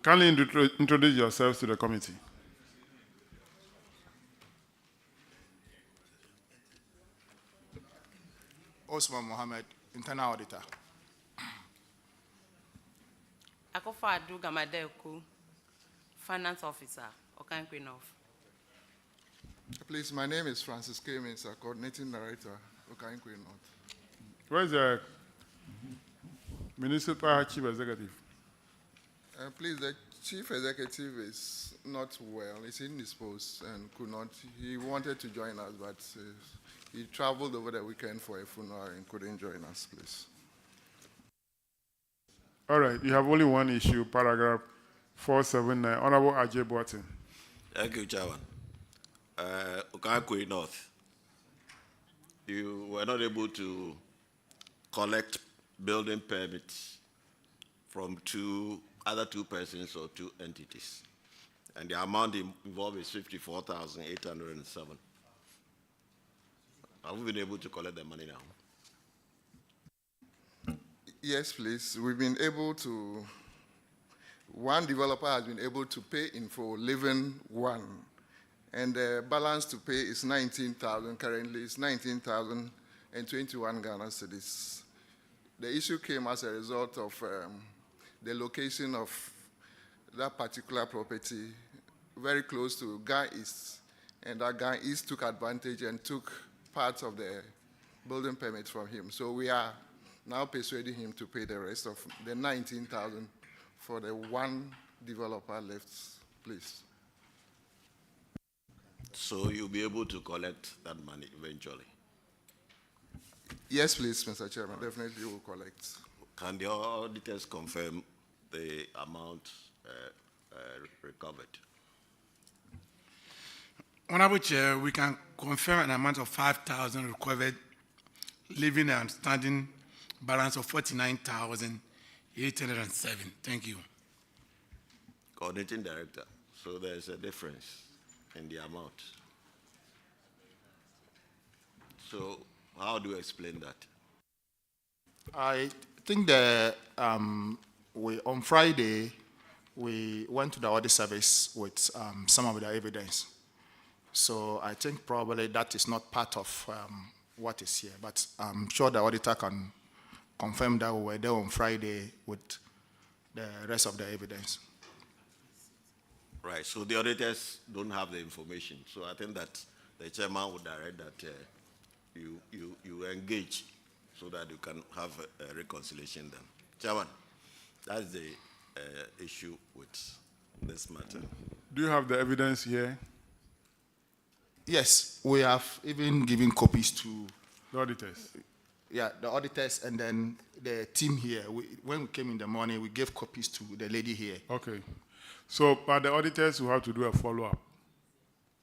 Kindly introduce yourselves to the committee. Osman Mohammed, Internal Auditor. Akofa Adu Gamadeku, Finance Officer, Okaikwe North. Please, my name is Francis K. Mensah, Coordinating Director, Okaikwe North. Where is the Municipal Chief Executive? Please, the Chief Executive is not well. He's indisposed and could not. He wanted to join us, but he traveled over the weekend for a funeral and couldn't join us, please. All right, you have only one issue, paragraph 479. Honorable Ajay Boatin. Thank you, Chairman. Okaikwe North, you were not able to collect building permits from other two persons or two entities. And the amount involved is 54,807. Have we been able to collect the money now? Yes, please. We've been able to, one developer has been able to pay in full, Living One. And the balance to pay is 19,000. Currently, it's 19,021 Ghana cedis. The issue came as a result of the location of that particular property very close to Ga East. And that Ga East took advantage and took parts of the building permit from him. So we are now persuading him to pay the rest of the 19,000 for the one developer left, please. So you'll be able to collect that money eventually? Yes, please, Mr. Chairman. Definitely will collect. Can the auditors confirm the amount recovered? Honorable Chair, we can confirm an amount of 5,000 recovered, leaving an outstanding balance of 49,807. Thank you. Coordinating Director, so there's a difference in the amount. So how do you explain that? I think that on Friday, we went to the audit service with some of the evidence. So I think probably that is not part of what is here, but I'm sure the auditor can confirm that we were there on Friday with the rest of the evidence. Right, so the auditors don't have the information. So I think that the chairman would direct that you engage so that you can have a reconciliation then. Chairman, that's the issue with this matter. Do you have the evidence here? Yes, we have even given copies to the auditors. Yeah, the auditors and then the team here. When we came in the morning, we gave copies to the lady here. Okay. So, but the auditors will have to do a follow-up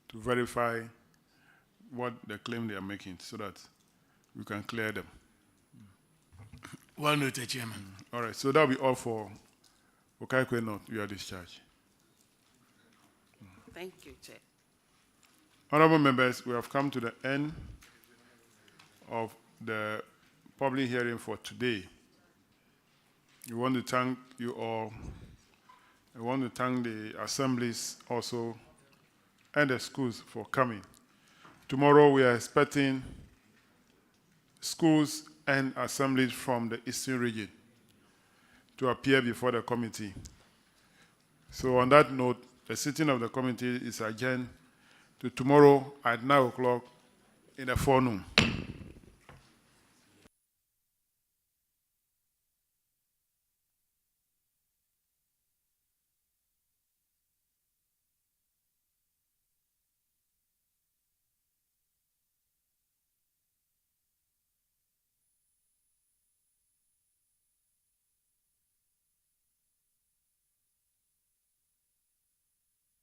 to verify what the claim they are making so that we can clear them. Well noted, Chairman. All right, so that'll be all for Okaikwe North. You are discharged. Thank you, Chair. Honorable members, we have come to the end of the public hearing for today. We want to thank you all. I want to thank the assemblies also and the schools for coming. Tomorrow we are expecting schools and assemblies from the Eastern region to appear before the committee. So on that note, the sitting of the committee is adjourned to tomorrow at 9 o'clock in the forenoon.